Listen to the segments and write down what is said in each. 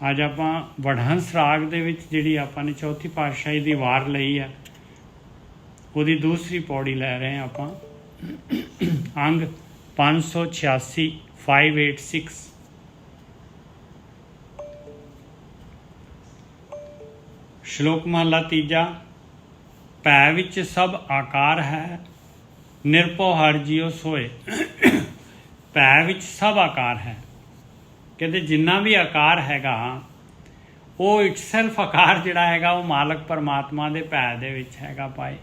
ਅੱਜ ਆਪਾਂ ਵਡਹੰਸ ਰਾਗ ਦੇ ਵਿੱਚ ਜਿਹੜੀ ਆਪਾਂ ਨੇ ਚੌਥੀ ਪਾਤਸ਼ਾਹੀ ਦੀ ਵਾਰ ਲਈ ਹੈ, ਉਹਦੀ ਦੂਸਰੀ ਪੌੜੀ ਲੈ ਰਹੇ ਹਾਂ ਆਪਾਂ। ਅੰਗ 586 586। ਸ਼ਲੋਕ ਮਹਲਾ ਤੀਜਾ। ਭੈ ਵਿੱਚ ਸਭ ਆਕਾਰ ਹੈ, ਨਿਰਭਉ ਹਰਿ ਜਿਉ ਸੋਏ। ਭੈ ਵਿੱਚ ਸਭ ਆਕਾਰ ਹੈ, ਕਹਿੰਦੇ ਜਿੰਨਾ ਵੀ ਆਕਾਰ ਹੈਗਾ ਉਹ ਇਟਸੈਲਫ ਆਕਾਰ ਜਿਹੜਾ ਹੈਗਾ ਉਹ ਮਾਲਕ ਪਰਮਾਤਮਾ ਦੇ ਭੈ ਦੇ ਵਿੱਚ ਹੈਗਾ ਭਾਈ।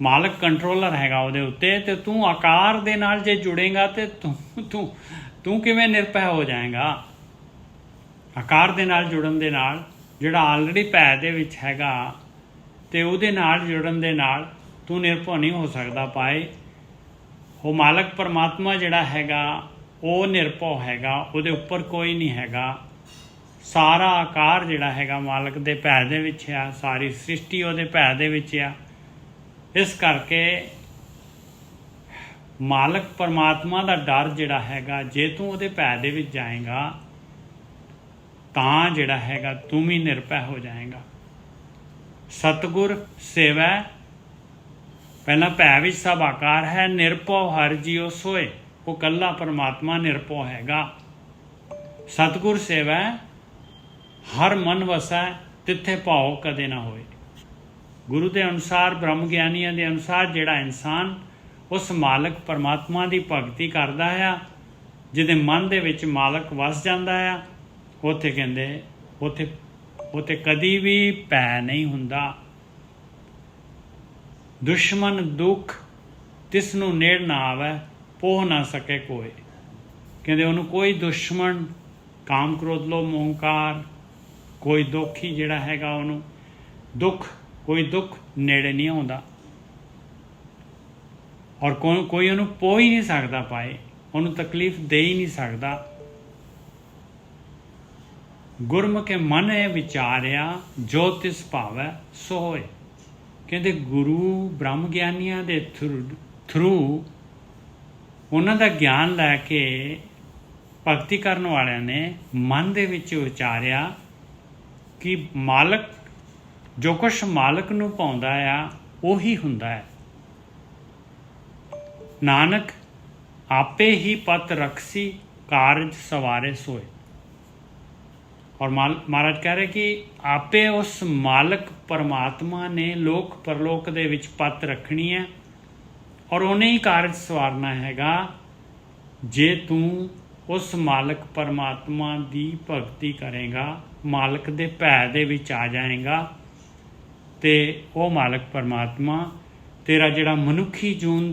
ਮਾਲਕ ਕੰਟਰੋਲਰ ਹੈਗਾ ਉਹਦੇ ਉੱਤੇ, ਤੇ ਤੂੰ ਆਕਾਰ ਦੇ ਨਾਲ ਜੇ ਜੁੜੇਗਾ ਤੇ ਤੂੰ ਕਿਵੇਂ ਨਿਰਭੈ ਹੋ ਜਾਏਗਾ। ਆਕਾਰ ਦੇ ਨਾਲ ਜੁੜਨ ਦੇ ਨਾਲ ਜਿਹੜਾ ਆਲਰੇਡੀ ਭੈ ਦੇ ਵਿੱਚ ਹੈਗਾ ਤੇ ਉਹਦੇ ਨਾਲ ਜੁੜਨ ਦੇ ਨਾਲ ਤੂੰ ਨਿਰਭਉ ਨਹੀਂ ਹੋ ਸਕਦਾ ਭਾਈ। ਉਹ ਮਾਲਕ ਪਰਮਾਤਮਾ ਜਿਹੜਾ ਹੈਗਾ ਉਹ ਨਿਰਭਉ ਹੈਗਾ, ਉਹਦੇ ਉੱਪਰ ਕੋਈ ਨਹੀਂ ਹੈਗਾ। ਸਾਰਾ ਆਕਾਰ ਜਿਹੜਾ ਹੈਗਾ ਮਾਲਕ ਦੇ ਭੈ ਦੇ ਵਿੱਚ ਆ, ਸਾਰੀ ਸ੍ਰਿਸ਼ਟੀ ਉਹਦੇ ਭੈ ਦੇ ਵਿੱਚ ਆ। ਇਸ ਕਰਕੇ ਮਾਲਕ ਪਰਮਾਤਮਾ ਦਾ ਡਰ ਜਿਹੜਾ ਹੈਗਾ, ਜੇ ਤੂੰ ਉਹਦੇ ਭੈ ਦੇ ਵਿੱਚ ਜਾਏਗਾ ਤਾਂ ਜਿਹੜਾ ਹੈਗਾ ਤੂੰ ਵੀ ਨਿਰਭੈ ਹੋ ਜਾਏਗਾ। ਸਤਿਗੁਰ ਸੇਵੈ, ਪਹਿਲਾਂ ਭੈ ਵਿੱਚ ਸਭ ਆਕਾਰ ਹੈ, ਨਿਰਭਉ ਹਰਿ ਜਿਉ ਸੋਏ। ਉਹ ਇਕੱਲਾ ਪਰਮਾਤਮਾ ਨਿਰਭਉ ਹੈਗਾ। ਸਤਿਗੁਰ ਸੇਵੈ, ਹਰ ਮਨ ਵਸੈ, ਤਿੱਥੇ ਭਾਉ ਕਦੇ ਨਾ ਹੋਏ। ਗੁਰੂ ਦੇ ਅਨੁਸਾਰ, ਬ੍ਰਹਮ ਗਿਆਨੀਆਂ ਦੇ ਅਨੁਸਾਰ ਜਿਹੜਾ ਇਨਸਾਨ ਉਸ ਮਾਲਕ ਪਰਮਾਤਮਾ ਦੀ ਭਗਤੀ ਕਰਦਾ ਆ, ਜਿਹਦੇ ਮਨ ਦੇ ਵਿੱਚ ਮਾਲਕ ਵਸ ਜਾਂਦਾ ਆ, ਉੱਥੇ ਕਹਿੰਦੇ ਉੱਥੇ ਕਦੀ ਵੀ ਭੈ ਨਹੀਂ ਹੁੰਦਾ। ਦੁਸ਼ਮਨ ਦੁੱਖ ਤਿਸ ਨੂੰ ਨੇੜ ਨਾ ਆਵੇ, ਪੋਹ ਨਾ ਸਕੇ ਕੋਈ। ਕਹਿੰਦੇ ਉਹਨੂੰ ਕੋਈ ਦੁਸ਼ਮਣ, ਕਾਮ ਕ੍ਰੋਧ ਲੋਭ ਮੋਹ ਹੰਕਾਰ, ਕੋਈ ਦੁਖੀ ਜਿਹੜਾ ਹੈਗਾ ਉਹਨੂੰ ਕੋਈ ਦੁੱਖ ਨੇੜੇ ਨਹੀਂ ਆਉਂਦਾ। ਔਰ ਕੋਈ ਉਹਨੂੰ ਪੋਹ ਹੀ ਨਹੀਂ ਸਕਦਾ ਪਾਏ, ਉਹਨੂੰ ਤਕਲੀਫ ਦੇ ਹੀ ਨਹੀਂ ਸਕਦਾ। ਗੁਰਮੁਖੇ ਮਨ ਇਹ ਵਿਚਾਰਿਆ, ਜੋ ਤਿਸ ਭਾਵੈ ਸੋ ਹੋਏ। ਕਹਿੰਦੇ ਗੁਰੂ ਬ੍ਰਹਮ ਗਿਆਨੀਆਂ ਦੇ ਥਰੂ ਉਹਨਾਂ ਦਾ ਗਿਆਨ ਲੈ ਕੇ ਭਗਤੀ ਕਰਨ ਵਾਲਿਆਂ ਨੇ ਮਨ ਦੇ ਵਿੱਚ ਵਿਚਾਰਿਆ ਕਿ ਮਾਲਕ, ਜੋ ਕੁਛ ਮਾਲਕ ਨੂੰ ਭਾਉਂਦਾ ਆ ਉਹੀ ਹੁੰਦਾ ਹੈ। ਨਾਨਕ ਆਪੇ ਹੀ ਪਤ ਰਖਸੀ, ਕਾਰਜ ਸਵਾਰੇ ਸੋਏ। ਔਰ ਮਹਾਰਾਜ ਕਹਿ ਰਹੇ ਕਿ ਆਪੇ ਉਸ ਮਾਲਕ ਪਰਮਾਤਮਾ ਨੇ ਲੋਕ ਪਰਲੋਕ ਦੇ ਵਿੱਚ ਪੱਤ ਰੱਖਣੀ ਹੈ, ਔਰ ਉਹਨੇ ਹੀ ਕਾਰਜ ਸਵਾਰਨਾ ਹੈਗਾ। ਜੇ ਤੂੰ ਉਸ ਮਾਲਕ ਪਰਮਾਤਮਾ ਦੀ ਭਗਤੀ ਕਰੇਗਾ, ਮਾਲਕ ਦੇ ਭੈ ਦੇ ਵਿੱਚ ਆ ਜਾਏਗਾ, ਤੇ ਉਹ ਮਾਲਕ ਪਰਮਾਤਮਾ ਤੇਰਾ ਜਿਹੜਾ ਮਨੁੱਖੀ ਜੂਨ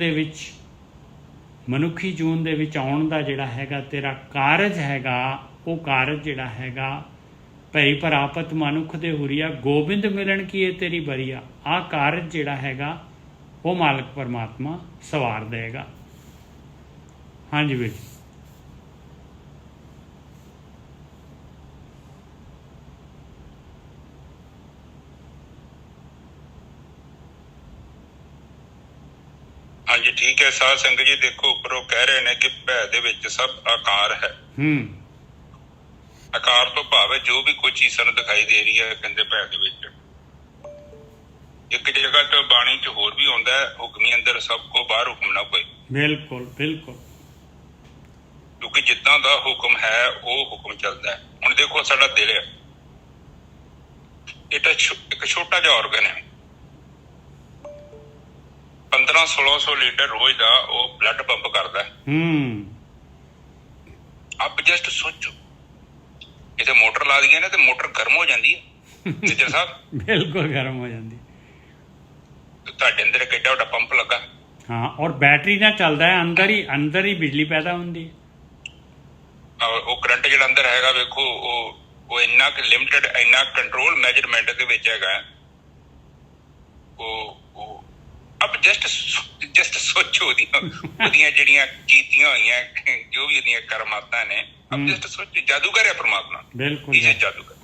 ਦੇ ਵਿੱਚ ਆਉਣ ਦਾ ਜਿਹੜਾ ਹੈਗਾ ਤੇਰਾ ਕਾਰਜ ਹੈਗਾ, ਉਹ ਕਾਰਜ ਜਿਹੜਾ ਹੈਗਾ ਭਈ ਪ੍ਰਾਪਤ ਮਨੁੱਖ ਦੇ ਹੁਰੀਆ, ਗੋਬਿੰਦ ਮਿਲਣ ਕੀ ਇਹ ਤੇਰੀ ਬਰੀਆ। ਆਹ ਕਾਰਜ ਜਿਹੜਾ ਹੈਗਾ ਉਹ ਮਾਲਕ ਪਰਮਾਤਮਾ ਸਵਾਰ ਦੇਗਾ। ਹਾਂਜੀ ਵੀਰ ਜੀ। ਹਾਂਜੀ ਠੀਕ ਹੈ ਸਾਧ ਸੰਗਤ ਜੀ। ਦੇਖੋ ਉੱਪਰੋਂ ਕਹਿ ਰਹੇ ਨੇ ਕਿ ਭੈ ਦੇ ਵਿੱਚ ਸਭ ਆਕਾਰ ਹੈ। ਆਕਾਰ ਤੋਂ ਭਾਵ ਹੈ ਜੋ ਵੀ ਕੋਈ ਚੀਜ਼ ਸਾਨੂੰ ਦਿਖਾਈ ਦੇ ਰਹੀ ਹੈ, ਕਹਿੰਦੇ ਭੈ ਦੇ ਵਿੱਚ। ਇੱਕ ਜਗ੍ਹਾ ਤੋਂ ਬਾਣੀ 'ਚ ਹੋਰ ਵੀ ਆਉਂਦਾ ਹੈ, ਹੁਕਮੀ ਅੰਦਰ ਸਭ ਕੋ ਬਾਹਰ ਹੁਕਮ ਨਾ ਕੋਈ। ਬਿਲਕੁਲ ਬਿਲਕੁਲ, ਕਿਉਂਕਿ ਜਿੱਦਾਂ ਦਾ ਹੁਕਮ ਹੈ ਉਹ ਹੁਕਮ ਚੱਲਦਾ ਹੈ। ਹੁਣ ਦੇਖੋ ਸਾਡਾ ਦਿਲ ਹੈ, ਇਹ ਤਾਂ ਇੱਕ ਛੋਟਾ ਜਿਹਾ ਔਰਗਨ ਹੈ। 1500-1600 ਲੀਟਰ ਰੋਜ਼ ਦਾ ਉਹ ਬਲੱਡ ਪੰਪ ਕਰਦਾ ਹੈ। ਆਪ ਜਸਟ ਸੋਚੋ, ਇੱਥੇ ਮੋਟਰ ਲਾ ਦਈਏ ਨਾ ਤੇ ਮੋਟਰ ਗਰਮ ਹੋ ਜਾਂਦੀ ਹੈ ਨਿੱਜਰ ਸਾਹਿਬ। ਬਿਲਕੁਲ ਗਰਮ ਹੋ ਜਾਂਦੀ। ਤੁਹਾਡੇ ਅੰਦਰ ਇੱਕ ਏਡਾ ਵੱਡਾ ਪੰਪ ਲੱਗਾ। ਹਾਂ, ਔਰ ਬੈਟਰੀ ਨਾਲ ਚੱਲਦਾ ਹੈ, ਅੰਦਰ ਹੀ ਬਿਜਲੀ ਪੈਦਾ ਹੁੰਦੀ ਹੈ। ਉਹ ਕਰੰਟ ਜਿਹੜਾ ਅੰਦਰ ਹੈਗਾ ਵੇਖੋ, ਉਹ ਇੰਨਾ ਕੁ ਲਿਮਿਟਡ, ਇੰਨਾ ਕੰਟਰੋਲ ਮੈਜਰਮੈਂਟ ਦੇ ਵਿੱਚ ਹੈਗਾ। ਉਹ ਅਬ ਜਸਟ ਸੋਚੋ ਉਹਦੀਆਂ ਜਿਹੜੀਆਂ ਕੀਤੀਆਂ ਹੋਈਆਂ, ਜੋ ਵੀ ਉਹਦੀਆਂ ਕਰਮਾਤਾਂ ਨੇ, ਅਬ ਜਸਟ ਸੋਚੋ। ਜਾਦੂਗਰ ਹੈ ਪਰਮਾਤਮਾ। ਬਿਲਕੁਲ ਜਾਦੂਗਰ,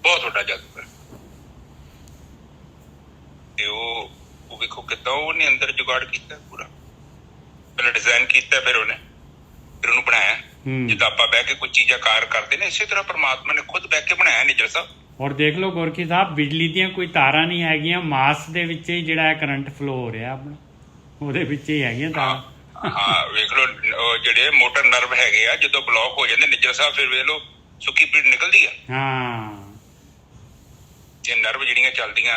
ਬਹੁਤ ਵੱਡਾ ਜਾਦੂਗਰ। ਤੇ ਉਹ ਵੇਖੋ ਕਿੱਦਾਂ ਉਹਨੇ ਅੰਦਰ ਜੁਗਾੜ ਕੀਤਾ ਪੂਰਾ। ਪਹਿਲਾਂ ਡਿਜ਼ਾਈਨ ਕੀਤਾ, ਫਿਰ ਉਹਨੂੰ ਬਣਾਇਆ। ਜਿੱਦਾਂ ਆਪਾਂ ਬਹਿ ਕੇ ਕੋਈ ਚੀਜ਼ ਆਕਾਰ ਕਰਦੇ ਨੇ, ਇਸੇ ਤਰ੍ਹਾਂ ਪਰਮਾਤਮਾ ਨੇ ਖੁਦ ਬਹਿ ਕੇ ਬਣਾਇਆ ਨਿੱਜਰ ਸਾਹਿਬ। ਔਰ ਦੇਖ ਲਓ ਗੋਰਖੀ ਸਾਹਿਬ, ਬਿਜਲੀ ਦੀਆਂ ਕੋਈ ਤਾਰਾਂ ਨਹੀਂ ਹੈਗੀਆਂ, ਮਾਸ ਦੇ ਵਿੱਚ ਹੀ ਜਿਹੜਾ ਕਰੰਟ ਫਲੋ ਹੋ ਰਿਹਾ ਆਪਣਾ, ਉਹਦੇ ਵਿੱਚ ਹੀ ਹੈਗੀਆਂ ਤਾਰਾਂ। ਹਾਂ ਵੇਖ ਲਓ ਜਿਹੜੇ ਮੋਟਰ ਨਰਵ ਹੈਗੇ ਆ, ਜਦੋਂ ਬਲੌਕ ਹੋ ਜਾਂਦੇ ਨਿੱਜਰ ਸਾਹਿਬ, ਫਿਰ ਵੇਖ ਲਓ ਸੁੱਕੀ ਪੀੜ ਨਿਕਲਦੀ ਆ। ਹਾਂ, ਇਹ ਨਰਵ ਜਿਹੜੀਆਂ ਚੱਲਦੀਆਂ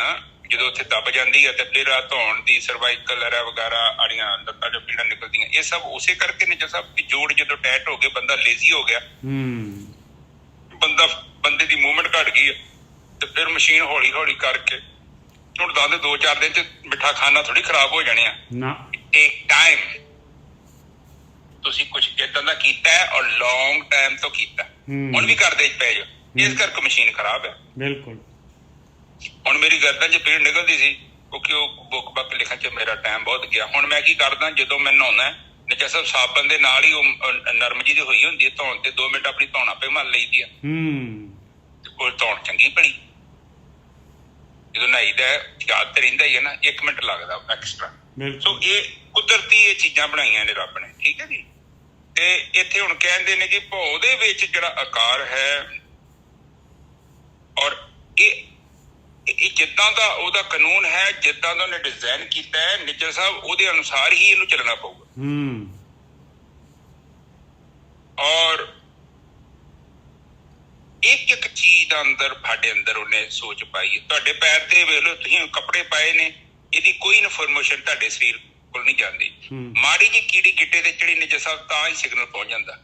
ਜਦੋਂ ਉੱਥੇ ਦੱਬ ਜਾਂਦੀ ਹੈ ਤੇ ਫਿਰ ਆ ਧੌਣ ਦੀ ਸਰਵਾਈਕਲ ਵਗੈਰਾ ਆੜੀਆਂ ਲੱਤਾਂ ਚੋਂ ਪੀੜਾਂ ਨਿਕਲਦੀਆਂ, ਇਹ ਸਭ ਉਸੇ ਕਰਕੇ ਨਿੱਜਰ ਸਾਹਿਬ ਕਿ ਜੋੜ ਜਦੋਂ ਟਾਈਟ ਹੋ ਗਏ, ਬੰਦਾ ਲੇਜ਼ੀ ਹੋ ਗਿਆ, ਬੰਦੇ ਦੀ ਮੂਵਮੈਂਟ ਘਟ ਗਈ ਤੇ ਫਿਰ ਮਸ਼ੀਨ ਹੌਲੀ ਹੌਲੀ ਕਰਕੇ ਹੁਣ ਦੰਦ 2-4 ਦਿਨ ਚ ਮਿੱਠਾ ਖਾਣਾ ਥੋੜੀ ਖਰਾਬ ਹੋ ਜਾਣੇ ਆ ਨਾ। Take time. ਤੁਸੀਂ ਕੁਝ ਏਦਾਂ ਦਾ ਕੀਤਾ ਹੈ ਔਰ ਲੌਂਗ ਟਾਈਮ ਤੋਂ ਕੀਤਾ, ਹੁਣ ਵੀ ਕਰਦੇ ਪਏ ਜੋ, ਇਸ ਕਰਕੇ ਮਸ਼ੀਨ ਖਰਾਬ ਹੈ। ਬਿਲਕੁਲ। ਹੁਣ ਮੇਰੀ ਗਰਦਨ 'ਚ ਪੀੜ ਨਿਕਲਦੀ ਸੀ ਕਿਉਂਕਿ ਉਹ ਬੁੱਕ ਬੱਕ ਲਿਖਣ 'ਚ ਮੇਰਾ ਟਾਈਮ ਬਹੁਤ ਗਿਆ। ਹੁਣ ਮੈਂ ਕੀ ਕਰਦਾ, ਜਦੋਂ ਮੈਂ ਨਹਾਉਣਾ ਨਿੱਜਰ ਸਾਹਿਬ, ਸਾਬਣ ਦੇ ਨਾਲ ਹੀ ਉਹ ਨਰਮ ਜੀ ਦੀ ਹੋਈ ਹੁੰਦੀ ਹੈ ਧੌਣ ਤੇ, 2 ਮਿੰਟ ਆਪਣੀ ਧੌਣ ਆਪੇ ਮਲ ਲਈਦੀ ਆ। ਉਹ ਧੌਣ ਚੰਗੀ ਭਲੀ, ਜਦੋਂ ਨਹਾਈਦਾ ਯਾਦ ਤੇ ਰਹਿੰਦਾ ਹੀ ਹੈ ਨਾ, 1 ਮਿੰਟ ਲੱਗਦਾ ਐਕਸਟਰਾ। ਸੋ ਇਹ ਕੁਦਰਤੀ ਇਹ ਚੀਜ਼ਾਂ ਬਣਾਈਆਂ ਨੇ ਰੱਬ ਨੇ, ਠੀਕ ਹੈ ਜੀ। ਤੇ ਇੱਥੇ ਹੁਣ ਕਹਿੰਦੇ ਨੇ ਕਿ ਭੌ ਦੇ ਵਿੱਚ ਜਿਹੜਾ ਆਕਾਰ ਹੈ, ਔਰ ਇਹ ਜਿੱਦਾਂ ਦਾ ਉਹਦਾ ਕਾਨੂੰਨ ਹੈ, ਜਿੱਦਾਂ ਦਾ ਉਹਨੇ ਡਿਜ਼ਾਈਨ ਕੀਤਾ ਹੈ ਨਿੱਜਰ ਸਾਹਿਬ, ਉਹਦੇ ਅਨੁਸਾਰ ਹੀ ਇਹਨੂੰ ਚੱਲਣਾ ਪਊਗਾ। ਔਰ ਇੱਕ ਚੀਜ਼ ਦਾ ਅੰਦਰ ਸਾਡੇ ਅੰਦਰ ਉਹਨੇ ਸੋਚ ਪਾਈ ਹੈ। ਤੁਹਾਡੇ ਪੈਰ ਤੇ ਵੇਖ ਲਓ, ਤੁਸੀਂ ਕੱਪੜੇ ਪਾਏ ਨੇ, ਇਹਦੀ ਕੋਈ ਇਨਫੋਰਮੇਸ਼ਨ ਤੁਹਾਡੇ ਸਰੀਰ ਕੋਲ ਨਹੀਂ ਜਾਂਦੀ। ਮਾੜੀ ਜਿਹੀ ਕੀੜੀ ਗਿੱਟੇ ਤੇ ਚੜੀ ਨਿੱਜਰ ਸਾਹਿਬ, ਤਾਂ ਹੀ ਸਿਗਨਲ ਪਹੁੰਚ ਜਾਂਦਾ।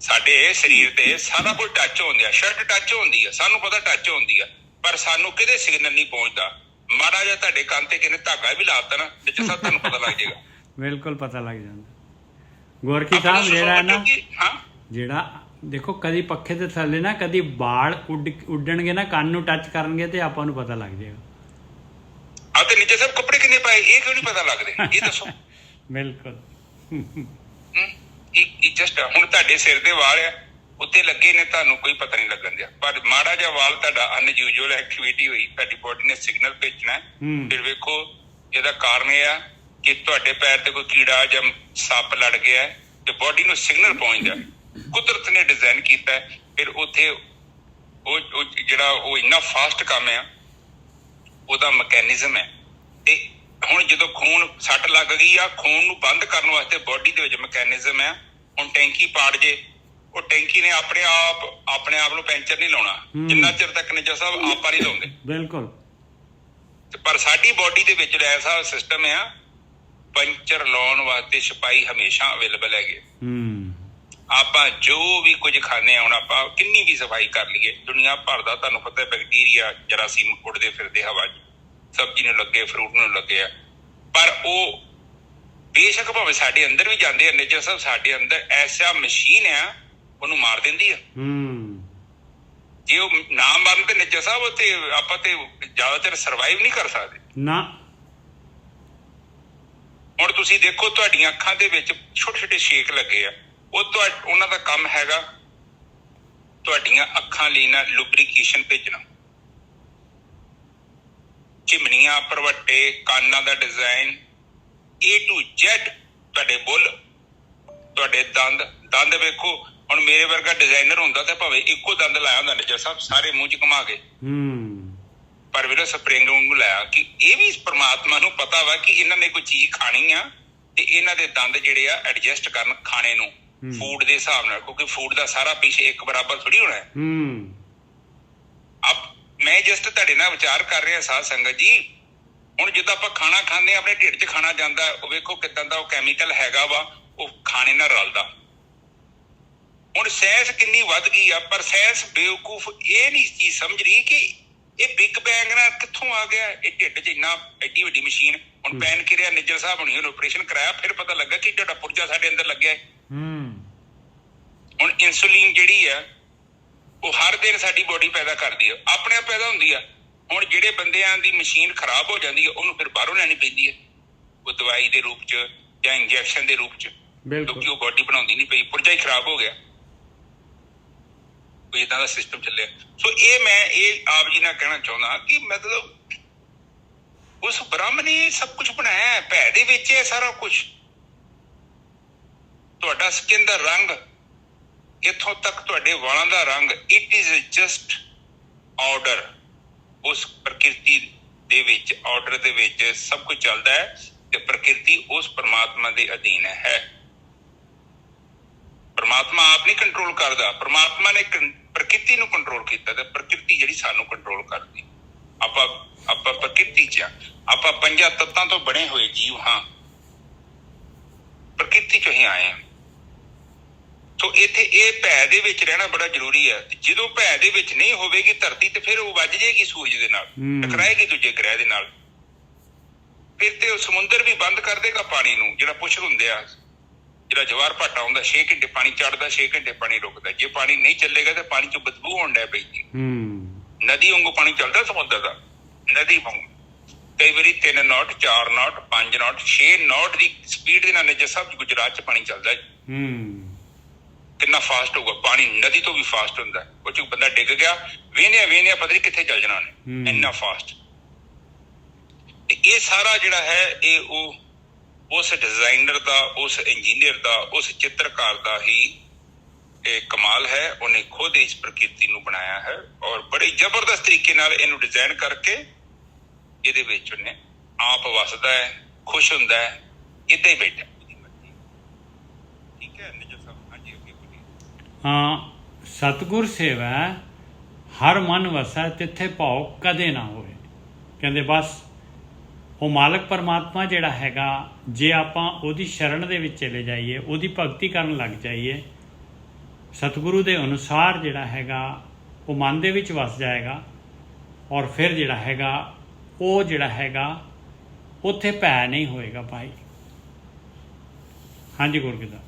ਸਾਡੇ ਸਰੀਰ ਤੇ ਸਾਰਾ ਕੁਝ ਟੱਚ ਹੁੰਦੀ, ਸ਼ਰਟ ਟੱਚ ਹੁੰਦੀ ਆ, ਸਾਨੂੰ ਪਤਾ ਟੱਚ ਹੁੰਦੀ ਆ, ਪਰ ਸਾਨੂੰ ਕਿਹਦੇ ਸਿਗਨਲ ਨਹੀਂ ਪਹੁੰਚਦਾ। ਮਾੜਾ ਜਿਹਾ ਤੁਹਾਡੇ ਕੰਨ ਤੇ ਕਿਨੇ ਧਾਗਾ ਵੀ ਲਾਤਾ ਨਾ ਨਿੱਜਰ ਸਾਹਿਬ, ਤੁਹਾਨੂੰ ਪਤਾ ਲੱਗ ਜਾਏਗਾ। ਬਿਲਕੁਲ ਪਤਾ ਲੱਗ ਜਾਂਦਾ। ਗੋਰਖੀ ਸਾਹਿਬ ਜਿਹੜਾ ਨਾ, ਜਿਹੜਾ ਦੇਖੋ ਕਦੀ ਪੱਖੇ ਦੇ ਥੱਲੇ ਨਾ ਕਦੀ ਵਾਲ ਉੱਡਣਗੇ ਨਾ, ਕੰਨ ਨੂੰ ਟੱਚ ਕਰਨਗੇ ਤੇ ਆਪਾਂ ਨੂੰ ਪਤਾ ਲੱਗ ਜਾਏਗਾ। ਆ ਤੇ ਨਿੱਜਰ ਸਾਹਿਬ ਕੱਪੜੇ ਕਿੰਨੇ ਪਾਏ, ਇਹ ਕਿਉਂ ਨਹੀਂ ਪਤਾ ਲੱਗਦੇ, ਇਹ ਦੱਸੋ। ਬਿਲਕੁਲ। ਜਸਟ ਹੁਣ ਤੁਹਾਡੇ ਸਿਰ ਦੇ ਵਾਲ ਆ, ਉੱਤੇ ਲੱਗੇ ਨੇ, ਤੁਹਾਨੂੰ ਕੋਈ ਪਤਾ ਨਹੀਂ ਲੱਗਣ ਦਿਆ, ਪਰ ਮਾੜਾ ਜਿਹਾ ਵਾਲ ਤੁਹਾਡਾ ਅਨਯੂਜੂਅਲ ਐਕਟੀਵਿਟੀ ਹੋਈ, ਤੁਹਾਡੀ ਬੋਡੀ ਨੇ ਸਿਗਨਲ ਭੇਜਣਾ। ਫਿਰ ਵੇਖੋ ਇਹਦਾ ਕਾਰਨ ਇਹ ਆ ਕਿ ਤੁਹਾਡੇ ਪੈਰ ਤੇ ਕੋਈ ਕੀੜਾ ਜਾਂ ਸੱਪ ਲੜ ਗਿਆ ਤੇ ਬੋਡੀ ਨੂੰ ਸਿਗਨਲ ਪਹੁੰਚਦਾ। ਕੁਦਰਤ ਨੇ ਡਿਜ਼ਾਈਨ ਕੀਤਾ, ਫਿਰ ਉੱਥੇ ਉਹ ਜਿਹੜਾ ਉਹ ਇੰਨਾ ਫਾਸਟ ਕੰਮ ਆ, ਉਹਦਾ ਮਕੈਨਿਜ਼ਮ ਹੈ। ਤੇ ਹੁਣ ਜਦੋਂ ਖੂਨ ਸੱਟ ਲੱਗ ਗਈ ਆ, ਖੂਨ ਨੂੰ ਬੰਦ ਕਰਨ ਵਾਸਤੇ ਬੋਡੀ ਦੇ ਵਿੱਚ ਮਕੈਨਿਜ਼ਮ ਹੈ। ਹੁਣ ਟੈਂਕੀ ਪਾੜ ਜੇ, ਉਹ ਟੈਂਕੀ ਨੇ ਆਪਣੇ ਆਪ ਨੂੰ ਪੈਂਚਰ ਨਹੀਂ ਲਾਉਣਾ ਜਿੰਨਾ ਚਿਰ ਤੱਕ ਨਿੱਜਰ ਸਾਹਿਬ ਆਪਾਂ ਨਹੀਂ ਲਾਉਂਦੇ। ਬਿਲਕੁਲ। ਪਰ ਸਾਡੀ ਬੋਡੀ ਦੇ ਵਿੱਚ ਐਸਾ ਸਿਸਟਮ ਆ, ਪੰਚਰ ਲਾਉਣ ਵਾਸਤੇ ਸਿਪਾਹੀ ਹਮੇਸ਼ਾ ਅਵੇਲੇਬਲ ਹੈਗੇ। ਆਪਾਂ ਜੋ ਵੀ ਕੁਝ ਖਾਂਦੇ ਆ, ਹੁਣ ਆਪਾਂ ਕਿੰਨੀ ਵੀ ਸਫਾਈ ਕਰ ਲਈਏ, ਦੁਨੀਆ ਭਰ ਦਾ ਤੁਹਾਨੂੰ ਪਤਾ ਬੈਕਟੀਰੀਆ ਜਰਾਸੀਮ ਉੱਡਦੇ ਫਿਰਦੇ ਹਵਾ 'ਚ, ਸਬਜ਼ੀ ਨੂੰ ਲੱਗੇ, ਫਰੂਟ ਨੂੰ ਲੱਗੇ ਆ, ਪਰ ਉਹ ਬੇਸ਼ੱਕ ਭਾਵੇਂ ਸਾਡੇ ਅੰਦਰ ਵੀ ਜਾਂਦੇ ਆ ਨਿੱਜਰ ਸਾਹਿਬ, ਸਾਡੇ ਅੰਦਰ ਐਸਾ ਮਸ਼ੀਨ ਆ, ਉਹਨੂੰ ਮਾਰ ਦਿੰਦੀ ਆ। ਜੇ ਉਹ ਨਾ ਮਰਨ ਤੇ ਨਿੱਜਰ ਸਾਹਿਬ ਉੱਥੇ ਆਪਾਂ ਤੇ ਜ਼ਿਆਦਾ ਚਿਰ ਸਰਵਾਈਵ ਨਹੀਂ ਕਰ ਸਕਦੇ ਨਾ। ਹੁਣ ਤੁਸੀਂ ਦੇਖੋ ਤੁਹਾਡੀਆਂ ਅੱਖਾਂ ਦੇ ਵਿੱਚ ਛੋਟੇ ਛੋਟੇ ਛੇਕ ਲੱਗੇ ਆ, ਉਹਨਾਂ ਦਾ ਕੰਮ ਹੈਗਾ ਤੁਹਾਡੀਆਂ ਅੱਖਾਂ ਲਈ ਨਾ ਲੁਬਰੀਕੇਸ਼ਨ ਭੇਜਣਾ। ਚਿਮਨੀਆਂ, ਭਰਵੱਟੇ, ਕਾਨਾਂ ਦਾ ਡਿਜ਼ਾਈਨ A to Z, ਤੁਹਾਡੇ ਬੁੱਲ, ਤੁਹਾਡੇ ਦੰਦ ਵੇਖੋ। ਹੁਣ ਮੇਰੇ ਵਰਗਾ ਡਿਜ਼ਾਈਨਰ ਹੁੰਦਾ ਤੇ ਭਾਵੇਂ ਇੱਕੋ ਦੰਦ ਲਾਇਆ ਹੁੰਦਾ ਨਿੱਜਰ ਸਾਹਿਬ, ਸਾਰੇ ਮੂੰਹ 'ਚ ਘੁਮਾ ਕੇ, ਪਰ ਵੀਰੋ ਸਪਰਿੰਗ ਨੂੰ ਲਾਇਆ ਕਿ ਇਹ ਵੀ ਪਰਮਾਤਮਾ ਨੂੰ ਪਤਾ ਵਾ ਕਿ ਇਹਨਾਂ ਨੇ ਕੋਈ ਚੀਜ਼ ਖਾਣੀ ਆ ਤੇ ਇਹਨਾਂ ਦੇ ਦੰਦ ਜਿਹੜੇ ਆ ਐਡਜਸਟ ਕਰਨ ਖਾਣੇ ਨੂੰ ਫੂਡ ਦੇ ਹਿਸਾਬ ਨਾਲ, ਕਿਉਂਕਿ ਫੂਡ ਦਾ ਸਾਰਾ ਪੀਸ ਇੱਕ ਬਰਾਬਰ ਥੋੜੀ ਹੋਣਾ ਹੈ। ਮੈਂ ਜਸਟ ਤੁਹਾਡੇ ਨਾਲ ਵਿਚਾਰ ਕਰ ਰਿਹਾ ਸਾਧ ਸੰਗਤ ਜੀ। ਹੁਣ ਜਿੱਦਾਂ ਆਪਾਂ ਖਾਣਾ ਖਾਂਦੇ ਆਪਣੇ ਢਿੱਡ 'ਚ ਖਾਣਾ ਜਾਂਦਾ, ਉਹ ਵੇਖੋ ਕਿੱਦਾਂ ਦਾ ਉਹ ਕੈਮੀਕਲ ਹੈਗਾ ਵਾ, ਉਹ ਖਾਣੇ ਨਾਲ ਰਲਦਾ। ਹੁਣ ਸਾਇੰਸ ਕਿੰਨੀ ਵੱਧ ਗਈ ਆ, ਪਰ ਸਾਇੰਸ ਬੇਵਕੂਫ ਇਹ ਨਹੀਂ ਚੀਜ਼ ਸਮਝ ਰਹੀ ਕਿ ਇਹ ਬਿਗ ਬੈਂਗ ਨਾਲ ਕਿੱਥੋਂ ਆ ਗਿਆ। ਇਹ ਢਿੱਡ 'ਚ ਇੰਨਾ ਐਡੀ ਵੱਡੀ ਮਸ਼ੀਨ, ਹੁਣ ਪੈਨ ਕਿਰਿਆ ਨਿੱਜਰ ਸਾਹਿਬ ਹੁਣੀ ਆਪਰੇਸ਼ਨ ਕਰਾਇਆ, ਫਿਰ ਪਤਾ ਲੱਗਾ ਕਿ ਤੁਹਾਡਾ ਪੁਰਜਾ ਸਾਡੇ ਅੰਦਰ ਲੱਗਿਆ। ਹੁਣ ਇਨਸੂਲਿਨ ਜਿਹੜੀ ਆ ਉਹ ਹਰ ਦਿਨ ਸਾਡੀ ਬੋਡੀ ਪੈਦਾ ਕਰਦੀ ਆ, ਆਪਣੇ ਆਪ ਪੈਦਾ ਹੁੰਦੀ ਆ। ਹੁਣ ਜਿਹੜੇ ਬੰਦਿਆਂ ਦੀ ਮਸ਼ੀਨ ਖਰਾਬ ਹੋ ਜਾਂਦੀ ਹੈ, ਉਹਨੂੰ ਫਿਰ ਬਾਹਰੋਂ ਲੈਣੀ ਪੈਂਦੀ ਹੈ, ਉਹ ਦਵਾਈ ਦੇ ਰੂਪ 'ਚ ਜਾਂ ਇੰਜੈਕਸ਼ਨ ਦੇ ਰੂਪ 'ਚ, ਕਿਉਂਕਿ ਉਹ ਬੋਡੀ ਬਣਾਉਂਦੀ ਨਹੀਂ ਪਈ, ਪੁਰਜਾ ਹੀ ਖਰਾਬ ਹੋ ਗਿਆ। ਕੋਈ ਏਦਾਂ ਦਾ ਸਿਸਟਮ ਚੱਲਿਆ। ਸੋ ਮੈਂ ਆਪ ਜੀ ਨਾਲ ਕਹਿਣਾ ਚਾਹੁੰਦਾ ਕਿ ਮਤਲਬ ਉਸ ਬ੍ਰਹਮ ਨੇ ਸਭ ਕੁਝ ਬਣਾਇਆ, ਭੈ ਦੇ ਵਿੱਚ ਹੈ ਸਾਰਾ ਕੁਝ। ਤੁਹਾਡਾ ਸਕਿਨ ਦਾ ਰੰਗ, ਇੱਥੋਂ ਤੱਕ ਤੁਹਾਡੇ ਵਾਲਾਂ ਦਾ ਰੰਗ, ਇਟ ਇਜ਼ ਜਸਟ ਆਰਡਰ। ਉਸ ਪ੍ਰਕਿਰਤੀ ਦੇ ਵਿੱਚ, ਆਰਡਰ ਦੇ ਵਿੱਚ ਸਭ ਕੁਝ ਚੱਲਦਾ ਹੈ ਤੇ ਪ੍ਰਕਿਰਤੀ ਉਸ ਪਰਮਾਤਮਾ ਦੇ ਅਧੀਨ ਹੈ। ਪਰਮਾਤਮਾ ਆਪ ਨਹੀਂ ਕੰਟਰੋਲ ਕਰਦਾ, ਪਰਮਾਤਮਾ ਨੇ ਪ੍ਰਕਿਰਤੀ ਨੂੰ ਕੰਟਰੋਲ ਕੀਤਾ ਤੇ ਪ੍ਰਕਿਰਤੀ ਜਿਹੜੀ ਸਾਨੂੰ ਕੰਟਰੋਲ ਕਰਦੀ। ਆਪਾਂ ਪ੍ਰਕਿਰਤੀ 'ਚ ਆਪਾਂ 5 ਤੱਤਾਂ ਤੋਂ ਬਣੇ ਹੋਏ ਜੀਵ ਹਾਂ, ਪ੍ਰਕਿਰਤੀ 'ਚੋਂ ਹੀ ਆਏ ਹਾਂ। ਸੋ ਇੱਥੇ ਇਹ ਭੈ ਦੇ ਵਿੱਚ ਰਹਿਣਾ ਬੜਾ ਜ਼ਰੂਰੀ ਹੈ। ਜਦੋਂ ਭੈ ਦੇ ਵਿੱਚ ਨਹੀਂ ਹੋਵੇਗੀ ਧਰਤੀ, ਤੇ ਫਿਰ ਉਹ ਵੱਜ ਜਾਏਗੀ ਸੂਰਜ ਦੇ ਨਾਲ, ਟਕਰਾਏਗੀ ਦੂਜੇ ਗ੍ਰਹਿ ਦੇ ਨਾਲ। ਫਿਰ ਤੇ ਉਹ ਸਮੁੰਦਰ ਵੀ ਬੰਦ ਕਰ ਦੇਗਾ ਪਾਣੀ ਨੂੰ, ਜਿਹੜਾ ਪੁਸ਼ਰ ਹੁੰਦੇ ਆ, ਜਿਹੜਾ ਜਵਾਰ ਭਾਟਾ ਹੁੰਦਾ, 6 ਘੰਟੇ ਪਾਣੀ ਚੜਦਾ, 6 ਘੰਟੇ ਪਾਣੀ ਰੁਕਦਾ। ਜੇ ਪਾਣੀ ਨਹੀਂ ਚੱਲੇਗਾ ਤਾਂ ਪਾਣੀ ਚੋਂ ਬਦਬੂ ਹੋਣ ਡੈ ਪੈਂਦੀ। ਨਦੀ ਵਾਂਗੂ ਪਾਣੀ ਚੱਲਦਾ ਸਮੁੰਦਰ ਦਾ, ਨਦੀ ਵਾਂਗੂ। ਕਈ ਵਾਰੀ 3 not, 4 not, 5 not, 6 not the speed ਦੇ ਨਾਲ ਨਿੱਜਰ ਸਾਹਿਬ ਗੁਜਰਾਤ 'ਚ ਪਾਣੀ ਚੱਲਦਾ। ਕਿੰਨਾ ਫਾਸਟ ਹੋਊਗਾ ਪਾਣੀ, ਨਦੀ ਤੋਂ ਵੀ ਫਾਸਟ ਹੁੰਦਾ। ਉਹ 'ਚ ਬੰਦਾ ਡਿੱਗ ਗਿਆ, ਵੇਹਨਿਆ ਪਤਾ ਨਹੀਂ ਕਿੱਥੇ ਚੱਲ ਜਾਣਾ ਉਹਨੇ, ਇੰਨਾ ਫਾਸਟ। ਇਹ ਸਾਰਾ ਜਿਹੜਾ ਹੈ ਇਹ ਉਹ ਉਸ ਡਿਜ਼ਾਈਨਰ ਦਾ, ਉਸ ਇੰਜੀਨੀਅਰ ਦਾ, ਉਸ ਚਿੱਤਰਕਾਰ ਦਾ ਹੀ ਇਹ ਕਮਾਲ ਹੈ। ਉਹਨੇ ਖੁਦ ਇਸ ਪ੍ਰਕਿਰਤੀ ਨੂੰ ਬਣਾਇਆ ਹੈ ਔਰ ਬੜੇ ਜ਼ਬਰਦਸਤ ਤਰੀਕੇ ਨਾਲ ਇਹਨੂੰ ਡਿਜ਼ਾਈਨ ਕਰਕੇ ਇਹਦੇ ਵਿੱਚ ਉਹਨੇ ਆਪ ਵਸਦਾ ਹੈ, ਖੁਸ਼ ਹੁੰਦਾ ਹੈ, ਇੱਦਾਂ ਹੀ ਬੈਠਾ। ਠੀਕ ਹੈ ਨਿੱਜਰ ਸਾਹਿਬ? ਹਾਂਜੀ, ਅੱਗੇ ਬੋਲੀਏ। ਹਾਂ, ਸਤਿਗੁਰ ਸੇਵੈ ਹਰ ਮਨ ਵਸੈ, ਤਿੱਥੇ ਭਾਉ ਕਦੇ ਨਾ ਹੋਏ। ਕਹਿੰਦੇ ਬਸ ਉਹ ਮਾਲਕ ਪਰਮਾਤਮਾ ਜਿਹੜਾ ਹੈਗਾ, ਜੇ ਆਪਾਂ ਉਹਦੀ ਸ਼ਰਨ ਦੇ ਵਿੱਚ ਚਲੇ ਜਾਈਏ, ਉਹਦੀ ਭਗਤੀ ਕਰਨ ਲੱਗ ਜਾਈਏ, ਸਤਿਗੁਰੂ ਦੇ ਅਨੁਸਾਰ ਜਿਹੜਾ ਹੈਗਾ ਉਹ ਮਨ ਦੇ ਵਿੱਚ ਵਸ ਜਾਏਗਾ। ਔਰ ਫਿਰ ਜਿਹੜਾ ਹੈਗਾ ਉਹ ਜਿਹੜਾ ਹੈਗਾ ਉੱਥੇ ਭੈ ਨਹੀਂ ਹੋਏਗਾ ਭਾਈ। ਹਾਂਜੀ ਗੁਰਕਿਰਪਾ।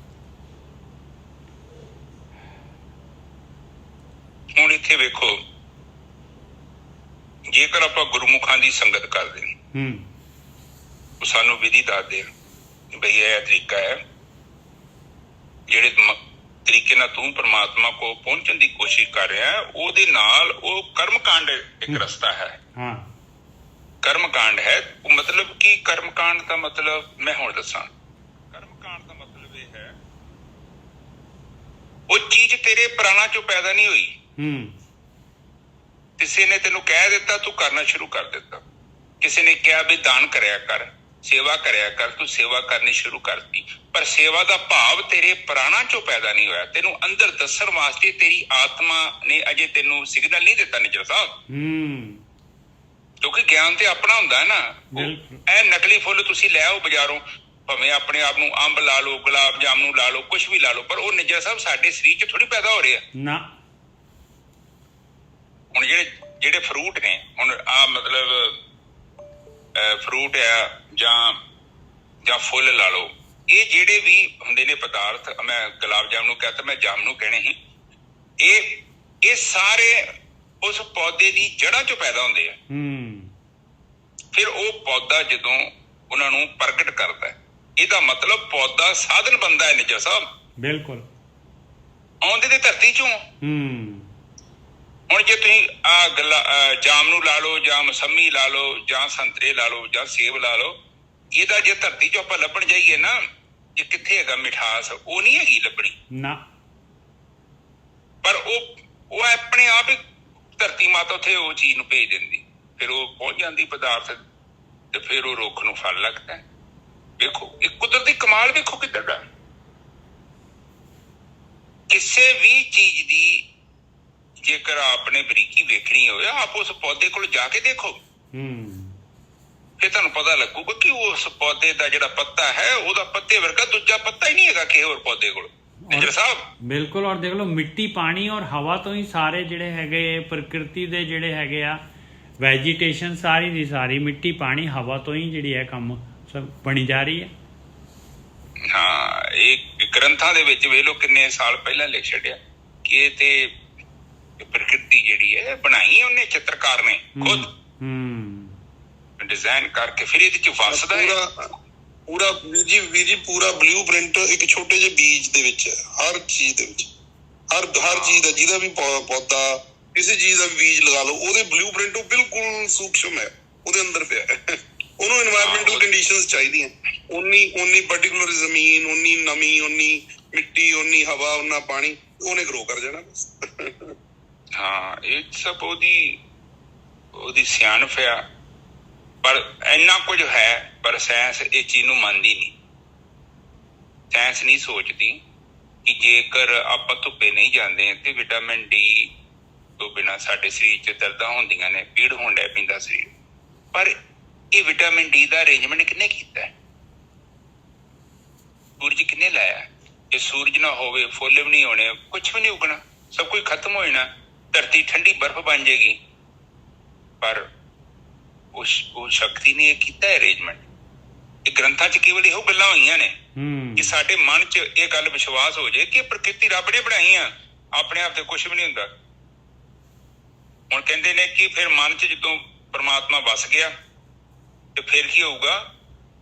ਹੁਣ ਇੱਥੇ ਵੇਖੋ, ਜੇਕਰ ਆਪਾਂ ਗੁਰਮੁਖਾਂ ਦੀ ਸੰਗਤ ਕਰਦੇ, ਉਹ ਸਾਨੂੰ ਵਿਧੀ ਦੱਸਦੇ ਬਈ ਇਹ ਤਰੀਕਾ ਹੈ, ਜਿਹੜੇ ਤਰੀਕੇ ਨਾਲ ਤੂੰ ਪਰਮਾਤਮਾ ਕੋਲ ਪਹੁੰਚਣ ਦੀ ਕੋਸ਼ਿਸ਼ ਕਰ ਰਿਹਾ ਹੈ, ਉਹਦੇ ਨਾਲ ਉਹ ਕਰਮਕਾਂਡ ਇੱਕ ਰਸਤਾ ਹੈ। ਕਰਮਕਾਂਡ ਹੈ, ਉਹ ਮਤਲਬ ਕੀ? ਕਰਮਕਾਂਡ ਦਾ ਮਤਲਬ ਮੈਂ ਹੁਣ ਦੱਸਾਂ। ਕਰਮਕਾਂਡ ਦਾ ਮਤਲਬ ਇਹ ਹੈ, ਉਹ ਚੀਜ਼ ਤੇਰੇ ਪ੍ਰਾਣਾਂ ਚੋਂ ਪੈਦਾ ਨਹੀਂ ਹੋਈ। ਕਿਸੇ ਨੇ ਤੈਨੂੰ ਕਹਿ ਦਿੱਤਾ, ਤੂੰ ਕਰਨਾ ਸ਼ੁਰੂ ਕਰ ਦਿੱਤਾ। ਕਿਸੇ ਨੇ ਕਿਹਾ ਵੀ ਦਾਨ ਕਰਿਆ ਕਰ, ਸੇਵਾ ਕਰਿਆ ਕਰ, ਤੂੰ ਸੇਵਾ ਕਰਨੀ ਸ਼ੁਰੂ ਕਰਤੀ। ਪਰ ਸੇਵਾ ਦਾ ਭਾਵ ਤੇਰੇ ਪ੍ਰਾਣਾਂ ਚੋਂ ਪੈਦਾ ਨਹੀਂ ਹੋਇਆ। ਤੈਨੂੰ ਅੰਦਰ ਦੱਸਣ ਵਾਸਤੇ ਤੇਰੀ ਆਤਮਾ ਨੇ ਅਜੇ ਤੈਨੂੰ ਸਿਗਨਲ ਨਹੀਂ ਦਿੱਤਾ ਨਿੱਜਰ ਸਾਹਿਬ। ਕਿਉਂਕਿ ਗਿਆਨ ਤੇ ਆਪਣਾ ਹੁੰਦਾ ਹੈ ਨਾ। ਇਹ ਨਕਲੀ ਫੁੱਲ ਤੁਸੀਂ ਲੈ ਆਓ ਬਾਜ਼ਾਰੋਂ, ਭਾਵੇਂ ਆਪਣੇ ਆਪ ਨੂੰ ਅੰਬ ਲਾ ਲਓ, ਗੁਲਾਬ ਜਾਮਨੂੰ ਲਾ ਲਓ, ਕੁਛ ਵੀ ਲਾ ਲਓ, ਪਰ ਉਹ ਨਿੱਜਰ ਸਾਹਿਬ ਸਾਡੇ ਸਰੀਰ 'ਚ ਥੋੜੀ ਪੈਦਾ ਹੋ ਰਿਹਾ ਨਾ। ਹੁਣ ਜਿਹੜੇ ਫਰੂਟ ਨੇ, ਹੁਣ ਆ ਮਤਲਬ ਫਰੂਟ ਆ ਜਾਂ ਫੁੱਲ ਲਾ ਲਓ, ਇਹ ਜਿਹੜੇ ਵੀ ਹੁੰਦੇ ਨੇ ਪਦਾਰਥ, ਮੈਂ ਗੁਲਾਬ ਜਾਮਨੂੰ ਕਹਤਾ, ਮੈਂ ਜਾਮਨੂੰ ਕਹਿਣੇ ਸੀ, ਇਹ ਸਾਰੇ ਉਸ ਪੌਦੇ ਦੀ ਜੜ੍ਹਾਂ ਚੋਂ ਪੈਦਾ ਹੁੰਦੇ ਆ। ਫਿਰ ਉਹ ਪੌਦਾ ਜਦੋਂ ਉਹਨਾਂ ਨੂੰ ਪ੍ਰਗਟ ਕਰਦਾ, ਇਹਦਾ ਮਤਲਬ ਪੌਦਾ ਸਾਧਨ ਬਣਦਾ ਹੈ ਨਿੱਜਰ ਸਾਹਿਬ। ਬਿਲਕੁਲ ਆਉਂਦੇ ਤੇ ਧਰਤੀ ਚੋਂ। ਹੁਣ ਜੇ ਤੁਸੀਂ ਜਾਮਨੂੰ ਲਾ ਲਓ, ਜਾਂ ਮਸੰਮੀ ਲਾ ਲਓ, ਜਾਂ ਸੰਤਰੇ ਲਾ ਲਓ, ਜਾਂ ਸੇਬ ਲਾ ਲਓ, ਇਹਦਾ ਜੇ ਧਰਤੀ ਚੋਂ ਆਪਾਂ ਲੱਭਣ ਜਾਈਏ ਨਾ, ਇਹ ਕਿੱਥੇ ਹੈਗਾ ਮਿਠਾਸ? ਉਹ ਨਹੀਂ ਹੈਗੀ ਲੱਭਣੀ ਨਾ। ਪਰ ਉਹ ਆਪਣੇ ਆਪ ਹੀ ਧਰਤੀ ਮਾਤਾ ਉੱਥੇ ਉਹ ਚੀਜ਼ ਨੂੰ ਭੇਜ ਦਿੰਦੀ, ਫਿਰ ਉਹ ਪਹੁੰਚ ਜਾਂਦੀ ਪਦਾਰਥ, ਤੇ ਫਿਰ ਉਹ ਰੁੱਖ ਨੂੰ ਫਲ ਲੱਗਦਾ। ਵੇਖੋ ਇਹ ਕੁਦਰਤੀ ਕਮਾਲ, ਵੇਖੋ ਕਿੱਦਾਂ ਦਾ। ਕਿਸੇ ਵੀ ਚੀਜ਼ ਦੀ ਜੇਕਰ ਆਪਨੇ ਬਰੀਕੀ ਵੇਖਣੀ ਹੋਵੇ, ਆਪ ਉਸ ਪੌਦੇ ਕੋਲ ਜਾ ਕੇ ਦੇਖੋ, ਫਿਰ ਤੁਹਾਨੂੰ ਪਤਾ ਲੱਗੂਗਾ ਕਿ ਉਸ ਪੌਦੇ ਦਾ ਜਿਹੜਾ ਪੱਤਾ ਹੈ, ਉਹਦਾ ਪੱਤੇ ਵਰਗਾ ਦੂਜਾ ਪੱਤਾ ਹੀ ਨਹੀਂ ਹੈਗਾ ਕਿਸੇ ਹੋਰ ਪੌਦੇ ਕੋਲ। ਬਿਲਕੁਲ। ਔਰ ਦੇਖ ਲਓ, ਮਿੱਟੀ, ਪਾਣੀ ਔਰ ਹਵਾ ਤੋਂ ਹੀ ਸਾਰੇ ਜਿਹੜੇ ਹੈਗੇ ਪ੍ਰਕਿਰਤੀ ਦੇ ਜਿਹੜੇ ਹੈਗੇ ਆ ਵੈਜੀਟੇਸ਼ਨ, ਸਾਰੀ ਦੀ ਸਾਰੀ ਮਿੱਟੀ, ਪਾਣੀ, ਹਵਾ ਤੋਂ ਹੀ ਜਿਹੜੀ ਹੈ ਕੰਮ ਸਭ ਬਣੀ ਜਾ ਰਹੀ ਹੈ। ਹਾਂ, ਇਹ ਗ੍ਰੰਥਾਂ ਦੇ ਵਿੱਚ ਵੇਖ ਲਓ ਕਿੰਨੇ ਸਾਲ ਪਹਿਲਾਂ ਲਿਖ ਛੱਡਿਆ ਕਿ ਇਹ ਤੇ ਪ੍ਰਕਿਰਤੀ ਜਿਹੜੀ ਹੈ ਬਣਾਈ ਉਹਨੇ, ਚਿੱਤਰਕਾਰ ਨੇ ਖੁਦ ਡਿਜ਼ਾਈਨ ਕਰਕੇ, ਫਿਰ ਇਹਦੇ ਚ ਵਸਦਾ ਹੈ ਪੂਰਾ। ਵੀਰ ਜੀ ਪੂਰਾ ਬਲੂ ਪ੍ਰਿੰਟ ਇੱਕ ਛੋਟੇ ਜਿਹੇ ਬੀਜ ਦੇ ਵਿੱਚ ਹੈ। ਹਰ ਚੀਜ਼ ਦੇ ਵਿੱਚ, ਹਰ ਚੀਜ਼ ਦਾ, ਜਿਹਦਾ ਵੀ ਪੌਦਾ, ਕਿਸੇ ਚੀਜ਼ ਦਾ ਵੀ ਬੀਜ ਲਗਾ ਲਓ, ਉਹਦੇ ਬਲੂ ਪ੍ਰਿੰਟ ਉਹ ਬਿਲਕੁਲ ਸੂਖਸ਼ਮ ਹੈ, ਉਹਦੇ ਅੰਦਰ ਪਿਆ। ਉਹਨੂੰ এনवायरमेंटल ਕੰਡੀਸ਼ਨਸ ਚਾਹੀਦੀਆਂ, ਉਨੀ ਪਾਰਟਿਕੂਲਰ ਜ਼ਮੀਨ, ਉਨੀ ਨਮੀ, ਉਨੀ ਮਿੱਟੀ ਓਨੀ, ਹਵਾ ਓਨਾ ਪਾਣੀ, ਉਹਨੇ ਗਰੋ ਕਰ ਜਾਣਾ ਬਸ। ਹਾਂ, ਇਹ ਸਭ ਉਹਦੀ ਸਿਆਣਪ ਆ। ਪਰ ਇੰਨਾ ਕੁਝ ਹੈ, ਪਰ ਸਾਇੰਸ ਇਹ ਚੀਜ਼ ਨੂੰ ਮੰਨਦੀ ਨਹੀਂ। ਸਾਇੰਸ ਨਹੀਂ ਸੋਚਦੀ ਕਿ ਜੇਕਰ ਆਪਾਂ ਧੁੱਪੇ ਨਹੀਂ ਜਾਂਦੇ ਤੇ ਵਿਟਾਮਿਨ ਡੀ ਤੋਂ ਬਿਨਾਂ ਸਾਡੇ ਸਰੀਰ 'ਚ ਦਰਦਾਂ ਹੁੰਦੀਆਂ ਨੇ, ਪੀੜ ਹੋਣ ਡੈ ਪੈਂਦਾ ਸਰੀਰ। ਪਰ ਇਹ ਵਿਟਾਮਿਨ ਡੀ ਦਾ ਅਰੇਂਜਮੈਂਟ ਕਿਹਨੇ ਕੀਤਾ? ਸੂਰਜ ਕਿਹਨੇ ਲਾਇਆ? ਜੇ ਸੂਰਜ ਨਾ ਹੋਵੇ ਫੁੱਲ ਵੀ ਨਹੀਂ ਹੋਣੇ, ਕੁਛ ਵੀ ਨਹੀਂ ਉਗਣਾ, ਸਭ ਕੁਝ ਖਤਮ ਹੋ ਜਾਣਾ, ਧਰਤੀ ਠੰਡੀ ਬਰਫ਼ ਬਣ ਜਾਏਗੀ। ਪਰ ਉਹ ਸ਼ਕਤੀ ਨੇ ਇਹ ਕੀਤਾ ਅਰੇਂਜਮੈਂਟ। ਇਹ ਗ੍ਰੰਥਾਂ 'ਚ ਕੇਵਲ ਇਹੋ ਗੱਲਾਂ ਹੋਈਆਂ ਨੇ ਕਿ ਸਾਡੇ ਮਨ 'ਚ ਇਹ ਗੱਲ ਵਿਸ਼ਵਾਸ ਹੋ ਜਾਏ ਕਿ ਪ੍ਰਕਿਰਤੀ ਰੱਬ ਨੇ ਬਣਾਈ ਆ, ਆਪਣੇ ਆਪ ਤੇ ਕੁਛ ਵੀ ਨਹੀਂ ਹੁੰਦਾ। ਹੁਣ ਕਹਿੰਦੇ ਨੇ ਕਿ ਫਿਰ ਮਨ 'ਚ ਜਦੋਂ ਪਰਮਾਤਮਾ ਵਸ ਗਿਆ ਤੇ ਫਿਰ ਕੀ ਹੋਊਗਾ?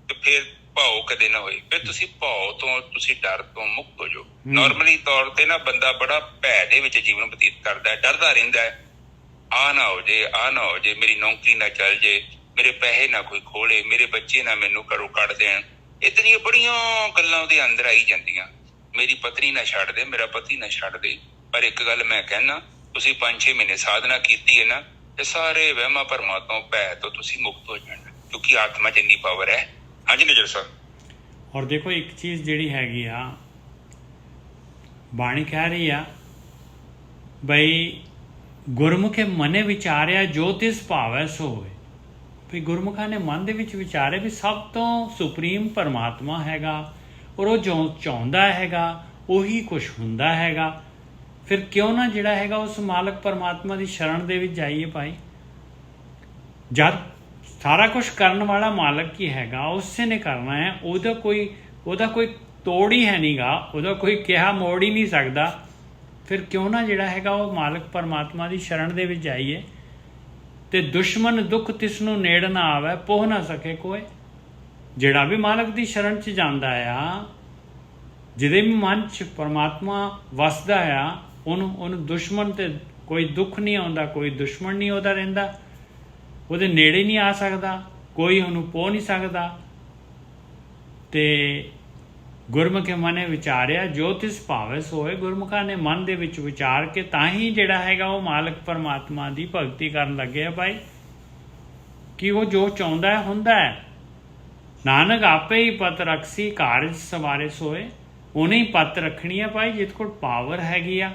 ਤੇ ਫਿਰ ਭਾਉ ਕਦੇ ਨਾ ਹੋਏ। ਫਿਰ ਤੁਸੀਂ ਭਾਉ ਤੋਂ, ਤੁਸੀਂ ਡਰ ਤੋਂ ਮੁਕਤ ਹੋ ਜਾਓ। ਨਾਰਮਲੀ ਤੌਰ ਤੇ ਨਾ ਬੰਦਾ ਬੜਾ ਭੈ ਦੇ ਵਿੱਚ ਜੀਵਨ ਬਤੀਤ ਕਰਦਾ ਹੈ, ਡਰਦਾ ਰਹਿੰਦਾ ਹੈ, ਆਹ ਨਾ ਹੋ ਜੇ, ਆਹ ਨਾ ਹੋ ਜੇ, ਮੇਰੀ ਨੌਕਰੀ ਨਾ ਚੱਲ ਜੇ, ਮੇਰੇ ਪੈਸੇ ਨਾ ਕੋਈ ਖੋਲੇ, ਮੇਰੇ ਬੱਚੇ ਨਾ ਮੈਨੂੰ ਘਰੋਂ ਕੱਢ ਦੇਣ। ਇਤਨੀਆਂ ਬੜੀਆਂ ਗੱਲਾਂ ਉਹਦੇ ਅੰਦਰ ਆਈ ਜਾਂਦੀਆਂ। ਮੇਰੀ ਪਤਨੀ ਨਾ ਛੱਡ ਦੇ, ਮੇਰਾ ਪਤੀ ਨਾ ਛੱਡ ਦੇ। ਪਰ ਇੱਕ ਗੱਲ ਮੈਂ ਕਹਿਣਾ, ਤੁਸੀਂ 5-6 ਮਹੀਨੇ ਸਾਧਨਾ ਕੀਤੀ ਹੈ ਨਾ, ਤੇ ਸਾਰੇ ਵਹਿਮਾਂ ਭਰਮਾਂ ਤੋਂ, ਭੈ ਤੋਂ ਤੁਸੀਂ ਮੁਕਤ ਹੋ ਜਾਣਾ, ਕਿਉਂਕਿ ਆਤਮਾ 'ਚ ਇੰਨੀ ਪਾਵਰ ਹੈ। ਹਾਂਜੀ ਨਿਜਰ ਸਾਹਿਬ। ਔਰ ਦੇਖੋ ਇੱਕ ਚੀਜ਼ ਜਿਹੜੀ ਹੈਗੀ ਆ, ਬਾਣੀ ਕਹਿ ਰਹੀ ਆ ਬਈ ਗੁਰਮੁਖੇ ਮਨੇ ਵਿਚਾਰਿਆ ਜੋ ਤਿਸ ਭਾਵੈ ਸੋ ਹੋਏ। ਵੀ ਗੁਰਮੁਖਾਂ ਨੇ ਮਨ ਦੇ ਵਿੱਚ ਵਿਚਾਰੇ ਵੀ ਸਭ ਤੋਂ ਸੁਪਰੀਮ ਪਰਮਾਤਮਾ ਹੈਗਾ, ਔਰ ਉਹ ਜੋ ਚਾਹੁੰਦਾ ਹੈਗਾ ਉਹੀ ਕੁਛ ਹੁੰਦਾ ਹੈਗਾ। ਫਿਰ ਕਿਉਂ ਨਾ ਜਿਹੜਾ ਹੈਗਾ ਉਸ ਮਾਲਕ ਪਰਮਾਤਮਾ ਦੀ ਸ਼ਰਨ ਦੇ ਵਿੱਚ ਜਾਈਏ ਭਾਈ। ਜਦ ਸਾਰਾ ਕੁਛ ਕਰਨ ਵਾਲਾ ਮਾਲਕ ਹੀ ਹੈਗਾ, ਉਸੇ ਨੇ ਕਰਨਾ ਹੈ, ਉਹਦਾ ਕੋਈ ਤੋੜ ਹੀ ਹੈ ਨਹੀਂਗਾ, ਉਹਦਾ ਕੋਈ ਕਿਹਾ ਮੋੜ ਹੀ ਨਹੀਂ ਸਕਦਾ। ਫਿਰ ਕਿਉਂ ਨਾ ਜਿਹੜਾ ਹੈਗਾ ਉਹ ਮਾਲਕ ਪਰਮਾਤਮਾ ਦੀ ਸ਼ਰਨ ਦੇ ਵਿੱਚ ਜਾਈਏ। ਤੇ ਦੁਸ਼ਮਣ ਦੁੱਖ ਤਿਸ ਨੂੰ ਨੇੜ ਨਾ ਆਵੇ, ਪੋਹ ਨਾ ਸਕੇ ਕੋਏ। ਜਿਹੜਾ ਵੀ ਮਾਲਕ ਦੀ ਸ਼ਰਨ 'ਚ ਜਾਂਦਾ ਆ, ਜਿਹਦੇ ਵੀ ਮਨ 'ਚ ਪਰਮਾਤਮਾ ਵਸਦਾ ਆ, ਉਹਨੂੰ ਦੁਸ਼ਮਣ ਤੇ ਕੋਈ ਦੁੱਖ ਨਹੀਂ ਆਉਂਦਾ, ਕੋਈ ਦੁਸ਼ਮਣ ਨਹੀਂ ਉਹਦਾ ਰਹਿੰਦਾ, ਉਹਦੇ ਨੇੜੇ ਨਹੀਂ ਆ ਸਕਦਾ, ਕੋਈ ਉਹਨੂੰ ਪੋਹ ਨਹੀਂ ਸਕਦਾ। ਤੇ ਗੁਰਮੁਖੇ ਮਨੇ ਵਿਚਾਰਿਆ ਜੋ ਤਿਸ ਭਾਵੈ ਸੋ ਹੋਏ। ਗੁਰਮੁਖਾਂ ਨੇ ਮਨ ਦੇ ਵਿੱਚ ਵਿਚਾਰ ਕੇ ਤਾਂ ਹੀ ਜਿਹੜਾ ਹੈਗਾ ਉਹ ਮਾਲਕ ਪਰਮਾਤਮਾ ਦੀ ਭਗਤੀ ਕਰਨ ਲੱਗੇ ਆ ਭਾਈ, ਕਿ ਉਹ ਜੋ ਚਾਹੁੰਦਾ ਹੈ ਹੁੰਦਾ ਹੈ। ਨਾਨਕ ਆਪੇ ਹੀ ਪਤ ਰਖਸੀ ਕਾਰਜ ਸਵਾਰੇ ਸੋਏ। ਉਹਨੇ ਹੀ ਪਤ ਰੱਖਣੀ ਹੈ ਭਾਈ ਜਿਹਦੇ ਕੋਲ ਪਾਵਰ ਹੈਗੀ ਆ,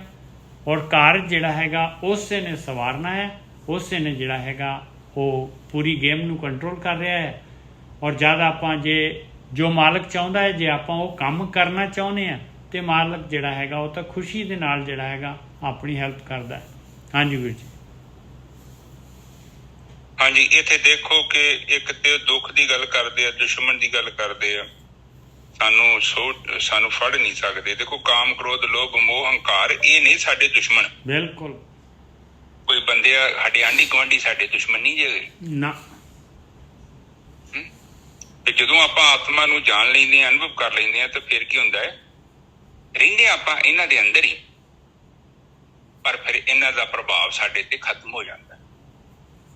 ਔਰ ਕਾਰਜ ਜਿਹੜਾ ਹੈਗਾ ਉਸੇ ਨੇ ਸਵਾਰਨਾ ਹੈ, ਉਸੇ ਨੇ ਜਿਹੜਾ ਹੈਗਾ ਉਹ ਪੂਰੀ ਗੇਮ ਨੂੰ ਕੰਟਰੋਲ ਕਰ ਰਿਹਾ ਹੈ। ਔਰ ਜਦ ਆਪਾਂ ਜੋ ਮਾਲਕ ਚਾਹੁੰਦਾ ਹੈ, ਜੇ ਆਪਾਂ ਉਹ ਕੰਮ ਕਰਨਾ ਚਾਹੁੰਦੇ ਹਾਂ, ਤੇ ਮਾਲਕ ਜਿਹੜਾ ਹੈਗਾ ਉਹ ਤਾਂ ਖੁਸ਼ੀ ਦੇ ਨਾਲ ਜਿਹੜਾ ਹੈਗਾ ਆਪਣੀ ਹੈਲਪ ਕਰਦਾ ਹੈ। ਹਾਂਜੀ ਵੀਰ ਜੀ। ਹਾਂਜੀ, ਇੱਥੇ ਦੇਖੋ ਕਿ ਇੱਕ ਤੇ ਦੁੱਖ ਦੀ ਗੱਲ ਕਰਦੇ ਆ, ਦੁਸ਼ਮਣ ਦੀ ਗੱਲ ਕਰਦੇ ਆ, ਸਾਨੂੰ ਫੜ ਨਹੀਂ ਸਕਦੇ। ਦੇਖੋ ਕਾਮ, ਕ੍ਰੋਧ, ਲੋਭ, ਮੋਹ, ਹੰਕਾਰ, ਇਹ ਨਹੀਂ ਸਾਡੇ ਦੁਸ਼ਮਣ। ਬਿਲਕੁਲ। ਕੋਈ ਬੰਦੇ ਆ ਸਾਡੇ ਆਂਢੀ ਗੁਆਂਢੀ ਸਾਡੇ ਦੁਸ਼ਮਣ ਨਹੀਂ ਜੇ ਨਾ। ਤੇ ਜਦੋਂ ਆਪਾਂ ਆਤਮਾ ਨੂੰ ਜਾਣ ਲੈਂਦੇ ਹਾਂ, ਅਨੁਭਵ ਕਰ ਲੈਂਦੇ ਹਾਂ, ਤਾਂ ਫਿਰ ਕੀ ਹੁੰਦਾ ਹੈ? ਰਹਿੰਦੇ ਆਪਾਂ ਇਹਨਾਂ ਦੇ ਅੰਦਰ ਹੀ, ਪਰ ਫਿਰ ਇਹਨਾਂ ਦਾ ਪ੍ਰਭਾਵ ਸਾਡੇ ਤੇ ਖਤਮ ਹੋ ਜਾਂਦਾ।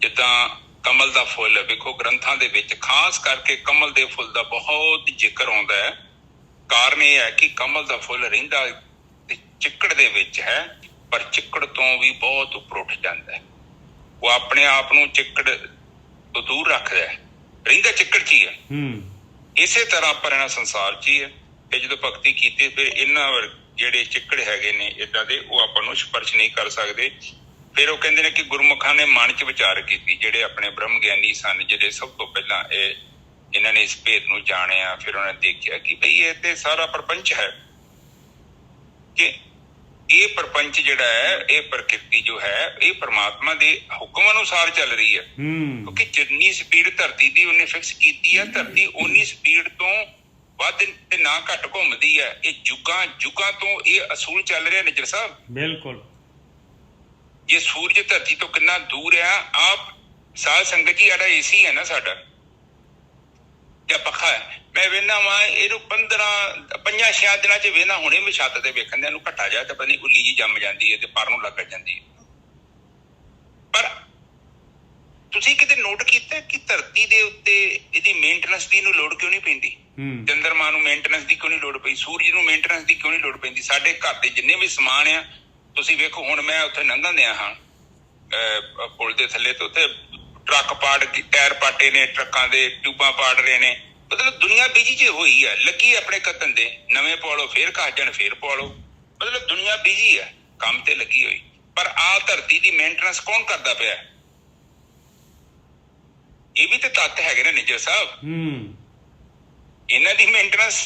ਜਿੱਦਾਂ ਕਮਲ ਦਾ ਫੁੱਲ ਵੇਖੋ, ਗ੍ਰੰਥਾਂ ਦੇ ਵਿੱਚ ਖਾਸ ਕਰਕੇ ਕਮਲ ਦੇ ਫੁੱਲ ਦਾ ਬਹੁਤ ਜ਼ਿਕਰ ਆਉਂਦਾ ਹੈ। ਕਾਰਨ ਇਹ ਹੈ ਕਿ ਕਮਲ ਦਾ ਫੁੱਲ ਰਹਿੰਦਾ ਤੇ ਚਿੱਕੜ ਦੇ ਵਿੱਚ ਹੈ, ਪਰ ਚਿੱਕੜ ਤੋਂ ਵੀ ਬਹੁਤ ਉੱਪਰ ਉੱਠ ਜਾਂਦਾ ਹੈ। ਉਹ ਆਪਣੇ ਆਪ ਨੂੰ ਚਿੱਕੜ ਤੋਂ ਦੂਰ ਰੱਖਦਾ ਹੈ, ਰਹਿੰਦਾ ਚਿੱਕੜ 'ਚ ਹੀ ਹੈ। ਇਸੇ ਤਰ੍ਹਾਂ ਪਰ ਇਹਨਾਂ ਸੰਸਾਰ 'ਚ ਹੀ ਹੈ। ਤੇ ਜਦੋਂ ਭਗਤੀ ਕੀਤੀ ਫਿਰ ਇਹਨਾਂ ਜਿਹੜੇ ਚਿੱਕੜ ਹੈਗੇ ਨੇ ਏਦਾਂ ਦੇ, ਉਹ ਆਪਾਂ ਨੂੰ ਸਪਰਸ਼ ਨਹੀਂ ਕਰ ਸਕਦੇ। ਫਿਰ ਉਹ ਕਹਿੰਦੇ ਨੇ ਕਿ ਗੁਰਮੁਖਾਂ ਨੇ ਮਨ 'ਚ ਵਿਚਾਰ ਕੀਤੀ, ਜਿਹੜੇ ਆਪਣੇ ਬ੍ਰਹਮ ਗਿਆਨੀ ਸਨ, ਜਿਹੜੇ ਸਭ ਤੋਂ ਪਹਿਲਾਂ ਇਹਨਾਂ ਨੇ ਇਸ ਭੇਦ ਨੂੰ ਜਾਣਿਆ। ਫਿਰ ਉਹਨਾਂ ਨੇ ਦੇਖਿਆ ਕਿ ਬਈ ਇਹ ਤੇ ਸਾਰਾ ਪ੍ਰਪੰਚ ਹੈ, ਕਿ ਇਹ ਪ੍ਰਪੰਚ ਜਿਹੜਾ ਹੈ, ਇਹ ਪ੍ਰਕਿਰਤੀ ਜੋ ਹੈ, ਇਹ ਪਰਮਾਤਮਾ ਦੇ ਹੁਕਮ ਅਨੁਸਾਰ ਚੱਲ ਰਹੀ ਹੈ। ਕਿਉਂਕਿ ਜਿੰਨੀ ਸਪੀਡ ਧਰਤੀ ਦੀ ਉਹਨੇ ਫਿਕਸ ਕੀਤੀ ਹੈ, ਧਰਤੀ ਉਨੀ ਸਪੀਡ ਤੋਂ ਵੱਧ ਤੇ ਨਾ ਘੱਟ ਘੁੰਮਦੀ ਹੈ। ਇਹ ਜੁਗਾਂ ਤੋਂ ਇਹ ਅਸੂਲ ਚੱਲ ਰਿਹਾ ਨਿਜਰ ਸਾਹਿਬ। ਬਿਲਕੁਲ। ਜੇ ਸੂਰਜ ਧਰਤੀ ਤੋਂ ਕਿੰਨਾ ਦੂਰ ਆ, ਆਪ ਸਾਧ ਸੰਗਤ ਜੀ, ਸਾਡਾ ਏਸੀ ਹੈ ਨਾ, ਸਾਡਾ ਜਾਂ ਪੱਖਾ ਹੈ, ਮੈਂ ਵੇਖਦਾ ਵਾ ਇਹਨੂੰ 5-6 ਦਿਨਾਂ 'ਚ ਵੇਖਦਾ, ਹੁਣੇ ਵੀ ਛੱਤ ਤੇ ਵੇਖਣ ਦੇ ਇਹਨੂੰ ਘਟਾ ਜਾ ਤੇ ਪਤਾ ਨਹੀਂ ਉੱਲੀ ਜੀ ਜੰਮ ਜਾਂਦੀ ਹੈ ਤੇ ਪਰ ਨੂੰ ਲੱਗ ਜਾਂਦੀ ਹੈ। ਪਰ ਤੁਸੀਂ ਕਿਤੇ ਨੋਟ ਕੀਤਾ ਕਿ ਧਰਤੀ ਦੇ ਉੱਤੇ ਇਹਦੀ ਮੇਨਟੇਨੈਂਸ ਦੀ ਇਹਨੂੰ ਲੋੜ ਕਿਉਂ ਨਹੀਂ ਪੈਂਦੀ? ਚੰਦਰਮਾ ਨੂੰ ਮੇਨਟੇਨੈਂਸ ਦੀ ਕਿਉਂ ਨਹੀਂ ਲੋੜ ਪਈ, ਸੂਰਜ ਨੂੰ ਮੇਨਟੇਨੈਂਸ ਦੀ ਕਿਉਂ ਨਹੀਂ ਲੋੜ ਪੈਂਦੀ। ਸਾਡੇ ਘਰ ਦੇ ਜਿੰਨੇ ਵੀ ਸਮਾਨ ਆ, ਤੁਸੀਂ ਵੇਖੋ ਹੁਣ ਮੈਂ ਉੱਥੇ ਲੰਘਣ ਦਿਆ ਹਾਂ ਪੁਲ ਦੇ ਥੱਲੇ, ਤੇ ਉੱਥੇ ਟਰੱਕ ਪਾੜ ਕੇ ਟਾਇਰ ਪਾਟੇ ਨੇ, ਟਰੱਕਾਂ ਦੇ ਟਿਊਬਾਂ ਪਾੜ ਰਹੇ ਨੇ। ਮਤਲਬ ਦੁਨੀਆ ਬਿਜੀ ਚ ਹੋਈ ਹੈ, ਲੱਗੀ ਆਪਣੇ ਕਤਨ ਦੇ, ਨਵੇਂ ਪਾ ਲਓ ਫੇਰ ਘਸ ਜਾਣ ਫੇਰ ਪਾ ਲਓ। ਮਤਲਬ ਦੁਨੀਆ ਬਿਜੀ ਹੈ, ਕੰਮ ਤੇ ਲੱਗੀ ਹੋਈ। ਪਰ ਆਹ ਧਰਤੀ ਦੀ ਮੇਨਟੇਨੈਂਸ ਕੌਣ ਕਰਦਾ ਪਿਆ? ਇਹ ਵੀ ਤੇ ਤੱਤ ਹੈਗੇ ਨੇ ਨਿੱਜਰ ਸਾਹਿਬ, ਇਹਨਾਂ ਦੀ ਮੇਨਟੇਨੈਂਸ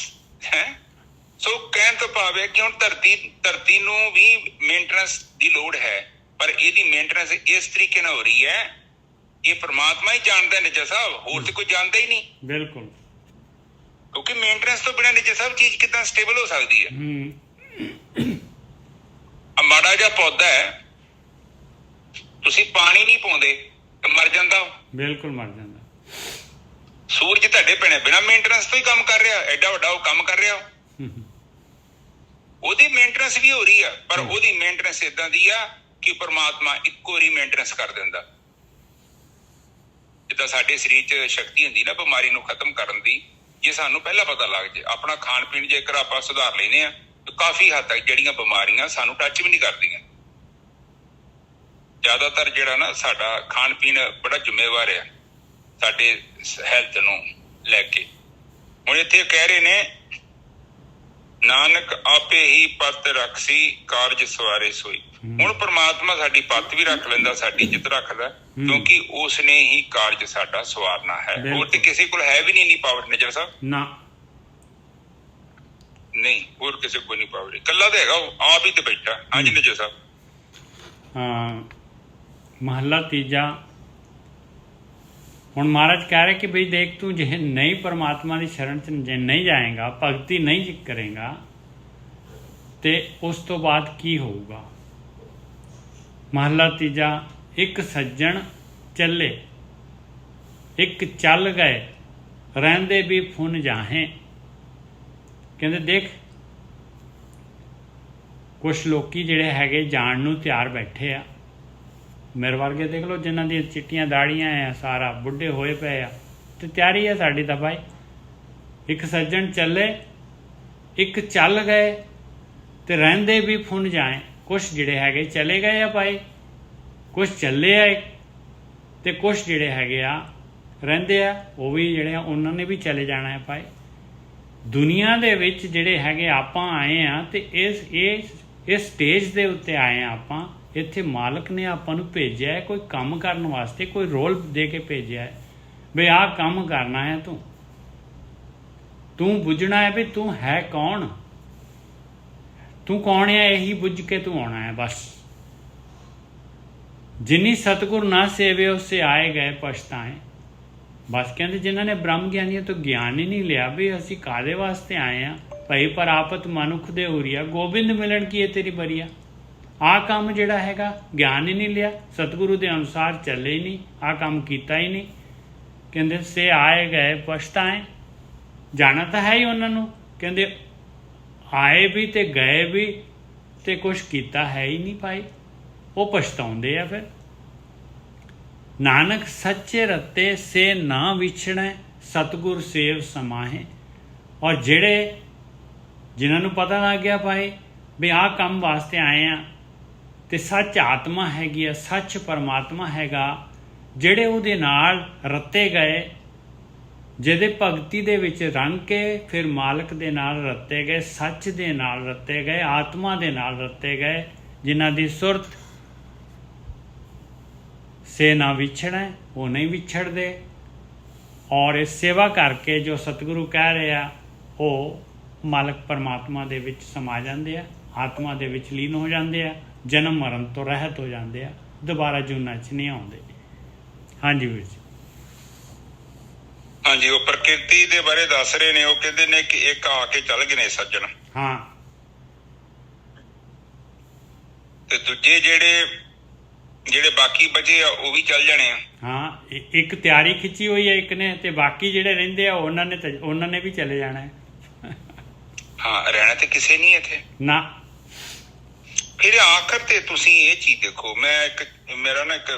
ਹੈ। ਸੋ ਕਹਿਣ ਤੋਂ ਭਾਵ ਹੈ ਕਿ ਹੁਣ ਧਰਤੀ ਨੂੰ ਵੀ ਮੇਨਟੇਨੈਂਸ ਦੀ ਲੋੜ ਹੈ, ਪਰ ਇਹਦੀ ਮੇਨਟੇਨੈਂਸ ਇਸ ਤਰੀਕੇ ਨਾਲ ਹੋ ਰਹੀ ਹੈ, ਇਹ ਪ੍ਰਮਾਤਮਾ ਹੀ ਜਾਣਦਾ ਨਿੱਜਰ ਸਾਹਿਬ, ਹੋਰ ਤੇ ਕੋਈ ਜਾਣਦਾ ਹੀ ਨਹੀਂ। ਬਿਲਕੁਲ, ਕਿਉਂਕਿ ਮੇਨਟੇਨੈਂਸ ਤੋਂ ਬਿਨਾਂ ਨਿੱਜਰ ਸਾਹਿਬ ਚੀਜ਼ ਕਿੱਦਾਂ ਸਟੇਬਲ ਹੋ ਸਕਦੀ ਹੈ? ਮਾੜਾ ਜਿਹਾ ਪੌਦਾ ਹੈ, ਤੁਸੀਂ ਪਾਣੀ ਨਹੀਂ ਪਾਉਂਦੇ ਤੇ ਮਰ ਜਾਂਦਾ। ਬਿਲਕੁਲ ਮਰ ਜਾਂਦਾ। ਸੂਰਜ ਤੁਹਾਡੇ ਬਿਨਾਂ ਮੇਨਟੇਨੈਂਸ ਤੋਂ ਹੀ ਕੰਮ ਕਰ ਰਿਹਾ, ਐਡਾ ਵੱਡਾ ਉਹ ਕੰਮ ਕਰ ਰਿਹਾ, ਉਹਦੀ ਮੇਨਟੇਨੈਂਸ ਵੀ ਹੋ ਰਹੀ ਆ, ਪਰ ਉਹਦੀ ਮੇਨਟੇਨੈਂਸ ਏਦਾਂ ਦੀ ਆ ਕਿ ਪਰਮਾਤਮਾ ਇੱਕੋ ਵਾਰੀ ਮੇਨਟੇਨੈਂਸ ਕਰ ਦਿੰਦਾ। ਜਿੱਦਾਂ ਸਾਡੇ ਸਰੀਰ 'ਚ ਸ਼ਕਤੀ ਹੁੰਦੀ ਨਾ ਬਿਮਾਰੀ ਨੂੰ ਖਤਮ ਕਰਨ ਦੀ, ਜੇ ਸਾਨੂੰ ਪਹਿਲਾਂ ਪਤਾ ਲੱਗ ਜੇ, ਆਪਣਾ ਖਾਣ ਪੀਣ ਜੇਕਰ ਆਪਾਂ ਸੁਧਾਰ ਲੈਨੇ ਆ, ਤਾਂ ਕਾਫੀ ਹੱਦ ਤੱਕ ਜਿਹੜੀਆਂ ਬਿਮਾਰੀਆਂ ਸਾਨੂੰ ਟੱਚ ਵੀ ਨਹੀਂ ਕਰਦੀਆਂ। ਜ਼ਿਆਦਾਤਰ ਜਿਹੜਾ ਨਾ ਸਾਡਾ ਖਾਣ ਪੀਣ ਬੜਾ ਜ਼ਿੰਮੇਵਾਰ ਆ ਸਾਡੇ ਹੈਲਥ ਨੂੰ ਲੈ ਕੇ। ਹੁਣ ਇੱਥੇ ਕਹਿ ਰਹੇ ਨੇ, ਨਾਨਕ ਆਪੇ ਹੀ ਪੱਤ ਰੱਖਸੀ ਕਾਰਜ ਸਵਾਰੇ ਸੋਈ। ਹੁਣ ਪ੍ਰਮਾਤਮਾ ਸਾਡੀ ਪੱਤ ਵੀ ਰੱਖ ਲੈਂਦਾ, ਸਾਡੀ ਇੱਜ਼ਤ ਰੱਖਦਾ, ਕਿਉਂਕਿ ਉਸਨੇ ਹੀ ਕਾਰਜ ਸਾਡਾ ਸਵਾਰਨਾ ਹੈ। ਹੋਰ ਤੇ ਕਿਸੇ ਕੋਲ ਹੈ ਵੀ ਨਹੀਂ ਪਾਵਰ ਨਿੱਜਰ ਸਾਹਿਬ, ਨਾ ਨਹੀਂ, ਹੋਰ ਕਿਸੇ ਕੋਲ ਨਹੀਂ ਪਾਵਰ, ਇਕੱਲਾ ਤਾਂ ਹੈਗਾ, ਉਹ ਆਪ ਹੀ ਤੇ ਬੈਠਾ। ਹਾਂਜੀ ਨਿੱਜਰ ਸਾਹਿਬ। ਹਾਂ, ਮਹੱਲਾ ਤੀਜਾ। ਹੁਣ ਮਹਾਰਾਜ ਕਹਿ ਰਹੇ ਕਿ ਬਈ ਦੇਖ, ਤੂੰ ਜੇ ਨਹੀਂ परमात्मा ਦੀ ਸ਼ਰਨ ਚ ਜੇ ਨਹੀਂ ਜਾਏਗਾ, ਭਗਤੀ ਨਹੀਂ ਕਰੇਗਾ, ਤੇ ਉਸ ਤੋਂ ਬਾਅਦ ਕੀ ਹੋਊਗਾ। ਮਹੱਲਾ ਤੀਜਾ। ਇੱਕ ਸੱਜਣ ਚੱਲੇ, ਇੱਕ ਚੱਲ ਗਏ, ਰਹਿੰਦੇ ਵੀ ਫੁਨ ਜਾਹੇ। ਕਹਿੰਦੇ ਦੇਖ, ਕੁਛ ਲੋਕੀ ਜਿਹੜੇ ਹੈਗੇ ਜਾਣ ਨੂੰ ਤਿਆਰ ਬੈਠੇ ਆ। ਮੇਰੇ ਵਰਗੇ ਦੇਖ ਲਓ, ਜਿਨ੍ਹਾਂ ਦੀਆਂ ਚਿੱਟੀਆਂ ਦਾੜੀਆਂ ਆ, ਸਾਰਾ ਬੁੱਢੇ ਹੋਏ ਪਏ ਆ, ਤੇ ਤਿਆਰੀ ਹੈ ਸਾਡੀ ਤਾਂ ਭਾਈ। ਇੱਕ ਸੱਜਣ ਚੱਲੇ, ਇੱਕ ਚੱਲ ਗਏ, ਤੇ ਰਹਿੰਦੇ ਵੀ ਫੁਨ ਜਾਏ। ਕੁਛ ਜਿਹੜੇ ਹੈਗੇ ਚਲੇ ਗਏ ਆ ਭਾਈ, ਕੁਛ ਚੱਲੇ ਆ, ਤੇ ਕੁਛ ਜਿਹੜੇ ਹੈਗੇ ਆ ਰਹਿੰਦੇ ਆ, ਉਹ ਵੀ ਜਿਹੜੇ ਆ ਉਹਨਾਂ ਨੇ ਵੀ ਚਲੇ ਜਾਣਾ ਹੈ ਭਾਈ। ਦੁਨੀਆ ਦੇ ਵਿੱਚ ਜਿਹੜੇ ਹੈਗੇ ਆਪਾਂ ਆਏ ਆ, ਤੇ ਇਸ ਸਟੇਜ ਦੇ ਉੱਤੇ ਆਏ ਆ ਆਪਾਂ। ਇੱਥੇ ਮਾਲਕ ਨੇ ਆਪਾਂ ਨੂੰ ਭੇਜਿਆ ਹੈ ਕੋਈ ਕੰਮ ਕਰਨ ਵਾਸਤੇ, ਕੋਈ ਰੋਲ ਦੇ ਕੇ ਭੇਜਿਆ ਹੈ ਵੀ ਆਹ ਕੰਮ ਕਰਨਾ ਹੈ। ਤੂੰ ਬੁੱਝਣਾ ਹੈ ਵੀ ਤੂੰ ਹੈ ਕੌਣ, ਤੂੰ ਕੌਣ ਹੈ, ਇਹੀ ਬੁੱਝ ਕੇ ਤੂੰ ਆਉਣਾ ਹੈ ਬਸ। ਜਿਨੀ ਸਤਿਗੁਰ ਨਾ ਸੇਵੇ ਉਸੇ ਆਏ ਗਏ ਪਛਤਾਏ। ਬਸ ਕਹਿੰਦੇ ਜਿਨ੍ਹਾਂ ਨੇ ਬ੍ਰਹਮ ਗਿਆਨੀਆਂ ਤੋਂ ਗਿਆਨ ਹੀ ਨਹੀਂ ਲਿਆ ਵੀ ਅਸੀਂ ਕਾਹਦੇ ਵਾਸਤੇ ਆਏ ਆ। ਭਈ ਪ੍ਰਾਪਤ ਮਨੁੱਖ ਦੇ ਉਰੀਆ, ਗੋਬਿੰਦ ਮਿਲਣ ਕੀ ਇਹ ਤੇਰੀ ਬਰੀਆ। ਆਹ ਕੰਮ ਜਿਹੜਾ ਹੈਗਾ ਗਿਆਨ ਹੀ ਨਹੀਂ ਲਿਆ, ਸਤਿਗੁਰੂ ਦੇ ਅਨੁਸਾਰ ਚੱਲੇ ਹੀ ਨਹੀਂ, ਆਹ ਕੰਮ ਕੀਤਾ ਹੀ ਨਹੀਂ। ਕਹਿੰਦੇ ਸੇ ਆਏ ਗਏ ਪਛਤਾਏ। ਜਾਣਾ ਤਾਂ ਹੈ ਹੀ ਉਹਨਾਂ ਨੂੰ, ਕਹਿੰਦੇ ਆਏ ਵੀ ਤੇ ਗਏ ਵੀ, ਤੇ ਕੁਛ ਕੀਤਾ ਹੈ ਹੀ ਨਹੀਂ ਭਾਈ, ਉਹ ਪਛਤਾਉਂਦੇ ਆ। ਫਿਰ ਨਾਨਕ ਸੱਚੇ ਰਤੇ ਸੇ ਨਾ ਵਿਛੜੈ, ਸਤਿਗੁਰ ਸੇਵ ਸਮਾਹੇ। ਔਰ ਜਿਹੜੇ ਜਿਨ੍ਹਾਂ ਨੂੰ ਪਤਾ ਲੱਗ ਗਿਆ ਭਾਈ ਵੀ ਆਹ ਕੰਮ ਵਾਸਤੇ ਆਏ ਆ, ਤੇ ਸੱਚ ਆਤਮਾ ਹੈਗੀ ਆ, ਸੱਚ ਪਰਮਾਤਮਾ ਹੈਗਾ, ਜਿਹੜੇ ਉਹਦੇ ਨਾਲ ਰੱਤੇ ਗਏ, ਜਿਹਦੇ ਭਗਤੀ ਦੇ ਵਿੱਚ ਰੰਗ ਕੇ ਫਿਰ ਮਾਲਕ ਦੇ ਨਾਲ ਰੱਤੇ ਗਏ, ਸੱਚ ਦੇ ਨਾਲ ਰੱਤੇ ਗਏ, ਆਤਮਾ ਦੇ ਨਾਲ ਰੱਤੇ ਗਏ, ਜਿਨ੍ਹਾਂ ਦੀ ਸੁਰਤ ਸੇ ਨਾ ਵਿਛੜੈ, ਉਹ ਨਹੀਂ ਵਿਛੜਦੇ। ਔਰ ਇਹ ਸੇਵਾ ਕਰਕੇ ਜੋ ਸਤਿਗੁਰੂ ਕਹਿ ਰਿਹਾ, ਉਹ ਮਾਲਕ ਪਰਮਾਤਮਾ ਦੇ ਵਿੱਚ ਸਮਾ ਜਾਂਦੇ ਆ, ਆਤਮਾ ਦੇ ਵਿੱਚ ਲੀਨ ਹੋ ਜਾਂਦੇ ਆ, ਜਨਮ ਮਰਨ ਤੋਂ ਰਹਿਤ ਹੋ ਜਾਂਦੇ ਆ, ਦੁਬਾਰਾ ਜੂਨਾਂ 'ਚ ਨਹੀਂ ਆਉਂਦੇ। ਹਾਂਜੀ ਵੀਰ ਜੀ। ਹਾਂਜੀ, ਉਹ ਪ੍ਰਕਿਰਤੀ ਦੇ ਬਾਰੇ ਦੱਸ ਰਹੇ ਨੇ। ਉਹ ਕਹਿੰਦੇ ਨੇ ਕਿ ਇੱਕ ਆ ਕੇ ਚੱਲ ਗਏ ਨੇ ਸੱਜਣ, ਹਾਂ, ਤੇ ਦੂਜੇ ਜਿਹੜੇ ਬਾਕੀ ਬਚੇ ਆ ਉਹ ਵੀ ਚੱਲ ਜਾਣੇ ਆ। ਹਾਂ, ਇੱਕ ਤਿਆਰੀ ਖਿੱਚੀ ਹੋਈ ਹੈ ਇੱਕ ਨੇ, ਤੇ ਬਾਕੀ ਜਿਹੜੇ ਰਹਿੰਦੇ ਆ ਉਹਨਾਂ ਨੇ ਵੀ ਚਲੇ ਜਾਣਾ ਹੈ। ਹਾਂ, ਰਹਿਣਾ ਤੇ ਕਿਸੇ ਨਹੀਂ ਇੱਥੇ ਨਾ। ਫਿਰ ਆਖਰ ਤੇ ਤੁਸੀਂ ਇਹ ਚੀਜ਼ ਦੇਖੋ, ਮੇਰਾ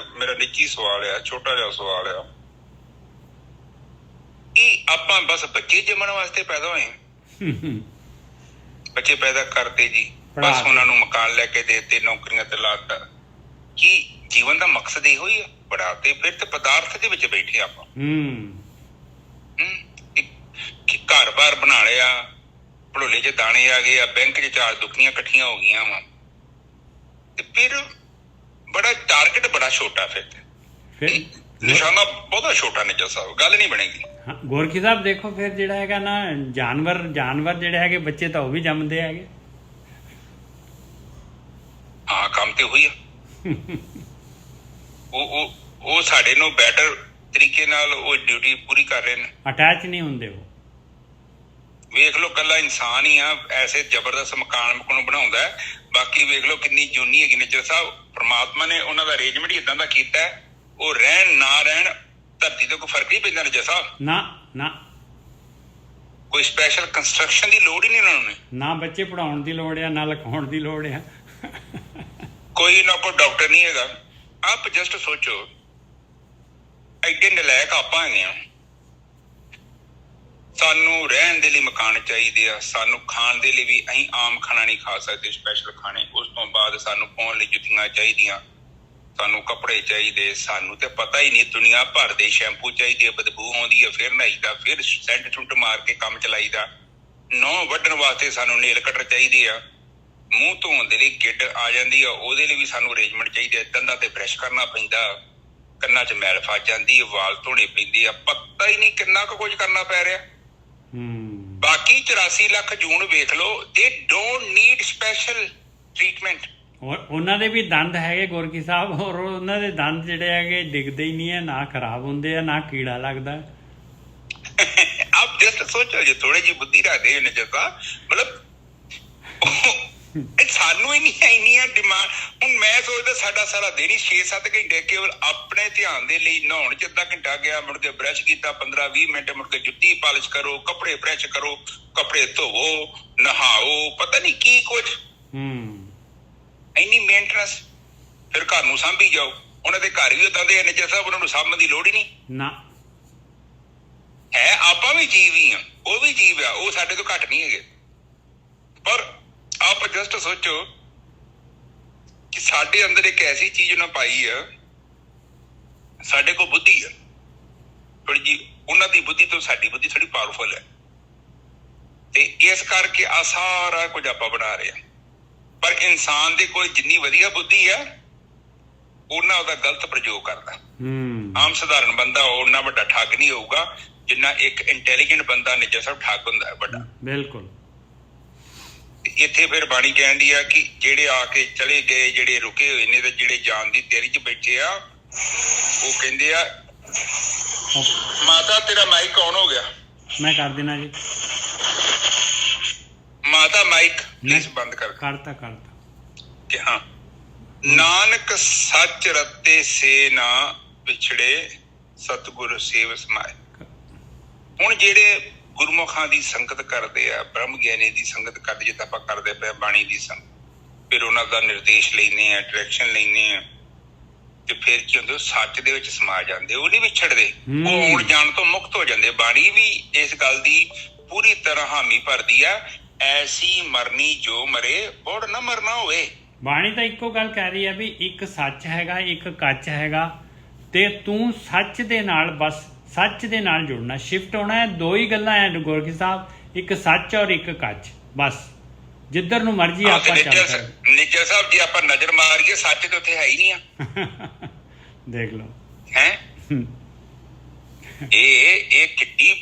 ਨਿੱਜੀ ਸਵਾਲ ਆ, ਛੋਟਾ ਜਿਹਾ ਸਵਾਲ ਆ। ਕਿ ਆਪਾਂ ਬਸ ਬੱਚੇ ਜੰਮਣ ਵਾਸਤੇ ਪੈਦਾ ਹੋਏ ਹਾਂ। ਬੱਚੇ ਪੈਦਾ ਕਰਤੇ ਜੀ, ਬਸ ਉਹਨਾਂ ਨੂੰ ਮਕਾਨ ਲੈ ਕੇ ਦੇਤੇ, ਨੌਕਰੀਆਂ ਤੇ ਲਾਤਾ। ਕੀ ਜੀਵਨ ਦਾ ਮਕਸਦ ਇਹੋ ਹੀ ਆ? ਪੜਾਤੇ ਫਿਰ ਤੇ ਪਦਾਰਥ ਦੇ ਵਿੱਚ ਬੈਠੇ ਆਪਾਂ। ਕਿ ਘਰ-ਬਾਰ ਬਣਾ ਲਿਆ, ਭੜੋਲੇ 'ਚ ਦਾਣੇ ਆ ਗਏ ਆ, ਬੈਂਕ 'ਚ 4 ਦੁਖੀਆਂ ਇਕੱਠੀਆਂ ਹੋ ਗਈਆਂ ਵਾ, ਤੇ ਫਿਰ ਬੜਾ ਟਾਰਗੇਟ ਬੜਾ ਛੋਟਾ। ਫਿਰ ਨਿਸ਼ਾਨਾ ਬਹੁਤਾ ਛੋਟਾ ਨਿੱਜਾ ਸਾਹਿਬ, ਗੱਲ ਨਹੀਂ ਬਣੇਗੀ। ਗੋਰਖੀ ਸਾਹਿਬ ਦੇਖੋ ਫਿਰ ਜਿਹੜਾ ਹੈਗਾ ਨਾ ਜਾਨਵਰ ਜਿਹੜੇ ਹੈਗੇ ਬੱਚੇ ਤਾਂ ਉਹ ਵੀ ਜੰਮਦੇ ਹੈਗੇ। ਹਾਂ, ਕੰਮ ਤੇ ਉਹੀ ਆ। ਉਹ ਸਾਡੇ ਨੂੰ ਬੈਟਰ ਤਰੀਕੇ ਨਾਲ ਉਹ ਡਿਊਟੀ ਪੂਰੀ ਕਰ ਰਹੇ ਨੇ, ਅਟੈਚ ਨਹੀਂ ਹੁੰਦੇ। ਉਹ ਵੇਖ ਲਓ ਕੱਲਾ ਇਨਸਾਨ ਹੀ ਆ ਐਸੇ ਜ਼ਬਰਦਸਤ ਮਕਾਨ ਨੂੰ ਬਣਾਉਂਦਾ ਹੈ। ਬਾਕੀ ਵੇਖ ਲਓ ਕਿੰਨੀ ਜੂਨੀ ਹੈਗੀ ਨਿੱਜਰ ਸਾਹਿਬ। ਪਰਮਾਤਮਾ ਨੇ ਉਹਨਾਂ ਦਾ ਅਰੇਂਜਮੈਂਟ ਹੀ ਏਦਾਂ ਦਾ ਕੀਤਾ ਹੈ, ਉਹ ਰਹਿਣ ਨਾ ਰਹਿਣ ਧਰਤੀ ਤੋਂ ਕੋਈ ਫਰਕ ਨਹੀਂ ਪੈਂਦਾ ਨਿੱਜਰ ਸਾਹਿਬ। ਨਾ ਕੋਈ ਸਪੈਸ਼ਲ ਕੰਸਟਰਕਸ਼ਨ ਦੀ ਲੋੜ ਹੀ ਨਹੀਂ ਉਹਨਾਂ ਨੂੰ। ਨਾ ਬੱਚੇ ਪੜਾਉਣ ਦੀ ਲੋੜ ਆ, ਨਾ ਲਿਖਾਉਣ ਦੀ ਲੋੜ ਆ। ਕੋਈ ਨਾ ਕੋਈ ਡਾਕਟਰ ਨਹੀਂ ਹੈਗਾ। ਆਪ ਜਸਟ ਸੋਚੋ, ਐਡੇ ਨਲਾਇਕ ਆਪਾਂ ਹੈਗੇ ਆ। ਸਾਨੂੰ ਰਹਿਣ ਦੇ ਲਈ ਮਕਾਨ ਚਾਹੀਦੇ ਆ, ਸਾਨੂੰ ਖਾਣ ਦੇ ਲਈ ਵੀ ਅਸੀਂ ਆਮ ਖਾਣਾ ਨਹੀਂ ਖਾ ਸਕਦੇ, ਸਪੈਸ਼ਲ ਖਾਣੇ। ਉਸ ਤੋਂ ਬਾਅਦ ਸਾਨੂੰ ਪਾਉਣ ਲਈ ਜੁੱਤੀਆਂ ਚਾਹੀਦੀਆਂ, ਸਾਨੂੰ ਕੱਪੜੇ ਚਾਹੀਦੇ। ਸਾਨੂੰ ਤੇ ਪਤਾ ਹੀ ਨਹੀਂ ਦੁਨੀਆ ਭਰ ਦੇ ਸ਼ੈਂਪੂ ਚਾਹੀਦੇ, ਬਦਬੂ ਆਉਂਦੀ ਹੈ, ਫਿਰ ਨਹਾਈਦਾ, ਫਿਰ ਸੈਂਟ ਸੁੰਟ ਮਾਰ ਕੇ ਕੰਮ ਚਲਾਈਦਾ। ਨਹੁੰ ਵੱਢਣ ਵਾਸਤੇ ਸਾਨੂੰ ਨੇਲ ਕਟਰ ਚਾਹੀਦੇ ਆ, ਮੂੰਹ ਧੋਣ ਦੇ ਲਈ ਕਿੱਡ ਆ ਜਾਂਦੀ ਆ, ਉਹਦੇ ਲਈ ਵੀ ਸਾਨੂੰ ਅਰੇਂਜਮੈਂਟ ਚਾਹੀਦੇ। ਦੰਦਾਂ ਤੇ ਬਰਸ਼ ਕਰਨਾ ਪੈਂਦਾ, ਕੰਨਾਂ 'ਚ ਮੈਲ ਫਸ ਜਾਂਦੀ, ਵਾਲ ਧੋਣੇ ਪੈਂਦੇ ਆ। ਪਤਾ ਹੀ ਨਹੀਂ ਕਿੰਨਾ ਕੁ ਕੁਝ ਕਰਨਾ ਪੈ ਰਿਹਾ। ਬਾਕੀ 84 ਲੱਖ ਜੂਨ ਵੇਖ ਲਓ, ਦੇ ਡੋਂਟ ਨੀਡ ਸਪੈਸ਼ਲ ਟ੍ਰੀਟਮੈਂਟ। ਔਰ ਉਹਨਾਂ ਦੇ ਵੀ ਦੰਦ ਹੈਗੇ ਗੋਰਖੀ ਸਾਹਿਬ, ਔਰ ਉਹਨਾਂ ਦੇ ਦੰਦ ਜਿਹੜੇ ਹੈਗੇ ਡਿੱਗਦੇ ਹੀ ਨਹੀਂ ਹੈ, ਨਾ ਖਰਾਬ ਹੁੰਦੇ ਆ, ਨਾ ਕੀੜਾ ਲੱਗਦਾ। ਆਪ ਜਸਟ ਸੋਚੋ, ਜੇ ਥੋੜੀ ਜਿਹੀ ਬੁੱਧੀ ਰੱਖਦੇ ਨੇ ਜੱਗਾ, ਮਤਲਬ ਸਾਨੂੰ ਹੀ ਨਹੀਂ ਇੰਨੀਆਂ ਡਿਮਾਂਡ। ਹੁਣ ਮੈਂ ਸੋਚਦਾ ਸਾਡਾ ਸਾਰਾ ਦਿਨ ਹੀ 6-7 ਘੰਟੇ ਕੇਵਲ ਆਪਣੇ ਧਿਆਨ ਦੇ ਲਈ, ਨਹਾਉਣ 'ਚ ਅੱਧਾ ਘੰਟਾ ਗਿਆ, ਮੁੜ ਕੇ ਬਰਸ਼ ਕੀਤਾ 15-20 ਮਿੰਟ, ਮੁੜ ਕੇ ਜੁੱਤੀ ਪਾਲਿਸ਼ ਕਰੋ, ਕੱਪੜੇ ਪ੍ਰੈਸ ਕਰੋ, ਕੱਪੜੇ ਧੋਵੋ, ਨਹਾਓ, ਪਤਾ ਨਹੀਂ ਕੀ ਕੁਝ। ਇੰਨੀ ਮੇਨਟੇਨੈਂਸ। ਫਿਰ ਘਰ ਨੂੰ ਸਾਂਭੀ ਜਾਓ। ਉਹਨਾਂ ਦੇ ਘਰ ਵੀ ਉਦਾਂ ਦੇ ਨੇ ਜਿਸ ਉਹਨਾਂ ਨੂੰ ਸਾਂਭਣ ਦੀ ਲੋੜ ਹੀ ਨਹੀਂ ਹੈ। ਆਪਾਂ ਵੀ ਜੀਵ ਹੀ ਆ, ਉਹ ਵੀ ਜੀਵ ਆ, ਉਹ ਸਾਡੇ ਤੋਂ ਘੱਟ ਨਹੀਂ ਹੈਗੇ। ਪਰ ਆਪ ਜਸਟ ਸੋਚੋ ਕਿ ਸਾਡੇ ਅੰਦਰ ਇੱਕ ਐਸੀ ਚੀਜ਼ ਉਹਨਾਂ ਪਾਈ ਆ, ਸਾਡੇ ਕੋਲ ਬੁੱਧੀ ਆ ਥੋੜੀ ਜੀ, ਉਹਨਾਂ ਦੀ ਬੁੱਧੀ ਤੋਂ ਸਾਡੀ ਬੁੱਧੀ ਥੋੜੀ ਪਾਵਰਫੁਲ ਹੈ, ਤੇ ਇਸ ਕਰਕੇ ਆ ਸਾਰਾ ਕੁਝ ਆਪਾਂ ਬਣਾ ਰਹੇ ਹਾਂ। ਪਰ ਇਨਸਾਨ ਦੇ ਕੋਲ ਜਿੰਨੀ ਵਧੀਆ ਬੁੱਧੀ ਆ, ਉਹਨਾਂ ਉਹਦਾ ਗਲਤ ਪ੍ਰਯੋਗ ਕਰਦਾ। ਆਮ ਸਧਾਰਨ ਬੰਦਾ ਉਹਨਾਂ ਵੱਡਾ ਠੱਗ ਨਹੀਂ ਹੋਊਗਾ ਜਿੰਨਾ ਇੱਕ ਇੰਟੈਲੀਜੈਂਟ ਬੰਦਾ ਨਿੱਜਾ ਸਾਹਿਬ ਠੱਗ ਹੁੰਦਾ ਵੱਡਾ। ਬਿਲਕੁਲ। ਇੱਥੇ ਫਿਰ ਬਾਣੀ ਕਹਿੰਦੀ ਆ ਕਿ ਜਿਹੜੇ ਆ ਕੇ ਚਲੇ ਗਏ, ਜਿਹੜੇ ਰੁਕੇ ਹੋਏ ਨੇ, ਤੇ ਜਿਹੜੇ ਜਾਣ ਦੀ ਤਿਆਰੀ 'ਚ ਬੈਠੇ ਆ, ਉਹ ਕਹਿੰਦੇ ਆ ਮਾਤਾ ਤੇਰਾ ਮਾਈਕ ਔਨ ਹੋ ਗਿਆ। ਮੈਂ ਕਰ ਦੇਣਾ ਜੀ। ਮਾਤਾ ਮਾਈਕ ਪਲੀਜ਼ ਬੰਦ ਕਰਤਾ ਕਿ ਹਾਂ। ਨਾਨਕ ਸੱਚ ਰਤੇ ਸੇ ਨਾ ਵਿਛੜੇ, ਸਤਿਗੁਰ ਸੇਵ ਸਮਾਏ। ਹੁਣ ਜਿਹੜੇ ਗੁਰਮੁਖਾਂ ਦੀ ਸੰਗਤ ਕਰਦੇ ਆ, ਬ੍ਰਹਮ ਗਿਆਨੀ ਦੀ ਸੰਗਤ ਕਰਦੇ, ਜਿੱਦਾਂ ਆਪਾਂ ਕਰਦੇ ਪਏ ਬਾਣੀ ਦੀ ਸੰਗਤ, ਫਿਰ ਉਹਨਾਂ ਦਾ ਨਿਰਦੇਸ਼ ਲੈਂਦੇ ਆ, ਡਾਇਰੈਕਸ਼ਨ ਲੈਂਦੇ ਆ, ਤੇ ਫਿਰ ਕੀ ਹੁੰਦਾ, ਸੱਚ ਦੇ ਵਿੱਚ ਸਮਾ ਜਾਂਦੇ। ਉਹ ਨਹੀਂ ਵਿਛੜਦੇ, ਉਹ ਆਉਣ ਜਾਣ ਤੋਂ ਮੁਕਤ ਹੋ ਜਾਂਦੇ। ਬਾਣੀ ਵੀ ਇਸ ਗੱਲ ਦੀ ਪੂਰੀ ਤਰ੍ਹਾਂ ਹਾਮੀ ਭਰਦੀ ਆ, ਐਸੀ ਮਰਨੀ ਜੋ ਮਰੇ, ਬੋੜ ਨਾ ਮਰਨਾ ਹੋਵੇ। ਬਾਣੀ ਤਾਂ ਇੱਕੋ ਗੱਲ ਕਹਿ ਰਹੀ ਹੈ ਵੀ ਇੱਕ ਸੱਚ ਹੈਗਾ, ਇੱਕ ਕੱਚ ਹੈਗਾ, ਤੇ ਤੂੰ ਸੱਚ ਦੇ ਨਾਲ, ਬਸ ਸੱਚ ਦੇ ਨਾਲ ਜੁੜਨਾ, ਸ਼ਿਫਟ ਹੋਣਾ ਹੈ। ਦੋ ਹੀ ਗੱਲਾਂ ਹੈ ਗੋਰਖੀ ਸਾਹਿਬ, ਇੱਕ ਸੱਚ ਔਰ ਇੱਕ ਕੱਚ। ਬਸ ਜਿੱਧਰ ਨੂੰ ਮਰਜੀ ਆਪਾਂ ਚੱਲਦੇ। ਨਿੱਜਰ ਸਾਹਿਬ ਜੀ ਆਪਾਂ ਨਜ਼ਰ ਮਾਰੀਏ, ਸੱਚ ਤੇ ਉੱਥੇ ਹੈ ਹੀ ਨਹੀਂ ਆ। ਦੇਖ ਲਓ ਹੈ। ਇਹ ਕਿੱਡੀ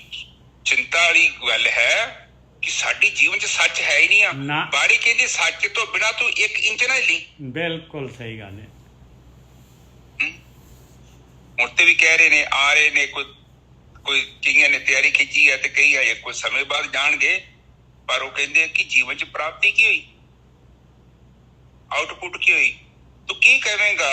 ਚਿੰਤਾ ਵਾਲੀ ਗੱਲ ਹੈ ਕਿ ਸਾਡੀ ਜੀਵਨ 'ਚ ਸੱਚ ਹੈ ਹੀ ਨਹੀਂ ਆ। ਬਾਣੀ ਕਹਿੰਦੀ ਸੱਚ ਤੋਂ ਬਿਨਾਂ ਤੂੰ 1 ਇੰਚ ਨਾ ਹਿੱਲੀ। ਬਿਲਕੁਲ ਸਹੀ ਗੱਲ ਹੈ। ਹੁਣ ਤੇ ਵੀ ਕਹਿ ਰਹੇ ਨੇ, ਆ ਰਹੇ ਨੇ, ਕੋਈ ਕਈਆਂ ਨੇ ਤਿਆਰੀ ਖਿੱਚੀ ਹੈ ਤੇ ਕਈ ਆਏ ਕੁਝ ਸਮੇਂ ਬਾਅਦ ਜਾਣਗੇ। ਪਰ ਉਹ ਕਹਿੰਦੇ ਕਿ ਜੀਵਨ 'ਚ ਪ੍ਰਾਪਤੀ ਕੀ ਹੋਈ, ਆਊਟਪੁੱਟ ਕੀ ਹੋਈ, ਤੂੰ ਕੀ ਕਵੇਂਗਾ,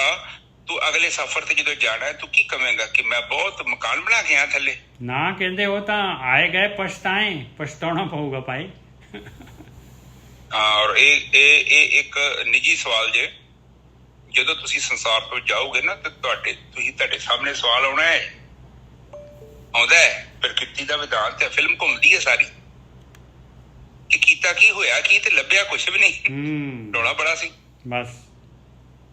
ਤੂੰ ਅਗਲੇ ਸਫ਼ਰ ਤੇ ਜਦੋਂ ਜਾਣਾ ਤੂੰ ਕੀ ਕਵੇਂਗਾ ਕਿ ਮੈਂ ਬਹੁਤ ਮਕਾਨ ਬਣਾ ਕੇ ਆਇਆ ਥੱਲੇ। ਨਾ ਕਹਿੰਦੇ ਉਹ ਤਾਂ ਆਏ ਗਏ ਪਛਤਾਏ, ਪਛਤਾਉਣਾ ਪਊਗਾ ਭਾਈ। ਹਾਂ, ਔਰ ਇਹ ਇੱਕ ਨਿੱਜੀ ਸਵਾਲ ਜੇ, ਜਦੋਂ ਤੁਸੀਂ ਸੰਸਾਰ ਤੋਂ ਜਾਓਗੇ ਨਾ ਤੇ ਤੁਹਾਡੇ ਸਾਹਮਣੇ ਸਵਾਲ ਆਉਣਾ ਹੈ, ਆਉਂਦਾ ਹੈ, ਪ੍ਰਕਿਰਤੀ ਦਾ ਵਿਧਾਨ ਤੇ ਫਿਲਮ ਘੁੰਮਦੀ ਹੈ ਸਾਰੀ ਕਿ ਕੀਤਾ ਕੀ ਹੋਇਆ ਕੀ ਤੇ ਲੱਭਿਆ ਕੁਛ ਵੀ ਨਹੀਂ। ਰੌਲਾ ਬੜਾ ਸੀ ਬਸ।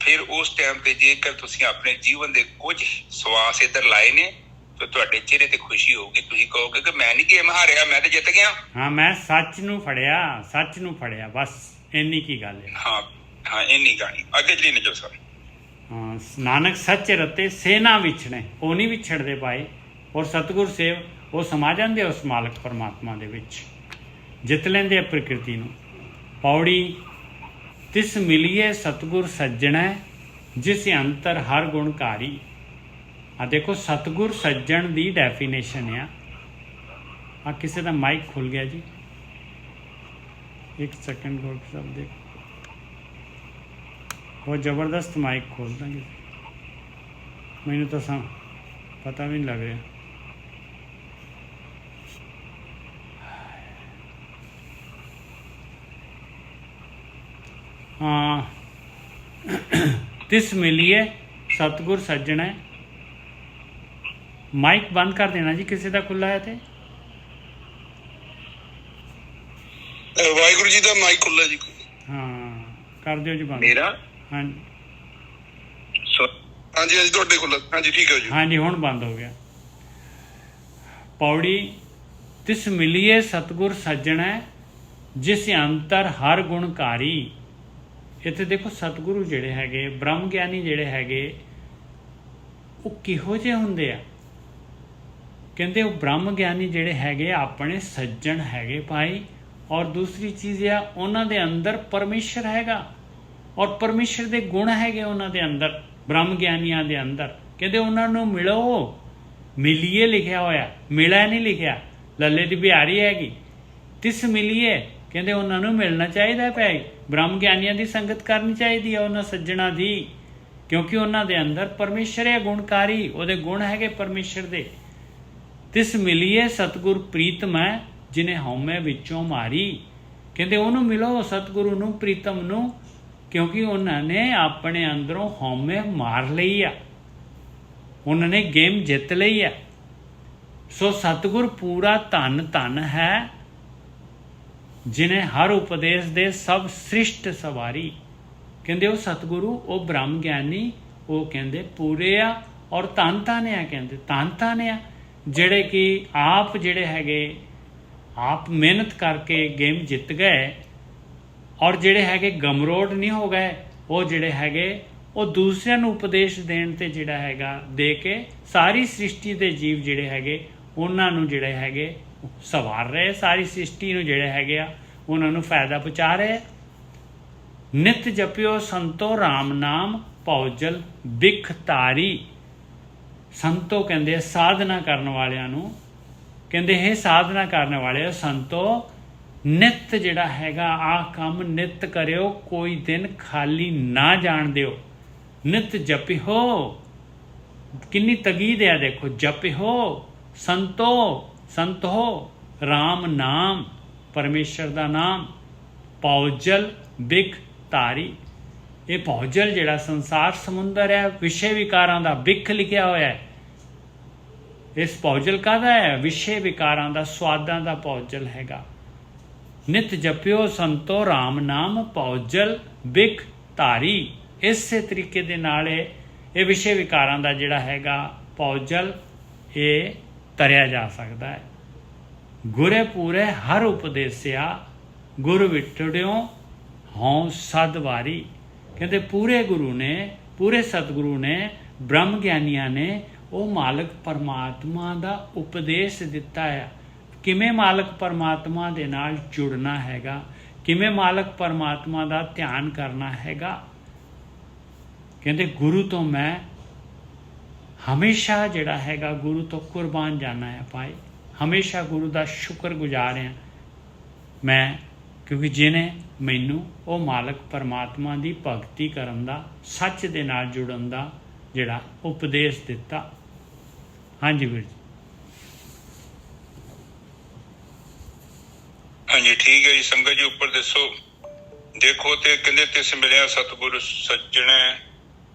ਫਿਰ ਉਸ ਟਾਈਮ ਤੇ ਜੇਕਰ ਤੁਸੀਂ ਆਪਣੇ ਜੀਵਨ ਦੇ ਕੁਝ ਸਵਾਸ ਇੱਧਰ ਲਾਏ ਨੇ ਤੇ ਤੁਹਾਡੇ ਚਿਹਰੇ ਤੇ ਖੁਸ਼ੀ ਹੋਊਗੀ। ਤੁਸੀਂ ਕਹੋਗੇ ਕਿ ਮੈਂ ਨਹੀਂ ਗੇਮ ਹਾਰਿਆ, ਮੈਂ ਤੇ ਜਿੱਤ ਗਿਆ। ਹਾਂ, ਮੈਂ ਸੱਚ ਨੂੰ ਫੜਿਆ ਬਸ, ਇੰਨੀ ਕੀ ਗੱਲ ਹੈ। ਹਾਂ ਇੰਨੀ ਗਾਣੀ ਅੱਗੇ ਚਲੀ ਨੇ ਜੋ ਸਰ। ਹਾਂ, ਨਾਨਕ ਸੱਚ ਰਤੇ ਸੇਨਾ ਵਿਛੜੇ, ਉਹ ਨਹੀਂ ਵਿਛੜਦੇ ਪਾਏ। ਔਰ ਸਤਿਗੁਰ ਸੇਵ ਉਹ ਸਮਾ ਜਾਂਦੇ ਉਸ ਮਾਲਕ ਪਰਮਾਤਮਾ ਦੇ ਵਿੱਚ, ਜਿੱਤ ਲੈਂਦੇ ਆ ਪ੍ਰਕਿਰਤੀ ਨੂੰ। ਪੌੜੀ ਤਿਸ ਮਿਲੀਏ ਸਤਿਗੁਰ ਸੱਜਣੈ ਜਿਸ ਅੰਤਰ ਹਰ ਗੁਣਕਾਰੀ। ਆ ਦੇਖੋ ਸਤਿਗੁਰ ਸੱਜਣ ਦੀ ਡੈਫੀਨੇਸ਼ਨ ਆ ਕਿਸੇ ਦਾ ਮਾਈਕ ਖੁੱਲ ਗਿਆ ਜੀ, ਇੱਕ ਸੈਕਿੰਡ ਕੋਲ ਸਭ ਦੇਖੋ, ਬਹੁਤ ਜ਼ਬਰਦਸਤ ਮਾਈਕ ਖੋਲ ਦਾਂਗੇ, ਮੈਨੂੰ ਤਾਂ ਪਤਾ ਵੀ ਨਹੀਂ ਲੱਗ ਰਿਹਾ। ਹਾਂ, ਤਿਸ ਮਿਲੀਏ ਸਤਿਗੁਰ ਸੱਜਣਾ। ਮਾਈਕ ਬੰਦ ਕਰ ਦੇਣਾ ਜੀ ਕਿਸੇ ਦਾ ਖੁੱਲਾ ਹੈ ਤੇ। ਵਾਹਿਗੁਰੂ ਜੀ ਦਾ ਮਾਈਕ ਖੁੱਲਾ ਜੀ। ਹਾਂ ਕਰ ਦਿਓ ਜੀ ਬੰਦ। ਮੇਰਾ ਹਾਂਜੀ ਹਾਂਜੀ ਤੁਹਾਡੇ ਖੁੱਲਾ। ਹਾਂਜੀ ਠੀਕ ਹੈ ਜੀ। ਹਾਂਜੀ ਹੁਣ ਬੰਦ ਹੋ ਗਿਆ। ਪੌੜੀ ਤਿਸ ਮਿਲੀਏ ਸਤਿਗੁਰ ਸੱਜਣਾ ਜਿਸ ਅੰਤਰ ਹਰ ਗੁਣਕਾਰੀ। ਇੱਥੇ ਦੇਖੋ ਸਤਿਗੁਰੂ ਜਿਹੜੇ ਹੈਗੇ, ਬ੍ਰਹਮ ਗਿਆਨੀ ਜਿਹੜੇ ਹੈਗੇ, ਉਹ ਕਿਹੋ ਜਿਹੇ ਹੁੰਦੇ ਆ? ਕਹਿੰਦੇ ਉਹ ਬ੍ਰਹਮ ਗਿਆਨੀ ਜਿਹੜੇ ਹੈਗੇ ਆਪਣੇ ਸੱਜਣ ਹੈਗੇ ਭਾਈ। ਔਰ ਦੂਸਰੀ ਚੀਜ਼ ਆ, ਉਹਨਾਂ ਦੇ ਅੰਦਰ ਪਰਮੇਸ਼ਰ ਹੈਗਾ ਔਰ ਪਰਮੇਸ਼ਰ ਦੇ ਗੁਣ ਹੈਗੇ ਉਹਨਾਂ ਦੇ ਅੰਦਰ, ਬ੍ਰਹਮ ਗਿਆਨੀਆਂ ਦੇ ਅੰਦਰ। ਕਹਿੰਦੇ ਉਹਨਾਂ ਨੂੰ ਮਿਲੋ, ਮਿਲੀਏ ਲਿਖਿਆ ਹੋਇਆ, ਮਿਲਿਆ ਨਹੀਂ ਲਿਖਿਆ। ਲੱਲੇ ਦੀ ਬਿਹਾਰੀ ਹੈਗੀ, ਤਿਸ ਮਿਲੀਏ, ਕਹਿੰਦੇ ਉਹਨਾਂ ਨੂੰ ਮਿਲਣਾ ਚਾਹੀਦਾ ਭਾਈ। ਬ੍ਰਹਮ ਗਿਆਨੀਆਂ ਦੀ ਸੰਗਤ ਕਰਨੀ ਚਾਹੀਦੀ ਹੈ ਉਹਨਾਂ ਸੱਜਣਾ ਦੀ, ਕਿਉਂਕਿ ਉਹਨਾਂ ਦੇ ਅੰਦਰ ਪਰਮੇਸ਼ਰ ਹੈ ਗੁਣਕਾਰੀ, ਉਹਦੇ ਗੁਣ ਹੈਗੇ ਪਰਮੇਸ਼ਰ ਦੇ। ਤਿਸ ਮਿਲੀਏ ਸਤਿਗੁਰ ਪ੍ਰੀਤਮ ਹੈ ਜਿਹਨੇ ਹਉਮੈ ਵਿੱਚੋਂ ਮਾਰੀ। ਕਹਿੰਦੇ ਉਹਨੂੰ ਮਿਲੋ, ਸਤਿਗੁਰੂ ਨੂੰ, ਪ੍ਰੀਤਮ ਨੂੰ, ਕਿਉਂਕਿ ਉਹਨਾਂ ਨੇ ਆਪਣੇ ਅੰਦਰੋਂ ਹਉਮੈ ਮਾਰ ਲਈ ਆ, ਉਹਨਾਂ ਨੇ ਗੇਮ ਜਿੱਤ ਲਈ ਆ। ਸੋ ਸਤਿਗੁਰ ਪੂਰਾ ਧਨ ਧਨ ਹੈ ਜਿਹਨੇ ਹਰ ਉਪਦੇਸ਼ ਦੇ ਸਭ ਸ੍ਰਿਸ਼ਟ ਸਵਾਰੀ। ਕਹਿੰਦੇ ਉਹ ਸਤਿਗੁਰੂ, ਉਹ ਬ੍ਰਹਮ ਗਿਆਨੀ, ਉਹ ਕਹਿੰਦੇ ਪੂਰੇ ਆ ਔਰ ਧੰਨ ਧੰਨ ਆ। ਕਹਿੰਦੇ ਧੰਨ ਧੰਨ ਆ ਜਿਹੜੇ ਕਿ ਆਪ ਜਿਹੜੇ ਹੈਗੇ ਆਪ ਮਿਹਨਤ ਕਰਕੇ ਗੇਮ ਜਿੱਤ ਗਏ, ਔਰ ਜਿਹੜੇ ਹੈਗੇ ਗਮਰੋੜ ਨਹੀਂ ਹੋ ਗਏ। ਉਹ ਜਿਹੜੇ ਹੈਗੇ ਉਹ ਦੂਸਰਿਆਂ ਨੂੰ ਉਪਦੇਸ਼ ਦੇਣ ਤੇ ਜਿਹੜਾ ਹੈਗਾ ਦੇ ਕੇ ਸਾਰੀ ਸ੍ਰਿਸ਼ਟੀ ਦੇ ਜੀਵ ਜਿਹੜੇ ਹੈਗੇ ਉਹਨਾਂ ਨੂੰ ਜਿਹੜੇ ਹੈਗੇ ਸਵਾਰ ਰਹੇ, ਸਾਰੀ ਸ੍ਰਿਸ਼ਟੀ ਨੂੰ ਜਿਹੜੇ ਹੈਗੇ ਆ ਉਹਨਾਂ ਨੂੰ ਫਾਇਦਾ ਪਹੁੰਚਾ ਰਹੇ। ਨਿਤ ਜਪਿਓ ਸੰਤੋ ਰਾਮ ਨਾਮ ਭਉਜਲ ਬਿਖ ਤਾਰੀ। ਸੰਤੋ ਕਹਿੰਦੇ ਸਾਧਨਾ ਕਰਨ ਵਾਲਿਆਂ ਨੂੰ, ਕਹਿੰਦੇ ਇਹ ਸਾਧਨਾ ਕਰਨ ਵਾਲੇ ਸੰਤੋ, ਨਿਤ ਜਿਹੜਾ ਹੈਗਾ ਆਹ ਕੰਮ ਨਿਤ ਕਰਿਓ, ਕੋਈ ਦਿਨ ਖਾਲੀ ਨਾ ਜਾਣ ਦਿਓ। ਨਿਤ ਜਪਿਓ, ਕਿੰਨੀ ਤਗੀਦ ਹੈ ਦੇਖੋ, ਜਪਿਓ ਸੰਤੋ, ਸੰਤ ਹੋ ਰਾਮ ਨਾਮ, ਪਰਮੇਸ਼ਰ ਦਾ ਨਾਮ, ਭਉਜਲ ਬਿਖ ਤਾਰੀ। ਇਹ ਭਉਜਲ ਜਿਹੜਾ ਸੰਸਾਰ ਸਮੁੰਦਰ ਹੈ, ਵਿਸ਼ੇ ਵਿਕਾਰਾਂ ਦਾ, ਬਿਖ ਲਿਖਿਆ ਹੋਇਆ ਹੈ। ਇਸ ਭਉਜਲ ਕਾਹਦਾ ਹੈ? ਵਿਸ਼ੇ ਵਿਕਾਰਾਂ ਦਾ, ਸਵਾਦਾਂ ਦਾ ਭਉਜਲ ਹੈਗਾ। ਨਿਤ ਜਪਿਓ ਸੰਤੋ ਰਾਮ ਨਾਮ ਭਉਜਲ ਬਿਖ ਤਾਰੀ। ਇਸੇ ਤਰੀਕੇ ਦੇ ਨਾਲ ਇਹ ਵਿਸ਼ੇ ਵਿਕਾਰਾਂ ਦਾ ਜਿਹੜਾ ਹੈਗਾ ਭਉਜਲ ਇਹ ਤਰਿਆ ਜਾ ਸਕਦਾ ਹੈ। ਗੁਰੇ ਪੂਰੇ ਹਰ ਉਪਦੇਸਿਆ ਗੁਰ ਵਿਟੜਿਓ ਹਉ ਸਦ ਵਾਰੀ। ਕਹਿੰਦੇ ਪੂਰੇ ਗੁਰੂ ਨੇ, ਪੂਰੇ ਸਤਿਗੁਰੂ ਨੇ, ਬ੍ਰਹਮ ਗਿਆਨੀਆਂ ਨੇ ਉਹ ਮਾਲਕ ਪਰਮਾਤਮਾ ਦਾ ਉਪਦੇਸ਼ ਦਿੱਤਾ ਹੈ। ਕਿਵੇਂ ਮਾਲਕ ਪਰਮਾਤਮਾ ਦੇ ਨਾਲ ਜੁੜਨਾ ਹੈਗਾ, ਕਿਵੇਂ ਮਾਲਕ ਪਰਮਾਤਮਾ ਦਾ ਧਿਆਨ ਕਰਨਾ ਹੈਗਾ। ਕਹਿੰਦੇ ਗੁਰੂ ਤੋਂ ਮੈਂ ਹਮੇਸ਼ਾ ਜਿਹੜਾ ਹੈਗਾ ਗੁਰੂ ਤੋਂ ਕੁਰਬਾਨ ਜਾਣਾ ਹੈ ਭਾਈ, ਹਮੇਸ਼ਾ ਗੁਰੂ ਦਾ ਸ਼ੁਕਰਗੁਜ਼ਾਰ ਹਾਂ ਮੈਂ, ਕਿਉਂਕਿ ਜਿਹਨੇ ਮੈਨੂੰ ਉਹ ਮਾਲਕ ਪਰਮਾਤਮਾ ਦੀ ਭਗਤੀ ਕਰਨ ਦਾ, ਸੱਚ ਦੇ ਨਾਲ ਜੁੜਨ ਦਾ ਜਿਹੜਾ ਉਪਦੇਸ਼ ਦਿੱਤਾ। ਹਾਂਜੀ ਵੀਰ ਜੀ। ਹਾਂਜੀ ਠੀਕ ਹੈ ਜੀ। ਸੰਗਤ ਜੀ ਉੱਪਰ ਦੱਸੋ, ਦੇਖੋ ਤੇ ਕਹਿੰਦੇ ਤਿਸ ਮਿਲਿਆ ਸਤਿਗੁਰ ਸੱਜਣਾ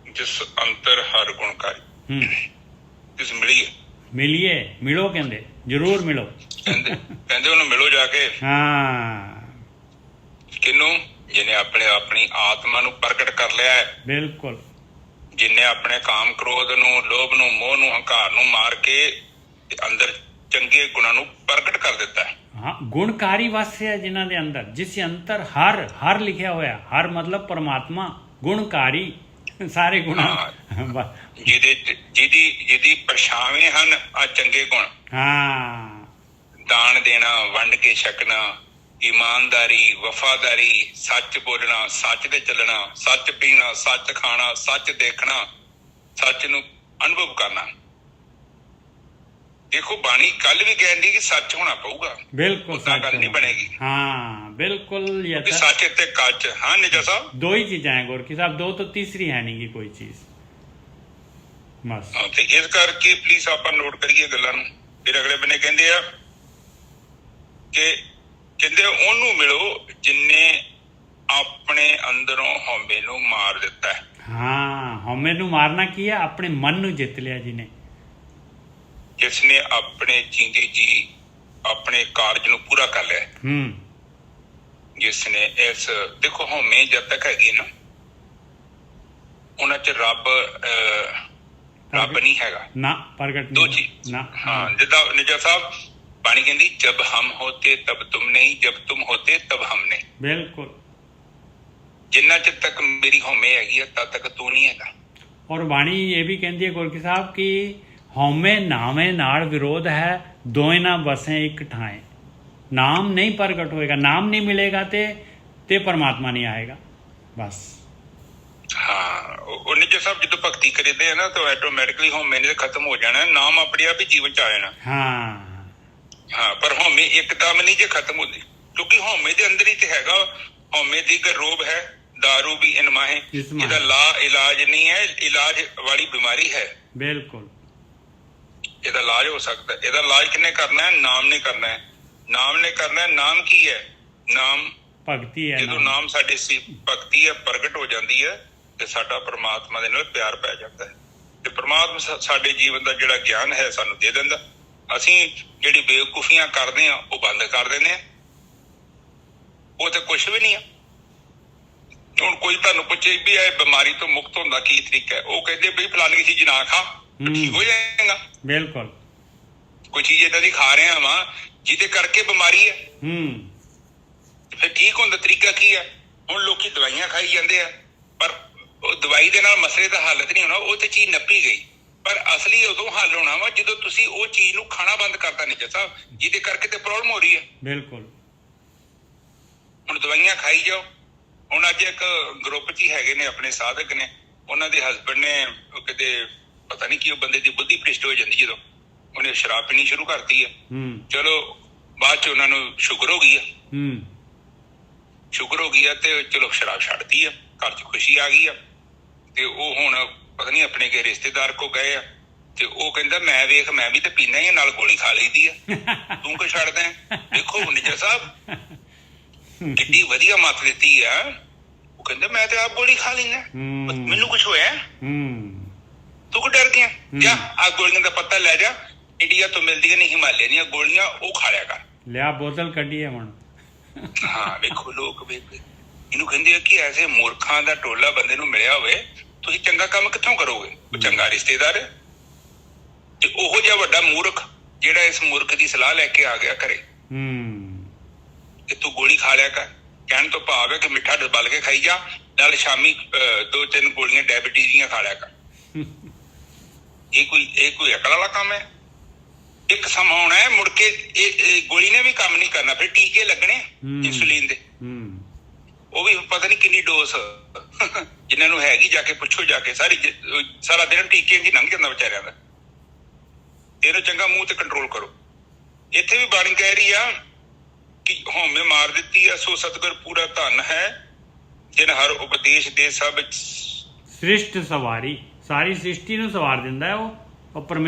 ਜਿਸ ਅੰਤਰ ਹਰ ਗੁਣਕਾਰੀ। ਤਿਸ ਮਿਲੀ ਮਿਲੀਏ, ਮਿਲੋ, ਕਹਿੰਦੇ ਜ਼ਰੂਰ ਮਿਲੋ। ਕਹਿੰਦੇ ਉਹਨੂੰ ਮਿਲੋ ਜਾ ਕੇ। ਹਾਂ, ਕਿਹਨੂੰ? ਜਿਹਨੇ ਆਪਣੀ ਆਤਮਾ ਨੂੰ ਪ੍ਰਗਟ ਕਰ ਲਿਆ ਹੈ। ਬਿਲਕੁਲ। ਜਿਹਨੇ ਆਪਣੇ ਕਾਮ ਕ੍ਰੋਧ ਨੂੰ, ਲੋਭ ਨੂੰ, ਮੋਹ ਨੂੰ, ਹੰਕਾਰ ਨੂੰ ਮਾਰ ਕੇ ਤੇ ਅੰਦਰ ਚੰਗੇ ਗੁਣਾਂ ਨੂੰ ਪ੍ਰਗਟ ਕਰ ਦਿੱਤਾ ਹੈ। ਹਾਂ, ਗੁਣਕਾਰੀ ਵਸਿਆ ਜਿਨ੍ਹਾਂ ਦੇ ਅੰਦਰ, ਜਿਸ ਅੰਦਰ ਹਰ ਲਿਖਿਆ ਹੋਇਆ। ਹਰ ਮਤਲਬ ਪਰਮਾਤਮਾ, ਗੁਣਕਾਰੀ ਸਾਰੇ ਗੁਣਾਂ। ਜਿਹਦੀ ਪਰਛਾਵੇਂ ਹਨ ਆ ਚੰਗੇ ਗੁਣ। ਹਾਂ, ਦਾਨ ਦੇਣਾ, ਵੰਡ ਕੇ ਛਕਣਾ, ਇਮਾਨਦਾਰੀ, ਵਫਾਦਾਰੀ, ਸੱਚ ਬੋਲਣਾ, ਸੱਚ ਤੇ ਚੱਲਣਾ, ਸੱਚ ਪੀਣਾ, ਸੱਚ ਖਾਣਾ, ਸੱਚ ਦੇਖਣਾ, ਸੱਚ ਨੂੰ ਅਨੁਭਵ ਕਰਨਾ। ਦੇਖੋ ਬਾਣੀ ਕੱਲ ਵੀ ਕਹਿੰਦੀ ਕਿ ਸੱਚ ਹੋਣਾ ਪਊਗਾ। ਬਿਲਕੁਲ, ਉਦਾਂ ਗੱਲ ਨਹੀਂ ਬਣੇਗੀ। ਹਾਂ, ਬਿਲਕੁਲ। ਸੱਚ ਤੇ ਕੱਚ। ਹਾਂ ਨਿਜਾ ਸਾਹਿਬ, ਦੋ ਹੀ ਚੀਜ਼ਾਂ ਹੈ ਗੋਰਖੀ ਸਾਹਿਬ, ਦੋ ਤੋਂ ਤੀਸਰੀ ਹੈ ਨਹੀਂ ਗੀ ਕੋਈ ਚੀਜ਼ ਬਸ। ਤੇ ਇਸ ਕਰਕੇ ਪਲੀਜ਼ ਆਪਾਂ ਨੋਟ ਕਰੀਏ ਗੱਲਾਂ ਨੂੰ। ਫਿਰ ਅਗਲੇ ਬੰਨੇ ਕਹਿੰਦੇ ਆ ਕਿ ਕਹਿੰਦੇ ਉਹਨੂੰ ਮਿਲੋ ਜਿਨਨੇ ਆਪਣੇ ਅੰਦਰੋਂ ਹਉਮੈ ਨੂੰ ਮਾਰ ਦਿੱਤਾ ਹੈ। ਹਾਂ, ਹਉਮੈ ਨੂੰ ਮਾਰਨਾ ਕੀ ਹੈ? ਆਪਣੇ ਮਨ ਨੂੰ ਜਿੱਤ ਲਿਆ ਜਿਹਨੇ। ਜਿਸ ਨੇ ਆਪਣੇ ਜੀਂਦੇ ਜੀ ਆਪਣੇ ਕਾਰਜ ਨੂੰ ਪੂਰਾ ਕਰ ਲਿਆ। ਜਿਸ ਨੇ ਇਸ ਦੇਖੋ ਹਉਮੈ ਜਦ ਤੱਕ ਹੈਗੀ ਨਾ ਉਹਨਾਂ ਚ ਰੱਬ ਨਹੀਂ ਹੈਗਾ ਨਾ, ਪ੍ਰਗਟ ਦੋ ਚੀਜ਼ ਨਾ। ਹਾਂ, ਜਿੱਦਾਂ ਨਿਜਾ ਸਾਹਿਬ ਬਾਣੀ ਕਹਿੰਦੀ ਜਬ ਹਮ ਹੋਤੇ ਤਬ ਤੁਮ ਨਹੀਂ, ਜਬ ਤੁਮ ਹੋਤੇ ਤਬ ਹਮ ਨਹੀਂ। ਬਿਲਕੁਲ। ਜਿੰਨਾ ਚਿਰ ਤੱਕ ਮੇਰੀ ਹਉਮੈ ਹੈਗੀ ਆ ਤਦ ਤੱਕ ਤੂੰ ਨਹੀਂ ਹੈਗਾ। ਔਰ ਬਾਣੀ ਇਹ ਵੀ ਕਹਿੰਦੀ ਹੈ ਗੋਰਖੀ ਸਾਹਿਬ ਕਿ ਹਉਮੈ ਨਾਮੇ ਨਾਲ ਵਿਰੋਧ ਹੈ, ਦੋਏ ਨਾ ਬਸੇ ਇੱਕ ਠਾਏ। ਨਾਮ ਨਹੀਂ ਪ੍ਰਗਟ ਹੋਏਗਾ, ਨਾਮ ਨਹੀਂ ਮਿਲੇਗਾ ਤੇ ਪਰਮਾਤਮਾ ਨਹੀਂ ਆਏਗਾ ਬਸ। ਹਾਂ, ਉਹ ਨਿਜਾ ਸਾਹਿਬ ਜਦੋਂ ਭਗਤੀ ਕਰਦੇ ਆ ਨਾ ਤਾਂ ਆਟੋਮੈਟਿਕਲੀ ਹਉਮੈ ਨੇ ਖਤਮ ਹੋ ਜਾਣਾ, ਨਾਮ ਆਪਣੇ ਆਪ ਹੀ ਜੀਵਨ ਚ ਆ ਜਾਣਾ। ਹਾਂ, ਪਰ ਹਉਮੈ ਇੱਕਦਮ ਨਹੀਂ ਜੇ ਖਤਮ ਹੁੰਦੀ, ਕਿਉਂਕਿ ਹਉਮੈ ਦੇ ਅੰਦਰ ਹੀ ਤੇ ਹੈਗਾ। ਹਉਮੈ ਦੀ ਰੋਗ ਹੈ, ਦਾਰੂ ਵੀ ਇਨਮਾ ਹੈ। ਇਹਦਾ ਇਲਾਜ ਨਹੀਂ ਹੈ, ਇਲਾਜ ਵਾਲੀ ਬਿਮਾਰੀ ਹੈ। ਬਿਲਕੁਲ, ਇਹਦਾ ਇਲਾਜ ਹੋ ਸਕਦਾ। ਇਹਦਾ ਇਲਾਜ ਕਿਹਨੇ ਕਰਨਾ ਹੈ? ਨਾਮ ਨੇ ਕਰਨਾ ਹੈ। ਨਾਮ ਨੇ ਕਰਨਾ ਹੈ। ਨਾਮ ਕੀ ਹੈ? ਨਾਮ ਭਗਤੀ ਹੈ। ਜਦੋਂ ਨਾਮ ਸਾਡੇ ਸੀ ਭਗਤੀ ਹੈ, ਪ੍ਰਗਟ ਹੋ ਜਾਂਦੀ ਹੈ ਤੇ ਸਾਡਾ ਪਰਮਾਤਮਾ ਦੇ ਨਾਲ ਪਿਆਰ ਪੈ ਜਾਂਦਾ ਹੈ ਤੇ ਪਰਮਾਤਮਾ ਸਾਡੇ ਜੀਵਨ ਦਾ ਜਿਹੜਾ ਗਿਆਨ ਹੈ ਸਾਨੂੰ ਦੇ ਦਿੰਦਾ। ਅਸੀਂ ਜਿਹੜੀ ਬੇਵਕੂਫੀਆਂ ਕਰਦੇ ਆ ਉਹ ਬੰਦ ਕਰ ਦਿੰਦੇ ਆ। ਉਹ ਤੇ ਕੁਛ ਵੀ ਨਹੀਂ ਆ। ਹੁਣ ਕੋਈ ਤੁਹਾਨੂੰ ਪੁੱਛੇ ਵੀ ਇਹ ਬਿਮਾਰੀ ਤੋਂ ਮੁਕਤ ਹੋਣ ਦਾ ਕੀ ਤਰੀਕਾ ਹੈ, ਉਹ ਕਹਿੰਦੇ ਵੀ ਫਲਾਨੀ ਚੀਜ਼ ਨਾ ਖਾ, ਠੀਕ ਹੋ ਜਾਏਗਾ। ਬਿਲਕੁਲ। ਕੋਈ ਚੀਜ਼ ਏਦਾਂ ਦੀ ਖਾ ਰਹੇ ਵਾ ਜਿਹਦੇ ਕਰਕੇ ਬਿਮਾਰੀ ਹੈ। ਫਿਰ ਠੀਕ ਹੋਣ ਦਾ ਤਰੀਕਾ ਕੀ ਹੈ? ਹੁਣ ਲੋਕੀ ਦਵਾਈਆਂ ਖਾਈ ਜਾਂਦੇ ਆ, ਪਰ ਉਹ ਦਵਾਈ ਦੇ ਨਾਲ ਮਸਲੇ ਦਾ ਹੱਲ ਨਹੀਂ ਹੋਣਾ। ਉਹ ਤੇ ਚੀਜ਼ ਨੱਪੀ ਗਈ, ਪਰ ਅਸਲੀ ਉਦੋਂ ਹੱਲ ਹੋਣਾ ਵਾ ਜਦੋਂ ਤੁਸੀਂ ਉਹ ਚੀਜ਼ ਨੂੰ ਖਾਣਾ ਬੰਦ ਕਰਤਾ ਨਿਜਾ ਸਾਹਿਬ, ਜਿਹਦੇ ਕਰਕੇ ਤੇ ਪ੍ਰੋਬਲਮ ਹੋ ਰਹੀ ਹੈ। ਬਿਲਕੁਲ। ਹੁਣ ਦਵਾਈਆਂ ਖਾਈ ਜਾਓ। ਹੁਣ ਅੱਜ ਇੱਕ ਗਰੁੱਪ 'ਚ ਹੀ ਹੈਗੇ ਨੇ ਆਪਣੇ ਸਾਧਕ ਨੇ, ਉਹਨਾਂ ਦੇ ਹਸਬੈਂਡ ਨੇ ਕਿਤੇ ਪਤਾ ਨਹੀਂ ਕੀ ਉਹ ਬੰਦੇ ਦੀ ਬੁੱਧੀ ਭ੍ਰਿਸ਼ਟ ਹੋ ਜਾਂਦੀ ਜਦੋਂ ਉਹਨੇ ਸ਼ਰਾਬ ਪੀਣੀ ਸ਼ੁਰੂ ਕਰਤੀ ਹੈ। ਚਲੋ ਬਾਅਦ 'ਚ ਉਹਨਾਂ ਨੂੰ ਸ਼ੂਗਰ ਹੋ ਗਈ ਹੈ। ਸ਼ੂਗਰ ਹੋ ਗਈ ਆ ਤੇ ਚਲੋ ਸ਼ਰਾਬ ਛੱਡਤੀ ਆ, ਘਰ 'ਚ ਖੁਸ਼ੀ ਆ ਗਈ ਆ ਤੇ ਉਹ ਹੁਣ ਪਤਾ ਨਹੀਂ ਆਪਣੇ ਕਿਸੇ ਰਿਸ਼ਤੇਦਾਰ ਕੋ ਗਏ ਆ ਤੇ ਉਹ ਕਹਿੰਦਾ ਮੈਂ ਵੇਖ ਮੈਂ ਵੀ ਤੇ ਪੀਣਾ ਹੀ ਨਾਲ ਗੋਲੀ ਖਾ ਲਈਦੀ ਆ, ਤੂੰ ਕਿਉਂ ਛੱਡਦਾ? ਦੇਖੋ ਨਿਜਾ ਸਾਹਿਬ ਕਿੱਡੀ ਵਧੀਆ ਮੱਤ ਦਿੱਤੀ ਆ। ਉਹ ਕਹਿੰਦਾ ਮੈਂ ਤੇ ਆਪ ਗੋਲੀ ਖਾ ਲੈਣਾ, ਮੈਨੂੰ ਕੁਛ ਹੋਇਆ? ਤੂੰ ਕਿਉਂ ਡਰ ਗਿਆ? ਜਾ ਆ ਗੋਲੀਆਂ ਦਾ ਪੱਤਾ ਲੈ ਜਾ, ਇੰਡੀਆ ਤੋਂ ਮਿਲਦੀਆਂ ਨੇ ਹਿਮਾਲਿਆ ਦੀਆਂ ਗੋਲੀਆਂ, ਉਹ ਖਾ ਲਿਆ ਕਰ। ਲਿਆ ਬੋਤਲ ਕੱਢੀ ਹੈ ਹੁਣ। ਹਾਂ ਵੇਖੋ ਲੋਕ ਇਹਨੂੰ ਕਹਿੰਦੇ ਆ ਕਿ ਐਸੇ ਮੂਰਖਾਂ ਦਾ ਟੋਲਾ ਬੰਦੇ ਨੂੰ ਮਿਲਿਆ ਹੋਵੇ, ਤੁਸੀਂ ਚੰਗਾ ਕੰਮ ਕਿੱਥੋਂ ਕਰੋਗੇ? ਉਹ ਚੰਗਾ ਰਿਸ਼ਤੇਦਾਰ ਹੈ ਤੇ ਉਹੋ ਜਿਹਾ ਵੱਡਾ ਮੂਰਖ ਜਿਹੜਾ ਇਸ ਮੂਰਖ ਦੀ ਸਲਾਹ ਲੈ ਕੇ ਆ ਗਿਆ ਘਰੇ ਕਿ ਤੂੰ ਗੋਲੀ ਖਾ ਲਿਆ ਕਰ। ਕਹਿਣ ਤੋਂ ਭਾਵ ਹੈ ਕਿ ਮਿੱਠਾ ਦਬਲ ਕੇ ਖਾਈ ਜਾ, ਨਾਲ ਸ਼ਾਮੀ 2-3 ਗੋਲੀਆਂ ਡਾਇਬਟੀਜ਼ ਦੀਆਂ ਖਾ ਲਿਆ ਕਰ। ਇਹ ਕੋਈ ਅਕਲ ਵਾਲਾ ਕੰਮ ਹੈ? ਇੱਕ ਸਮਾਂ ਆਉਣਾ ਹੈ ਮੁੜ ਕੇ ਇਹ ਗੋਲੀ ਨੇ ਵੀ ਕੰਮ ਨਹੀਂ ਕਰਨਾ, ਫਿਰ ਟੀਕੇ ਲੱਗਣੇ ਇੰਸੂਲਿਨ ਦੇ, ਉਹ ਵੀ ਪਤਾ ਨਹੀਂ ਕਿੰਨੀ ਡੋਜ਼ ਜਿਨ੍ਹਾਂ ਨੂੰ ਹੈਗੀ ਜਾ ਕੇ ਪੁੱਛੋ, ਜਾ ਕੇ ਸਾਰਾ ਦਿਨ ਟੀਕੇ ਦੀ ਲੰਘ ਜਾਂਦਾ ਵਿਚਾਰਿਆਂ ਦਾ। ਇਹਨੂੰ ਚੰਗਾ ਮੂੰਹ ਤੇ ਕੰਟਰੋਲ ਕਰੋ। ਇੱਥੇ ਵੀ ਬਾਣੀ ਕਹਿ ਰਹੀ ਆ ਕਿ ਹਉਮੈ ਮਾਰ ਦਿੱਤੀ ਆ, ਸੋ ਸਤਿਗੁਰ ਪੂਰਾ ਧਨ ਹੈ ਜਿਨ ਹਰ ਉਪਦੇਸ਼ ਦੇ ਸਭ ਸ੍ਰਿਸ਼ਟ ਸਵਾਰੀ, ਸਾਰੀ ਸ੍ਰਿਸ਼ਟੀ ਨੂੰ ਸਵਾਰ ਦਿੰਦਾ ਹੈ ਉਹ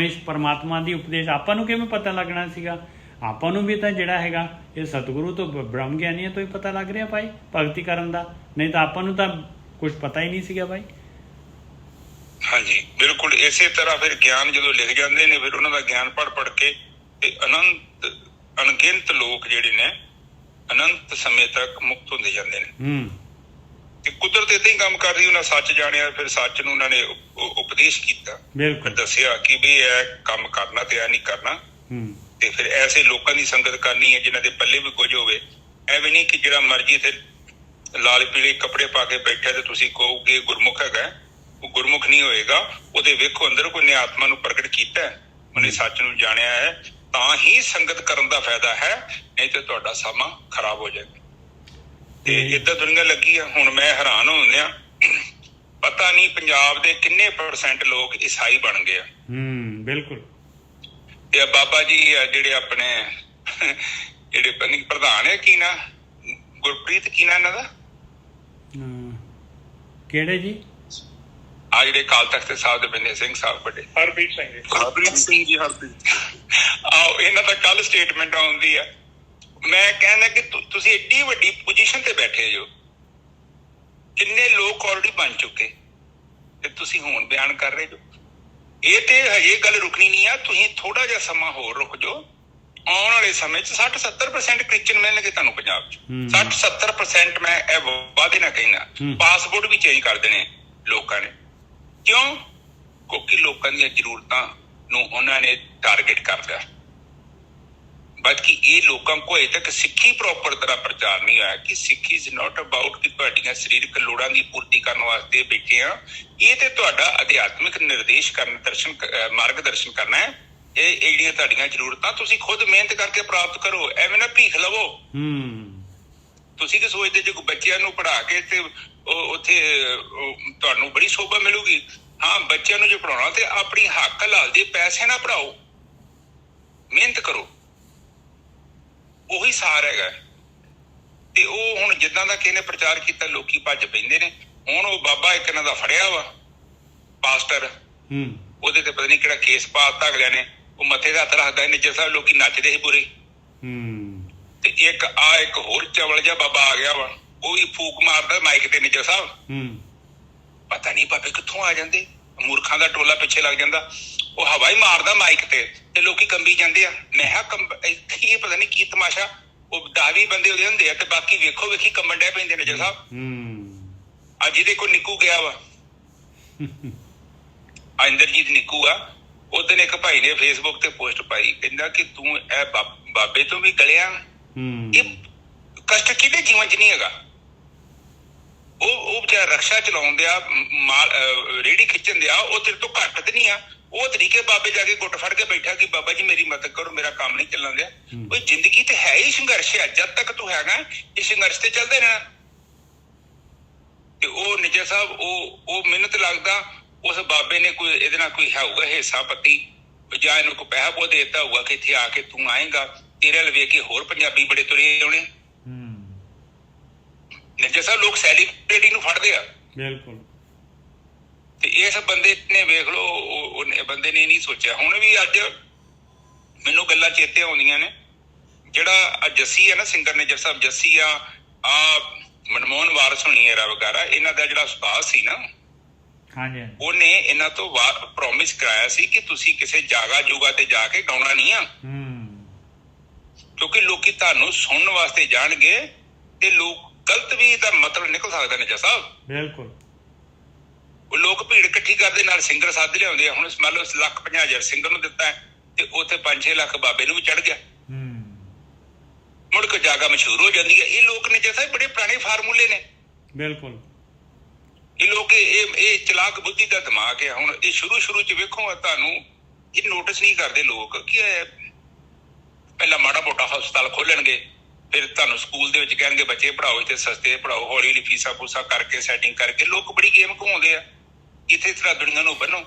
ਪਰਮਾਤਮਾ ਦੀ ਉਪਦੇਸ਼। ਆਪਾਂ ਨੂੰ ਕਿਵੇਂ ਪਤਾ ਲੱਗਣਾ ਸੀਗਾ? ਆਪਾਂ ਨੂੰ ਵੀ ਤਾਂ ਜਿਹੜਾ ਹੈਗਾ ਇਹ ਸਤਿਗੁਰੂ ਤੋਂ ਬ੍ਰਹਮ ਗਿਆਨੀਆਂ ਤੋਂ ਹੀ ਪਤਾ ਲੱਗ ਰਿਹਾ ਭਾਈ ਭਗਤੀ ਕਰਨ ਦਾ, ਨਹੀਂ ਤਾਂ ਆਪਾਂ ਨੂੰ ਤਾਂ ਕੁਝ ਪਤਾ ਹੀ ਨਹੀਂ ਸੀਗਾ ਭਾਈ। ਹਾਂਜੀ ਬਿਲਕੁਲ ਇਸੇ ਤਰ੍ਹਾਂ ਫਿਰ ਗਿਆਨ ਜਦੋਂ ਲਿਖ ਜਾਂਦੇ ਨੇ ਫਿਰ ਉਹਨਾਂ ਦਾ ਗਿਆਨ ਪੜ੍ਹ ਕੇ ਤੇ ਅਣਗਿਣਤ ਲੋਕ ਜਿਹੜੇ ਨੇ ਅਨੰਤ ਸਮੇਂ ਤੱਕ ਮੁਕਤ ਹੁੰਦੇ ਜਾਂਦੇ ਨੇ। ਤੇ ਕੁਦਰਤ ਏਦਾਂ ਹੀ ਕੰਮ ਕਰ ਰਹੀ, ਉਹਨਾਂ ਸੱਚ ਜਾਣਿਆ, ਫਿਰ ਸੱਚ ਨੂੰ ਉਹਨਾਂ ਨੇ ਉਪਦੇਸ਼ ਕੀਤਾ, ਫਿਰ ਦੱਸਿਆ ਕਿ ਵੀ ਇਹ ਕੰਮ ਕਰਨਾ ਤੇ ਇਹ ਨਹੀਂ ਕਰਨਾ। ਤੇ ਫਿਰ ਐਸੇ ਲੋਕਾਂ ਦੀ ਸੰਗਤ ਕਰਨੀ ਹੈ ਜਿਨ੍ਹਾਂ ਦੇ ਪੱਲੇ ਵੀ ਕੁਝ ਹੋਵੇ। ਐਵੇਂ ਨਹੀਂ ਕਿ ਜਿਹੜਾ ਮਰਜ਼ੀ ਇੱਥੇ ਲਾਲ ਪੀਲੇ ਕੱਪੜੇ ਪਾ ਕੇ ਬੈਠਾ ਤੇ ਤੁਸੀਂ ਕਹੋਗੇ ਗੁਰਮੁਖ ਹੈਗਾ, ਉਹ ਗੁਰਮੁਖ ਨਹੀਂ ਹੋਏਗਾ। ਉਹਦੇ ਵੇਖੋ ਅੰਦਰ ਕੋਈ ਨੇ ਆਤਮਾ ਨੂੰ ਪ੍ਰਗਟ ਕੀਤਾ, ਉਹਨੇ ਸੱਚ ਨੂੰ ਜਾਣਿਆ ਹੈ, ਤਾਂ ਹੀ ਸੰਗਤ ਕਰਨ ਦਾ ਫਾਇਦਾ ਹੈ, ਨਹੀਂ ਤੇ ਤੁਹਾਡਾ ਸਮਾਂ ਖਰਾਬ ਹੋ ਜਾਏਗਾ। ਤੇ ਏਦਾਂ ਦੁਨੀਆ ਲੱਗੀ ਆ। ਹੁਣ ਮੈਂ ਹੈਰਾਨ ਹੁੰਦਿਆ, ਪਤਾ ਨਹੀਂ ਪੰਜਾਬ ਦੇ ਕਿੰਨੇ % ਲੋਕ ਈਸਾਈ ਬਣ ਗਏ ਆ। ਬਿਲਕੁਲ। ਤੇ ਬਾਬਾ ਜੀ ਜਿਹੜੇ ਆਪਣੇ ਜਿਹੜੇ ਪ੍ਰਧਾਨ ਹੈ, ਕੀ ਨਾ ਗੁਰਪ੍ਰੀਤ, ਕੀ ਨਾ ਇਹਨਾਂ ਦਾ, ਕਿਹੜੇ ਜੀ? ਆ ਜਿਹੜੇ ਅਕਾਲ ਤਖਤ ਸਾਹਿਬ ਦੇ ਬੰਦੇ ਸਿੰਘ ਸਾਹਿਬ ਵੱਡੇ, ਹਰਪ੍ਰੀਤ ਸਿੰਘ ਜੀ। ਆਹੋ, ਇਹਨਾਂ ਦਾ ਕੱਲ ਸਟੇਟਮੈਂਟ ਆਉਂਦੀ ਆ। ਮੈਂ ਕਹਿੰਦਾ ਕਿ ਤੁਸੀਂ ਏਡੀ ਵੱਡੀ ਪੋਜੀਸ਼ਨ ਤੇ ਬੈਠੇ ਜੋ, ਕਿੰਨੇ ਲੋਕ ਆਲਰੇਡੀ ਬਣ ਚੁੱਕੇ ਤੇ ਤੁਸੀਂ ਹੁਣ ਬਿਆਨ ਕਰ ਰਹੇ ਜੋ। ਇਹ ਤੇ ਹਜੇ ਗੱਲ ਰੁਕਣੀ ਨਹੀਂ ਆ, ਤੁਸੀਂ ਥੋੜਾ ਜਿਹਾ ਸਮਾਂ ਹੋਰ ਰੁਕ ਜਾਓ। ਆਉਣ ਵਾਲੇ ਸਮੇਂ 'ਚ 60-70% ਕ੍ਰਿਸਚਨ ਮਿਲਣਗੇ ਤੁਹਾਨੂੰ ਪੰਜਾਬ 'ਚ। 60-70% ਮੈਂ ਇਹ ਵਾਅਦੇ ਨਾਲ ਕਹਿਣਾ। ਪਾਸਪੋਰਟ ਵੀ ਚੇਂਜ ਕਰ ਦੇਣੇ ਲੋਕਾਂ ਨੇ। ਕਿਉਂ? ਕਿਉਂਕਿ ਲੋਕਾਂ ਦੀਆਂ ਜ਼ਰੂਰਤਾਂ ਨੂੰ ਉਹਨਾਂ ਨੇ ਟਾਰਗੇਟ ਕਰ ਲਿਆ। ਬਾਕੀ ਇਹ ਲੋਕਾਂ ਕੋਲ ਅਜੇ ਤੱਕ ਸਿੱਖੀ ਪ੍ਰੋਪਰ ਤਰ੍ਹਾਂ ਪ੍ਰਚਾਰ ਨਹੀਂ ਹੋਇਆ ਕਿ ਸਿੱਖੀ ਇਜ਼ ਨਾਟ ਅਬਾਊਟ ਕਿ ਤੁਹਾਡੀਆਂ ਸਰੀਰਕ ਲੋੜਾਂ ਦੀ ਪੂਰਤੀ ਕਰਨ ਵਾਸਤੇ ਬੈਠੇ ਆ। ਇਹ ਤੇ ਤੁਹਾਡਾ ਅਧਿਆਤਮਿਕ ਨਿਰਦੇਸ਼ ਕਰਨ, ਮਾਰਗ ਦਰਸ਼ਨ ਕਰਨਾ ਹੈ। ਇਹ ਜਿਹੜੀਆਂ ਤੁਹਾਡੀਆਂ ਜ਼ਰੂਰਤਾਂ ਤੁਸੀਂ ਖੁਦ ਮਿਹਨਤ ਕਰਕੇ ਪ੍ਰਾਪਤ ਕਰੋ, ਐਵੇਂ ਨਾ ਭੀਖ ਲਵੋ। ਤੁਸੀਂ ਕੀ ਸੋਚਦੇ ਜੇ ਕੋਈ ਬੱਚਿਆਂ ਨੂੰ ਪੜ੍ਹਾ ਕੇ ਤੇ ਉੱਥੇ ਤੁਹਾਨੂੰ ਬੜੀ ਸ਼ੋਭਾ ਮਿਲੂਗੀ? ਹਾਂ, ਬੱਚਿਆਂ ਨੂੰ ਜੇ ਪੜ੍ਹਾਉਣਾ ਤੇ ਆਪਣੀ ਹੱਕ ਹਲਾਲ ਦੇ ਪੈਸੇ ਨਾਲ ਪੜ੍ਹਾਓ, ਮਿਹਨਤ ਕਰੋ, ਉਹੀ ਸਾਰ ਹੈਗਾ। ਤੇ ਉਹ ਹੁਣ ਜਿੱਦਾਂ ਦਾ ਕਿਸੇ ਨੇ ਪ੍ਰਚਾਰ ਕੀਤਾ ਲੋਕੀ ਭੱਜ ਪੈਂਦੇ ਨੇ। ਹੁਣ ਉਹ ਬਾਬਾ ਇੱਕ ਇਹਨਾਂ ਦਾ ਫੜਿਆ ਵਾ ਪਾਸਟਰ, ਉਹਦੇ ਤੇ ਪਤਾ ਨਹੀਂ ਕਿਹੜਾ ਕੇਸ ਪਾ ਦਿੱਤਾ ਅਗਲਿਆਂ ਨੇ। ਉਹ ਮੱਥੇ ਦਾ ਹੱਥ ਰੱਖਦਾ, ਨਿੱਜਰ ਸਾਹਿਬ ਲੋਕੀ ਨੱਚਦੇ ਸੀ ਪੂਰੇ। ਤੇ ਇੱਕ ਹੋਰ ਚਵਲ ਜਿਹਾ ਬਾਬਾ ਆ ਗਿਆ ਵਾ, ਉਹ ਵੀ ਫੂਕ ਮਾਰਦਾ ਮਾਈਕ ਤੇ ਨਿੱਜਰ ਸਾਹਿਬ। ਪਤਾ ਨਹੀਂ ਬਾਬੇ ਕਿੱਥੋਂ ਆ ਜਾਂਦੇ, ਮੂਰਖਾਂ ਦਾ ਟੋਲਾ ਪਿੱਛੇ ਲੱਗ ਜਾਂਦਾ। ਉਹ ਹਵਾ ਹੀ ਮਾਰਦਾ ਮਾਈਕ ਤੇ ਲੋਕੀ ਕੰਬੀ ਜਾਂਦੇ ਆ। ਮੈਂ ਕਿਹਾ ਪਤਾ ਨਹੀਂ ਕੀ ਤਮਾਸ਼ਾ। ਉਹ 10-20 ਬੰਦੇ ਉਹਦੇ ਹੁੰਦੇ ਆ ਤੇ ਬਾਕੀ ਵੇਖੋ ਵੇਖੀ ਕੰਬਣ ਡੈ ਪੈਂਦੇ ਨੇ। ਨਿੱਜਰ ਸਾਹਿਬ ਅੱਜ ਜਿਹਦੇ ਕੋਲ ਨਿੱਕੂ ਗਿਆ ਵਾ, ਇੰਦਰਜੀਤ ਨਿੱਕੂ ਆ, ਉਸ ਦਿਨ ਇੱਕ ਭਾਈ ਨੇ ਫੇਸਬੁੱਕ ਤੇ ਪੋਸਟ ਪਾਈ, ਕਹਿੰਦਾ ਕਿ ਤੂੰ ਇਹ ਬਾਬੇ ਤੋਂ ਵੀ ਗਲਿਆ। ਇਹ ਕਸ਼ਟ ਕਿਹਦੇ ਜੀਵਨ 'ਚ ਨਹੀਂ ਹੈਗਾ। ਉਹ ਵਿਚਾਰਾ ਰਕਸ਼ਾ ਚਲਾਉਣ ਦਿਆ, ਰੇਹੜੀ ਖਿੱਚਣ ਦਿਆ, ਉਹ ਤੇਰੇ ਤੋਂ ਘੱਟ ਤੇ ਨਹੀਂ ਆ। ਉਹ ਤਰੀਕੇ ਬਾਬੇ ਜਾ ਕੇ ਗੁੱਟ ਫੜ ਕੇ ਬੈਠਾ ਕਿ ਬਾਬਾ ਜੀ ਮੇਰੀ ਮਦਦ ਕਰੋ, ਮੇਰਾ ਕੰਮ ਨਹੀਂ ਚੱਲਣ ਦਿਆ। ਉਹ ਜ਼ਿੰਦਗੀ ਤੇ ਹੈ ਹੀ ਸੰਘਰਸ਼ ਹੈ। ਜਦ ਤੱਕ ਤੂੰ ਹੈਗਾ ਇਹ ਸੰਘਰਸ਼ ਤੇ ਚੱਲਦੇ ਰਹਿਣਾ। ਤੇ ਉਹ ਨਿੱਜਰ ਸਾਹਿਬ ਉਹ ਮਿਹਨਤ ਲੱਗਦਾ ਉਸ ਬਾਬੇ ਨੇ ਕੋਈ ਇਹਦੇ ਨਾਲ ਕੋਈ ਹੋਊਗਾ ਹਿੱਸਾ ਪੱਤੀ, ਜਾਂ ਇਹਨੂੰ ਕੋਈ ਪੈਸਾ ਬਹੁਤ ਦੇ ਦਿੱਤਾ ਹੋਊਗਾ ਕਿ ਇੱਥੇ ਆ ਕੇ ਤੂੰ ਆਏਗਾ, ਤੇਰੇ ਵੱਲ ਵੇਖ ਕੇ ਹੋਰ ਪੰਜਾਬੀ ਬੜੇ ਤੁਰੇ ਆਉਣੇ। ਨਿੱਜਰ ਸਾਹਿਬ ਲੋਕ ਸੈਲੀਬ੍ਰਿਟੀ ਨੂੰ ਫੜਦੇ ਆ। ਬਿਲਕੁਲ। ਤੇ ਇਸ ਬੰਦੇ ਨੇ ਵੇਖ ਲਓ, ਉਹ ਬੰਦੇ ਨੇ ਨਹੀਂ ਸੋਚਿਆ। ਹੁਣ ਵੀ ਅੱਜ ਮੈਨੂੰ ਗੱਲਾਂ ਚੇਤੇ ਆਉਂਦੀਆਂ ਨੇ, ਜਿਹੜਾ ਜੱਸੀ ਆ ਨਾ ਸਿੰਗਰ ਨਿੱਜਰ ਸਾਹਿਬ ਜੱਸੀ ਆ ਮਨਮੋਹਨ ਵਾਰਸ ਹੋਣੀ era ਵਗੈਰਾ, ਇਹਨਾਂ ਦਾ ਜਿਹੜਾ ਉਸਤਾਦ ਸੀ ਨਾ, ਉਹਨੇ ਇਹਨਾਂ ਤੋਂ ਪ੍ਰੋਮਿਸ ਕਰਾਇਆ ਸੀ ਕਿ ਤੁਸੀਂ ਕਿਸੇ ਜਾਗਾ ਜੁਗਾ ਤੇ ਜਾ ਕੇ ਗਾਉਣਾ ਨਹੀਂ ਆ, ਕਿਉਂਕਿ ਲੋਕੀ ਤੁਹਾਨੂੰ ਸੁਣਨ ਵਾਸਤੇ ਜਾਣਗੇ ਤੇ ਲੋਕ ਗਲਤ ਵੀ ਦਾ ਮਤਲਬ ਨਿਕਲ ਸਕਦਾ ਨਿੱਜਰ ਸਾਹਿਬ। ਬਿਲਕੁਲ। ਉਹ ਲੋਕ ਭੀੜ ਇਕੱਠੀ ਕਰਦੇ ਨਾਲ ਸਿੰਗਰ ਸੱਦ ਲਿਆਉਂਦੇ ਆ। ਹੁਣ ਮੰਨ ਲਓ 1,50,000 ਸਿੰਗਰ ਨੂੰ ਦਿੱਤਾ ਤੇ ਉੱਥੇ 5-6 ਲੱਖ ਬਾਬੇ ਨੂੰ ਵੀ ਚੜ ਗਿਆ, ਮੁੜ ਕੇ ਜਾਗਾ ਮਸ਼ਹੂਰ ਹੋ ਜਾਂਦੀ ਹੈ। ਇਹ ਲੋਕ ਨਿੱਜਰ ਸਾਹਿਬ ਬੜੇ ਪੁਰਾਣੇ ਫਾਰਮੂਲੇ ਨੇ। ਬਿਲਕੁਲ। ਇਹ ਲੋਕ ਇਹ ਚਲਾਕ ਬੁੱਧੀ ਦਾ ਦਿਮਾਗ ਹੈ। ਹੁਣ ਇਹ ਸ਼ੁਰੂ ਚ ਵੇਖੋ ਤੁਹਾਨੂੰ ਇਹ ਨੋਟਿਸ ਨਹੀਂ ਕਰਦੇ ਲੋਕ ਕਿ ਪਹਿਲਾਂ ਮਾੜਾ ਮੋਟਾ ਹਸਪਤਾਲ ਖੋਲਣਗੇ, ਫਿਰ ਤੁਹਾਨੂੰ ਸਕੂਲ ਦੇ ਵਿੱਚ ਕਹਿਣਗੇ ਬੱਚੇ ਪੜ੍ਹਾਓ, ਇੱਥੇ ਸਸਤੇ ਪੜ੍ਹਾਓ, ਹੌਲੀ ਹੌਲੀ ਫੀਸਾਂ ਫੂਸਾਂ ਕਰਕੇ ਸੈਟਿੰਗ ਕਰਕੇ ਲੋਕ ਬੜੀ ਗੇਮ ਘੁਮਾਉਂਦੇ ਆ। ਇੱਥੇ ਤਰ੍ਹਾਂ ਦੁਨੀਆ ਨੂੰ ਬੰਨੋ।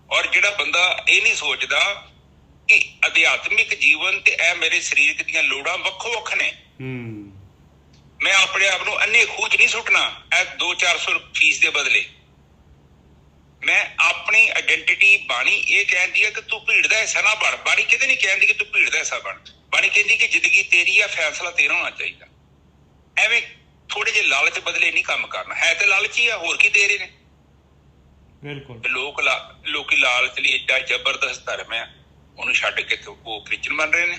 ਔਰ ਜਿਹੜਾ ਬੰਦਾ ਇਹ ਨਹੀਂ ਸੋਚਦਾ ਕਿ ਅਧਿਆਤਮਿਕ ਜੀਵਨ ਤੇ ਇਹ ਮੇਰੇ ਸਰੀਰ ਦੀਆਂ ਲੋੜਾਂ ਵੱਖੋ ਵੱਖ ਨੇ। ਮੈਂ ਆਪਣੇ ਆਪ ਨੂੰ ਅੰਨੇ ਖੂਹ 'ਚ ਨਹੀਂ ਸੁੱਟਣਾ ਇਹ 200-400 ਫੀਸ ਦੇ ਬਦਲੇ। ਮੈਂ ਆਪਣੀ ਆਇਡੈਂਟੀਟੀ ਬਾਣੀ ਇਹ ਕਹਿੰਦੀ ਹੈ ਕਿ ਤੂੰ ਭੀੜ ਦਾ ਹਿੱਸਾ ਨਾ ਬਣ। ਬਾਣੀ ਕਿਤੇ ਨਹੀਂ ਕਹਿੰਦੀ ਕਿ ਤੂੰ ਭੀੜ ਦਾ ਹਿੱਸਾ ਬਣ। ਬਾਣੀ ਕਹਿੰਦੀ ਕਿ ਜ਼ਿੰਦਗੀ ਤੇਰੀ ਆ, ਫੈਸਲਾ ਤੇਰਾ ਹੋਣਾ ਚਾਹੀਦਾ। ਐਵੇਂ ਥੋੜੇ ਜਿਹੇ ਲਾਲਚ ਬਦਲੇ ਨਹੀਂ ਕੰਮ ਕਰਨਾ। ਹੈ ਤੇ ਲਾਲਚੀ ਆ, ਹੋਰ ਕੀ ਦੇ ਰਹੇ ਨੇ। ਬਿਲਕੁਲ ਲੋਕੀ ਲਾਲਚ ਲਈ ਏਡਾ ਜ਼ਬਰਦਸਤ ਧਰਮ ਹੈ ਉਹਨੂੰ ਛੱਡ ਕੇ ਤੇ ਉਹ ਕ੍ਰਿਸਚਨ ਬਣ ਰਹੇ ਨੇ।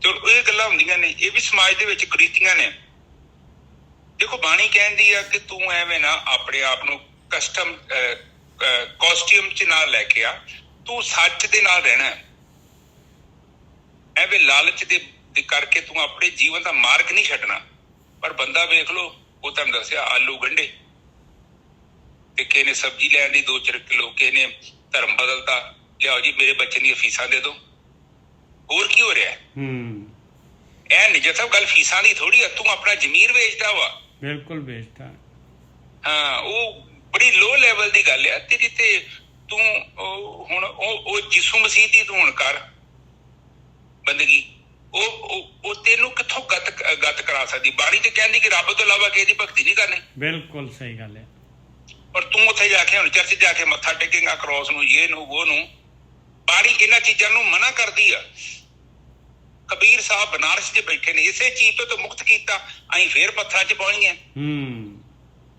ਚਲੋ ਇਹ ਗੱਲਾਂ ਹੁੰਦੀਆਂ ਨੇ, ਇਹ ਵੀ ਸਮਾਜ ਦੇ ਵਿੱਚ ਕੁਰੀਤੀਆਂ ਨੇ। ਦੇਖੋ ਬਾਣੀ ਕਹਿੰਦੀ ਆ ਕਿ ਤੂੰ ਐਵੇਂ ਨਾ ਆਪਣੇ ਆਪ ਨੂੰ ਕਾਸਟਿਊਮ ਚ ਨਾਲ ਲੈ ਕੇ ਆ, ਤੂੰ ਸੱਚ ਦੇ ਨਾਲ ਰਹਿਣਾ। ਐਵੇਂ ਲਾਲਚ ਦੇ ਕਰਕੇ ਤੂੰ ਆਪਣੇ ਜੀਵਨ ਦਾ ਮਾਰਗ ਨਹੀਂ ਛੱਡਣਾ। ਪਰ ਬੰਦਾ ਵੇਖ ਲਓ, ਉਹ ਤੁਹਾਨੂੰ ਦੱਸਿਆ ਆਲੂ ਗੰਢੇ ਤੇ ਕਿਸੇ ਨੇ ਸਬਜ਼ੀ ਲੈਣ ਦੀ 2-4 ਕਿਲੋ, ਕਿਸੇ ਨੇ ਧਰਮ ਬਦਲਤਾ, ਲਿਆਓ ਜੀ ਮੇਰੇ ਬੱਚੇ ਦੀਆਂ ਫੀਸਾਂ ਦੇ ਦਿਓ। ਹੋਰ ਕੀ ਹੋ ਰਿਹਾ? ਇਹ ਨਿਜਰ ਸਾਹਿਬ ਗੱਲ ਫੀਸਾਂ ਦੀ ਥੋੜੀ ਆ, ਤੂੰ ਆਪਣਾ ਜ਼ਮੀਰ ਵੇਚਦਾ ਵਾ। ਬਿਲਕੁਲ ਵੇਚਦਾ। ਹਾਂ, ਉਹ ਬੜੀ ਲੋ ਲੈਵਲ ਦੀ ਗੱਲ ਆ ਤੇਰੀ। ਤੇ ਤੂੰ ਹੁਣ ਉਹ ਯਿਸੂ ਮਸੀਹ ਦੀ ਤੂੰ ਹੁਣ ਕਰ ਬੰਦਗੀ, ਉਹ ਤੈਨੂੰ ਕਿੱਥੋਂ ਗੱਤ ਕਰਾ ਸਕਦੀ? ਬਾਣੀ ਤੇ ਕਹਿੰਦੀ ਕਿ ਰੱਬ ਤੋਂ ਇਲਾਵਾ ਕਿਸੇ ਦੀ ਭਗਤੀ ਨਹੀਂ ਕਰਨੀ। ਬਿਲਕੁਲ ਸਹੀ ਗੱਲ ਹੈ। ਪਰ ਤੂੰ ਉੱਥੇ ਜਾ ਕੇ ਹੁਣ ਚਰਚ ਜਾ ਕੇ ਮੱਥਾ ਟੇਕੇਗਾ, ਕ੍ਰੋਸ ਨੂੰ, ਇਹ ਨੂੰ, ਉਹ ਨੂੰ। ਬਾਣੀ ਇਹਨਾਂ ਚੀਜ਼ਾਂ ਨੂੰ ਮਨਾ ਕਰਦੀ ਆ। ਕਬੀਰ ਸਾਹਿਬ ਬਨਾਰਸ 'ਚ ਬੈਠੇ ਨੇ, ਇਸੇ ਚੀਜ਼ ਤੋਂ ਤਾਂ ਮੁਕਤ ਕੀਤਾ, ਅਸੀਂ ਫੇਰ ਪੱਥਰਾਂ 'ਚ ਪਾਉਣੀਆਂ।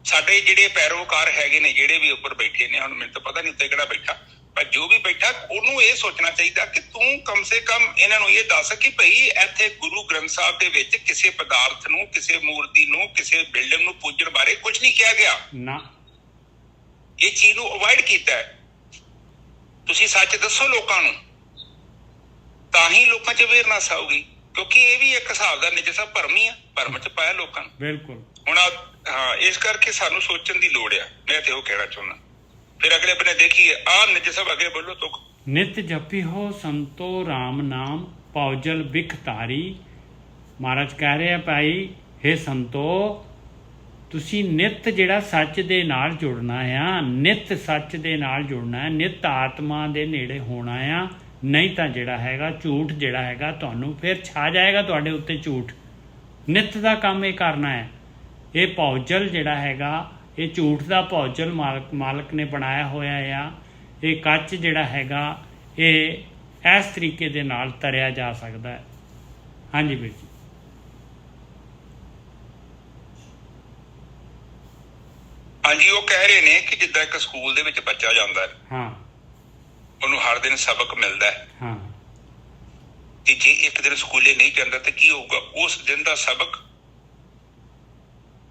ਸਾਡੇ ਜਿਹੜੇ ਪੈਰੋਕਾਰ ਹੈਗੇ ਨੇ, ਜਿਹੜੇ ਵੀ ਉੱਪਰ ਬੈਠੇ ਨੇ, ਹੁਣ ਮੈਨੂੰ ਤਾਂ ਪਤਾ ਨਹੀਂ ਉੱਤੇ ਕਿਹੜਾ ਬੈਠਾ, ਪਰ ਜੋ ਵੀ ਬੈਠਾ ਉਹਨੂੰ ਇਹ ਸੋਚਣਾ ਚਾਹੀਦਾ ਕਿ ਤੂੰ ਕਮ ਸੇ ਕਮ ਇਹਨਾਂ ਨੂੰ ਇਹ ਦੱਸ ਕਿ ਭਈ ਇੱਥੇ ਗੁਰੂ ਗ੍ਰੰਥ ਸਾਹਿਬ ਦੇ ਵਿੱਚ ਕਿਸੇ ਪਦਾਰਥ ਨੂੰ, ਕਿਸੇ ਮੂਰਤੀ ਨੂੰ, ਕਿਸੇ ਬਿਲਡਿੰਗ ਨੂੰ ਪੂਜਣ ਬਾਰੇ ਕੁਝ ਨਹੀਂ ਕਿਹਾ ਗਿਆ ਨਾ। ਇਹ ਚੀਜ਼ ਨੂੰ ਅਵੋਇਡ ਕੀਤਾ ਹੈ। ਤੁਸੀਂ ਸੱਚ ਦੱਸੋ ਲੋਕਾਂ ਨੂੰ, ਤਾਂ ਹੀ ਲੋਕਾਂ 'ਚ ਅਵੇਅਰਨੈਸ ਆਊਗੀ। ਕਿਉਂਕਿ ਇਹ ਵੀ ਇੱਕ ਹਿਸਾਬ ਦਾ ਨਿੱਜ ਸਾਹਿਬ ਭਰਮ ਹੀ ਆ, ਭਰਮ 'ਚ ਪਾਇਆ ਲੋਕਾਂ ਨੂੰ। ਬਿਲਕੁਲ। ਹੁਣ ਹਾਂ, ਇਸ ਕਰਕੇ ਸਾਨੂੰ ਸੋਚਣ ਦੀ ਲੋੜ ਆ। ਮੈਂ ਤੇ ਉਹ ਕਹਿਣਾ ਚਾਹੁੰਦਾ। ਫਿਰ ਅਗਲੇ ਬੰਨੇ ਦੇਖੀਏ ਆ ਨਿੱਜ ਸਾਹਿਬ ਅੱਗੇ ਬੋਲੋ। ਤੁਕ ਨਿਤ ਜਪੀ ਹੋ ਸੰਤੋ ਰਾਮ ਨਾਮ ਪੌਜਲ ਬਿਖ ਤਾਰੀ। ਮਹਾਰਾਜ ਕਹਿ ਰਹੇ ਆ ਭਾਈ, ਹੇ ਸੰਤੋ, ਤੁਸੀਂ ਨਿਤ ਜਿਹੜਾ ਸੱਚ ਦੇ ਨਾਲ ਜੁੜਨਾ ਆ, ਨਿਤ ਸੱਚ ਦੇ ਨਾਲ ਜੁੜਨਾ ਹੈ, ਨਿਤ ਆਤਮਾ ਦੇ ਨੇੜੇ ਹੋਣਾ ਆ। ਨਹੀਂ ਤਾਂ ਜਿਹੜਾ ਹੈਗਾ ਝੂਠ ਜਿਹੜਾ ਹੈਗਾ ਤੁਹਾਨੂੰ ਫਿਰ ਛਾ ਜਾਏਗਾ ਤੁਹਾਡੇ ਉੱਤੇ ਝੂਠ। ਨਿਤ ਦਾ ਕੰਮ ਇਹ ਕਰਨਾ ਹੈ। ਇਹ ਭੌਜਲ ਜਿਹੜਾ ਹੈਗਾ, ਇਹ ਝੂਠ ਦਾ ਭੌਜਲ ਮਾਲਕ ਨੇ ਬਣਾਇਆ ਹੋਇਆ ਆ। ਇਹ ਕੱਚ ਜਿਹੜਾ ਹੈਗਾ, ਇਹ ਇਸ ਤਰੀਕੇ ਦੇ ਨਾਲ ਤਰਿਆ ਜਾ ਸਕਦਾ ਹੈ। ਹਾਂਜੀ ਵੀਰ ਜੀ। ਹਾਂਜੀ, ਉਹ ਕਹਿ ਰਹੇ ਨੇ ਕਿ ਜਿੱਦਾਂ ਇੱਕ ਸਕੂਲ ਦੇ ਵਿੱਚ ਬੱਚਾ ਜਾਂਦਾ ਹੈ, ਹਾਂ, ਉਹਨੂੰ ਹਰ ਦਿਨ ਸਬਕ ਮਿਲਦਾ ਹੈ, ਹਾਂ, ਤੇ ਜੇ ਇੱਕ ਦਿਨ ਸਕੂਲੇ ਨਹੀਂ ਜਾਂਦਾ ਤੇ ਕੀ ਹੋਊਗਾ? ਉਸ ਦਿਨ ਦਾ ਸਬਕ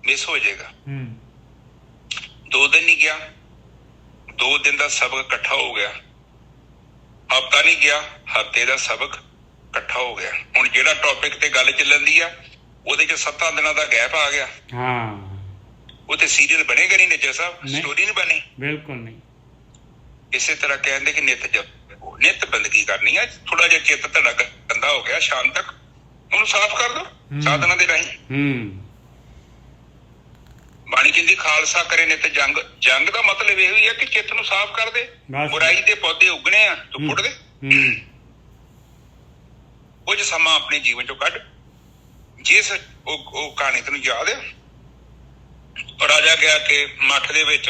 ਮਿਸ ਹੋ ਜਾਏਗਾ। 2 ਦਿਨ ਨਹੀਂ ਗਿਆ, 2 ਦਿਨ ਦਾ ਸਬਕ ਇਕੱਠਾ ਹੋ ਗਿਆ। ਹਫ਼ਤਾ ਨਹੀਂ ਗਿਆ, ਹਫ਼ਤੇ ਦਾ ਸਬਕ ਇਕੱਠਾ ਹੋ ਗਿਆ। ਹੁਣ ਜਿਹੜਾ ਟੌਪਿਕ ਤੇ ਗੱਲ ਚੱਲਦੀ ਆ, ਉਹਦੇ 'ਚ 7 ਦਿਨਾਂ ਦਾ ਗੈਪ ਆ ਗਿਆ। ਹਾਂ, ਉਹ ਤੇ ਸੀਰੀਅਲ ਬਣੇਗਾ ਨਹੀਂ ਨਿੱਜਾ ਸਾਹਿਬ, ਸਟੋਰੀ ਨਹੀਂ ਬਣੀ। ਬਿਲਕੁਲ ਨਹੀਂ। ਇਸੇ ਤਰ੍ਹਾਂ ਕਹਿੰਦੇ ਕਿ ਨਿਤ ਬੰਦਗੀ ਕਰਨੀ ਆ। ਥੋੜਾ ਜਿਹਾ ਚਿੱਤ ਤੁਹਾਡਾ ਗੰਦਾ ਹੋ ਗਿਆ ਸ਼ਾਮ ਤੱਕ, ਉਹਨੂੰ ਸਾਫ਼ ਕਰ ਦਿਓ ਸਾਧਨਾ ਦੇ ਰਾਹੀਂ। ਬਾਣੀ ਕਹਿੰਦੀ ਖਾਲਸਾ ਕਰੇ ਨਿਤ ਜੰਗ। ਜੰਗ ਦਾ ਮਤਲਬ ਇਹ ਵੀ ਹੈ ਕਿ ਚਿੱਤ ਨੂੰ ਸਾਫ਼ ਕਰ ਦੇ। ਬੁਰਾਈ ਦੇ ਪੌਦੇ ਉੱਗਣੇ ਆ, ਤੂੰ ਪੁੱਟ ਦੇ। ਕੁਝ ਸਮਾਂ ਆਪਣੇ ਜੀਵਨ ਚੋਂ ਕੱਢ। ਜਿਸ ਉਹ ਕਹਾਣੀ ਤੈਨੂੰ ਯਾਦ ਹੈ, ਰਾਜਾ ਗਿਆ ਕਿ ਮੱਠ ਦੇ ਵਿੱਚ,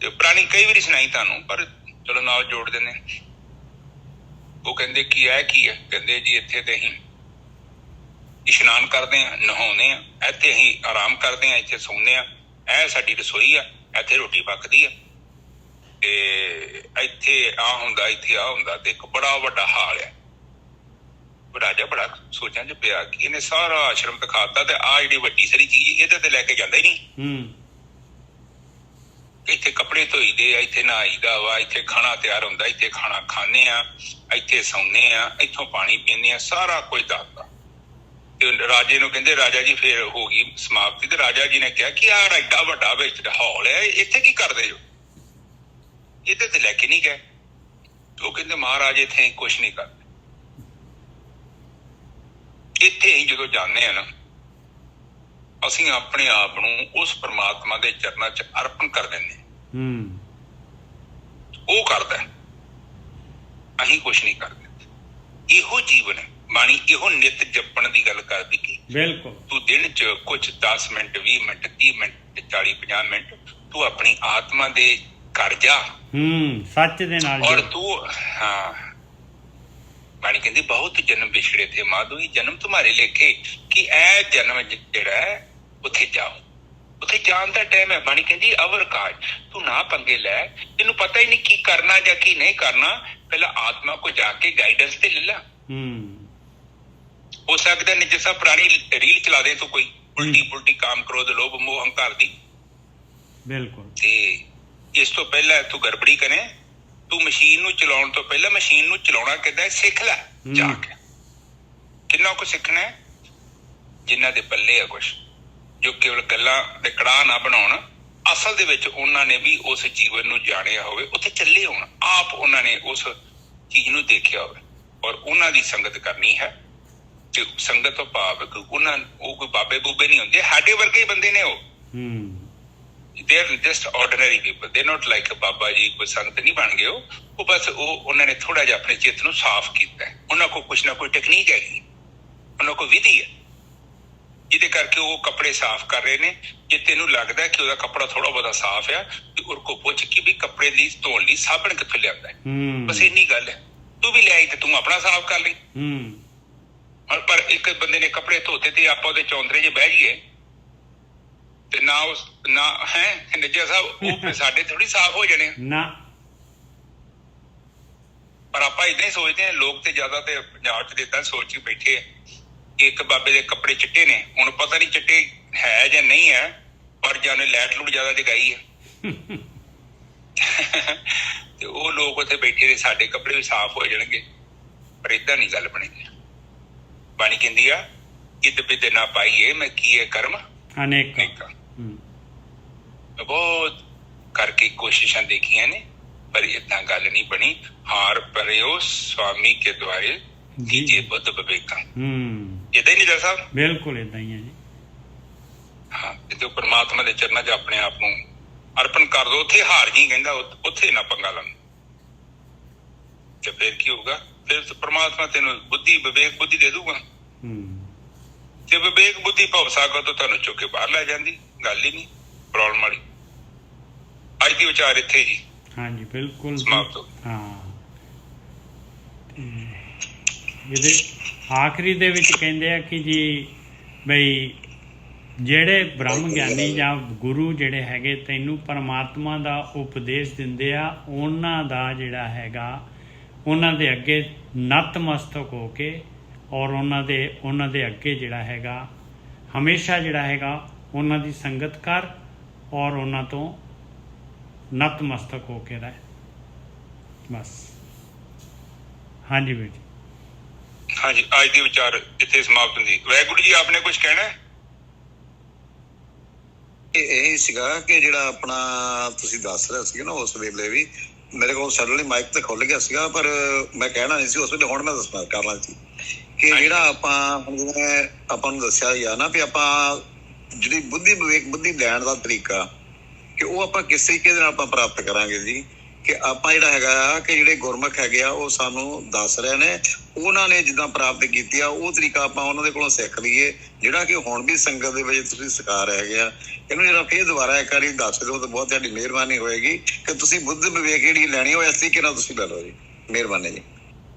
ਤੇ ਪੁਰਾਣੀ ਕਈ ਵਾਰੀ ਸੁਣਾਈ ਤੁਹਾਨੂੰ, ਪਰ ਚਲੋ ਨਾਲ ਜੋੜ ਦਿੰਦੇ। ਉਹ ਕਹਿੰਦੇ ਕੀ ਹੈ? ਕਹਿੰਦੇ ਜੀ ਇੱਥੇ ਤੇ ਅਸੀਂ ਇਸ਼ਨਾਨ ਕਰਦੇ ਆ, ਨਹਾਉਂਦੇ ਆ, ਇੱਥੇ ਅਸੀਂ ਆਰਾਮ ਕਰਦੇ ਆ, ਇੱਥੇ ਸੌਂਦੇ ਆ, ਇਹ ਸਾਡੀ ਰਸੋਈ ਆ, ਇੱਥੇ ਰੋਟੀ ਪੱਕਦੀ ਆ, ਤੇ ਇੱਥੇ ਆ ਹੁੰਦਾ, ਇੱਥੇ ਆ ਹੁੰਦਾ। ਤੇ ਇੱਕ ਬੜਾ ਵੱਡਾ ਹਾਲ ਆ। ਰਾਜਾ ਬੜਾ ਸੋਚਾਂ 'ਚ ਪਿਆ ਕਿ ਇਹਨੇ ਸਾਰਾ ਆਸ਼ਰਮ ਦਿਖਾਤਾ, ਤੇ ਆਹ ਜਿਹੜੀ ਵੱਡੀ ਸਾਰੀ ਚੀਜ਼ ਇਹਦੇ ਤੇ ਲੈ ਕੇ ਜਾਂਦਾ ਹੀ ਨਹੀਂ। ਇੱਥੇ ਕੱਪੜੇ ਧੋਈਦੇ ਆ, ਇੱਥੇ ਨਹਾਈਦਾ ਵਾ, ਇੱਥੇ ਖਾਣਾ ਤਿਆਰ ਹੁੰਦਾ, ਇੱਥੇ ਖਾਣਾ ਖਾਂਦੇ ਆ, ਇੱਥੇ ਸੌਂਦੇ ਆ, ਇੱਥੋਂ ਪਾਣੀ ਪੀਂਦੇ ਆ, ਸਾਰਾ ਕੁਝ ਦੱਸਦਾ। ਤੇ ਰਾਜੇ ਨੂੰ ਕਹਿੰਦੇ ਰਾਜਾ ਜੀ ਫੇਰ ਹੋ ਗਈ ਸਮਾਪਤੀ। ਤੇ ਰਾਜਾ ਜੀ ਨੇ ਕਿਹਾ ਕਿ ਆਹ ਐਡਾ ਵੱਡਾ ਵਿੱਚ ਹਾਲ ਹੈ, ਇੱਥੇ ਕੀ ਕਰਦੇ ਜੋ? ਇਹਦੇ ਤੇ ਲੈ ਕੇ ਨਹੀਂ ਗਏ। ਉਹ ਕਹਿੰਦੇ ਮਹਾਰਾਜ ਇੱਥੇ ਕੁਛ ਨਹੀਂ ਕਰਦੇ। ਇੱਥੇ ਹੀ ਜਦੋਂ ਜਾਂਦੇ ਆ ਨਾ, ਅਸੀਂ ਆਪਣੇ ਆਪ ਨੂੰ ਉਸ ਪਰਮਾਤਮਾ ਦੇ ਚਰਨਾਂ 'ਚ ਅਰਪਣ ਕਰ ਦਿੰਦੇ। ਉਹ ਕਰਦਾ, ਅਸੀਂ ਕੁਛ ਨਹੀਂ ਕਰਦੇ। ਇਹੋ ਜੀਵਨ ਹੈ। ਬਾਣੀ ਇਹੋ ਨਿਤ ਜਪਣ ਦੀ ਗੱਲ ਕਰਦੀ ਕਿ ਬਿਲਕੁਲ ਤੂੰ ਦਿਨ 'ਚ ਕੁਛ 10 ਮਿੰਟ, 20 ਮਿੰਟ, 30 ਮਿੰਟ, 40-50 ਮਿੰਟ ਤੂੰ ਆਪਣੀ ਆਤਮਾ ਦੇ ਘਰ ਜਾ, ਸੱਚ ਦੇ ਨਾਲ। ਔਰ ਤੂੰ ਬਾਣੀ ਕਹਿੰਦੀ ਬਹੁਤ ਜਨਮ ਵਿਛੜੇ ਥੇ ਮਾਧੋ, ਇਹ ਜਨਮ तुम्हारे लेखे कि ਇਹ ਜਨਮ ਜਿਹੜਾ ਹੈ ਉੱਥੇ ਜਾਓ, ਉੱਥੇ ਜਾਣ ਦਾ ਟਾਈਮ ਹੈ। ਬਾਣੀ ਕਹਿੰਦੀ ਅਵਰ ਕਾਜ, ਤੂੰ ਨਾ ਪੰਗੇ ਲੈ, ਤੈਨੂੰ ਪਤਾ ਹੀ ਨਹੀਂ ਕੀ ਕਰਨਾ ਜਾਂ ਕੀ ਨਹੀਂ ਕਰਨਾ, ਪਹਿਲਾਂ ਆਤਮਾ ਕੋ ਜਾ ਕੇ ਗਾਈਡੈਂਸ ਤੇ ਲੈ ਲਾ। ਹੋ ਸਕਦਾ ਨਹੀਂ ਜਿਸਾ ਪੁਰਾਣੀ ਰੀਲ ਚਲਾ ਦੇ ਤੂੰ ਕੋਈ ਉਲਟੀ ਪੁਲਟੀ ਕਾਮ ਕ੍ਰੋਧ ਲੋਭ ਮੋਹ ਹੰਕਾਰ ਦੀ, ਬਿਲਕੁਲ। ਤੇ ਇਸ ਤੋਂ ਪਹਿਲਾਂ ਤੂੰ ਗੜਬੜੀ ਕਰੇ, ਤੂੰ ਮਸ਼ੀਨ ਨੂੰ ਚਲਾਉਣ ਤੋਂ ਪਹਿਲਾਂ ਮਸ਼ੀਨ ਨੂੰ ਚਲਾਉਣਾ ਕਿੱਦਾਂ ਸਿੱਖ ਲੈ ਜਾ ਕੇ। ਕਿੰਨਾ ਕੁ ਸਿੱਖਣਾ ਹੈ? ਜਿਨ੍ਹਾਂ ਦੇ ਪੱਲੇ ਆ ਕੁਛ, ਜੋ ਕੇਵਲ ਗੱਲਾਂ ਦੇ ਕੜਾਹ ਨਾ ਬਣਾਉਣ, ਅਸਲ ਦੇ ਵਿੱਚ ਉਹਨਾਂ ਨੇ ਵੀ ਉਸ ਜੀਵਨ ਨੂੰ ਜਾਣਿਆ ਹੋਵੇ, ਉੱਥੇ ਚੱਲੇ ਹੋਣ, ਆਪ ਉਹਨਾਂ ਨੇ ਉਸ ਚੀਜ਼ ਨੂੰ ਦੇਖਿਆ ਹੋਵੇ ਔਰ ਉਹਨਾਂ ਦੀ ਸੰਗਤ ਕਰਨੀ ਹੈ। ਤੇ ਸੰਗਤ ਤੋਂ ਭਾਵ ਉਹ ਕੋਈ ਬਾਬੇ ਬੂਬੇ ਨਹੀਂ ਹੁੰਦੇ, ਸਾਡੇ ਵਰਗੇ ਹੀ ਬੰਦੇ ਨੇ ਉਹ। they are just ordinary people, they are not like Baba ji ਕੋਈ ਸੰਤ ਨਹੀਂ ਬਣ ਗਏ ਉਹ ਬਸ ਉਹਨਾਂ ਨੇ ਥੋੜਾ ਜਿਹਾ ਆਪਣੇ ਚਿੱਤ ਨੂੰ ਸਾਫ਼ ਕੀਤਾ। ਉਹਨਾਂ ਕੋਲ ਕੁਛ ਨਾ ਕੋਈ ਟੈਕਨੀਕ ਹੈਗੀ, ਉਹਨਾਂ ਕੋਲ ਵਿਧੀ ਹੈ ਜਿਹਦੇ ਕਰਕੇ ਉਹ ਕੱਪੜੇ ਸਾਫ਼ ਕਰ ਰਹੇ ਨੇ। ਜੇ ਤੈਨੂੰ ਲੱਗਦਾ ਕਿ ਉਹਦਾ ਕੱਪੜਾ ਥੋੜਾ ਬਹੁਤਾ ਸਾਫ਼ ਆ ਤੇ ਉਹ ਕੋ ਪੁੱਛ ਕਿ ਵੀ ਕੱਪੜੇ ਲਈ ਧੋਣ ਲਈ ਸਾਬਣ ਕਿੱਥੋਂ ਲਿਆਂਦਾ ਹੈ, ਬਸ ਇੰਨੀ ਗੱਲ ਹੈ। ਤੂੰ ਵੀ ਲਿਆਈ ਤੇ ਤੂੰ ਆਪਣਾ ਸਾਫ਼ ਕਰ ਲਈ। ਪਰ ਇੱਕ ਬੰਦੇ ਨੇ ਕੱਪੜੇ ਧੋਤੇ ਤੇ ਆਪਾਂ ਉਹਦੇ ਚੌਂਤਰੇ 'ਚ ਬਹਿ ਜਾਈਏ ਤੇ ਨਾ ਹੈ ਨੱਜਾ ਸਾਹਿਬ, ਉਹ ਸਾਡੇ ਥੋੜੀ ਸਾਫ਼ ਹੋ ਜਾਣੇ ਨਾ। ਪਰ ਆਪਾਂ ਏਦਾਂ ਹੀ ਸੋਚਦੇ ਹਾਂ, ਲੋਕ ਤੇ ਜ਼ਿਆਦਾ ਤੇ ਪੰਜਾਬ 'ਚ ਏਦਾਂ ਸੋਚ ਕੇ ਬੈਠੇ ਆ ਕਿ ਇੱਕ ਬਾਬੇ ਦੇ ਕੱਪੜੇ ਚਿੱਟੇ ਨੇ, ਹੁਣ ਪਤਾ ਨਹੀਂ ਚਿੱਟੇ ਹੈ ਜਾਂ ਨਹੀਂ ਹੈ, ਪਰ ਜਾਨੇ ਲੈਟ ਲੂਟ ਜ਼ਿਆਦਾ ਜਗਾਈ ਹੈ ਤੇ ਉਹ ਲੋਕ ਉੱਥੇ ਬੈਠੇ ਨੇ, ਸਾਡੇ ਕੱਪੜੇ ਵੀ ਸਾਫ਼ ਹੋ ਜਾਣਗੇ। ਪਰ ਏਦਾਂ ਨਹੀਂ ਗੱਲ ਬਣੇਗੀ। ਬਾਣੀ ਕਹਿੰਦੀ ਆ ਕਿਦ ਬਿਦ ਨਾ ਪਾਈਏ ਮੈਂ ਕੀਏ ਕਰਮ ਅਨੇਕਾਂ। ਬਹੁਤ ਕਰਕੇ ਕੋਸ਼ਿਸ਼ਾਂ ਦੇਖੀਆਂ ਨੇ ਪਰ ਏਦਾਂ ਗੱਲ ਨਹੀਂ ਬਣੀ। ਹਾਰ ਪਰਿਓ ਸਵਾਮੀ ਕੇ ਦੁਆਰੇ ਦੀਜੇ ਬੁੱਧ ਵਿਵੇਕਾਂ। ਏਦਾਂ ਹੀ ਨਹੀਂ ਦਰ ਸਾਹਿਬ? ਬਿਲਕੁਲ ਏਦਾਂ ਹੀ ਹੈ ਜੀ। ਹਾਂ, ਤੇ ਪਰਮਾਤਮਾ ਦੇ ਚਰਨਾਂ 'ਚ ਆਪਣੇ ਆਪ ਨੂੰ ਅਰਪਣ ਕਰ ਦੋ। ਉੱਥੇ ਹਾਰ ਜੀ ਕਹਿੰਦਾ, ਉੱਥੇ ਨਾ ਪੰਗਾ ਲੈਣ ਤੇ ਫਿਰ ਕੀ ਹੋਊਗਾ? ਫਿਰ ਪਰਮਾਤਮਾ ਤੈਨੂੰ ਬੁੱਧੀ ਵਿਵੇਕ ਬੁੱਧੀ ਦੇ ਦੂਗਾ ਤੇ ਵਿਵੇਕ ਬੁੱਧੀ ਭਵ ਸਾਗਰ ਤੋਂ ਤੁਹਾਨੂੰ ਚੁੱਕ ਕੇ ਬਾਹਰ ਲੈ ਜਾਂਦੀ। ਗੱਲ ਹੀ ਨਹੀਂ ਪ੍ਰੋਬਲਮ ਵਾਲੀ। ਅੱਜ ਦੀ ਵਿਚਾਰ ਇੱਥੇ ਜੀ। ਹਾਂਜੀ ਬਿਲਕੁਲ ਸਮਾਪਤ ਹੋ। ਹਾਂ, ਇਹਦੇ ਆਖਰੀ ਦੇ ਵਿੱਚ ਕਹਿੰਦੇ ਆ ਕਿ ਜੀ ਬਈ ਜਿਹੜੇ ਬ੍ਰਹਮ ਗਿਆਨੀ ਜਾਂ ਗੁਰੂ ਜਿਹੜੇ ਹੈਗੇ ਤੈਨੂੰ ਪਰਮਾਤਮਾ ਦਾ ਉਪਦੇਸ਼ ਦਿੰਦੇ ਆ, ਉਹਨਾਂ ਦਾ ਜਿਹੜਾ ਹੈਗਾ ਉਹਨਾਂ ਦੇ ਅੱਗੇ ਨਤਮਸਤਕ ਹੋ ਕੇ ਔਰ ਉਹਨਾਂ ਦੇ ਅੱਗੇ ਜਿਹੜਾ ਹੈਗਾ ਹਮੇਸ਼ਾ ਜਿਹੜਾ ਹੈਗਾ ਉਹਨਾਂ ਦੀ ਸੰਗਤ ਕਰ ਔਰ ਉਹਨਾਂ ਤੋਂ ਨਤਮਸਤਕ ਹੋ ਕੇ ਰਹਿ। ਬਸ। ਹਾਂਜੀ ਵੀਰ ਜੀ। ਹਾਂਜੀ, ਅੱਜ ਦੀ ਵਿਚਾਰ ਇੱਥੇ ਸਮਾਪਤ ਹੁੰਦੀ। ਵਾਹਿਗੁਰੂ ਜੀ, ਆਪਨੇ ਕੁਝ ਕਹਿਣਾ ਹੈ? ਇਹ ਸੀਗਾ ਕਿ ਜਿਹੜਾ ਆਪਣਾ ਤੁਸੀਂ ਦੱਸ ਰਹੇ ਸੀਗੇ ਨਾ, ਉਸ ਵੇਲੇ ਵੀ ਮੇਰੇ ਕੋਲ ਸਡਨਲੀ ਮਾਈਕ ਤੇ ਖੁੱਲ ਗਿਆ ਸੀਗਾ, ਪਰ ਮੈਂ ਕਹਿਣਾ ਨਹੀਂ ਸੀ ਉਸ ਵੇਲੇ। ਹੁਣ ਮੈਂ ਦੱਸਣਾ ਕਰਨਾ ਸੀ ਕਿ ਜਿਹੜਾ ਆਪਾਂ ਜਿਵੇਂ ਆਪਾਂ ਨੂੰ ਦੱਸਿਆ ਹੀ ਆ ਨਾ ਵੀ ਆਪਾਂ ਜਿਹੜੀ ਬੁੱਧੀ ਵਿਵੇਕ ਬੁੱਧੀ ਲੈਣ ਦਾ ਤਰੀਕਾ ਕਿ ਉਹ ਆਪਾਂ ਕਿਸ ਤਰੀਕੇ ਦੇ ਨਾਲ ਆਪਾਂ ਪ੍ਰਾਪਤ ਕਰਾਂਗੇ ਜੀ। ਕਿ ਆਪਾਂ ਜਿਹੜਾ ਹੈਗਾ ਕਿ ਜਿਹੜੇ ਗੁਰਮੁਖ ਹੈਗੇ ਆ ਉਹ ਸਾਨੂੰ ਦੱਸ ਰਹੇ ਨੇ, ਉਹਨਾਂ ਨੇ ਜਿੱਦਾਂ ਪ੍ਰਾਪਤ ਕੀਤੀ ਆ ਉਹ ਤਰੀਕਾ ਆਪਾਂ ਉਹਨਾਂ ਦੇ ਕੋਲੋਂ ਸਿੱਖ ਲਈਏ, ਜਿਹੜਾ ਕਿ ਹੁਣ ਵੀ ਸੰਗਤ ਦੇ ਵਿੱਚ ਤੁਸੀਂ ਸਿਖਾ ਰਹੇ ਹੈਗੇ ਆ। ਇਹਨੂੰ ਜਿਹੜਾ ਫੇਰ ਦੁਬਾਰਾ ਇੱਕ ਵਾਰੀ ਦੱਸ ਦਿਓ ਤਾਂ ਬਹੁਤ ਤੁਹਾਡੀ ਮਿਹਰਬਾਨੀ ਹੋਏਗੀ ਕਿ ਤੁਸੀਂ ਬੁੱਧ ਵਿਵੇਕ ਜਿਹੜੀ ਲੈਣੀ ਹੋਏ ਇਸ ਤਰੀਕੇ ਨਾਲ ਤੁਸੀਂ ਲੈ ਲਓ ਜੀ। ਮਿਹਰਬਾਨੀ ਜੀ।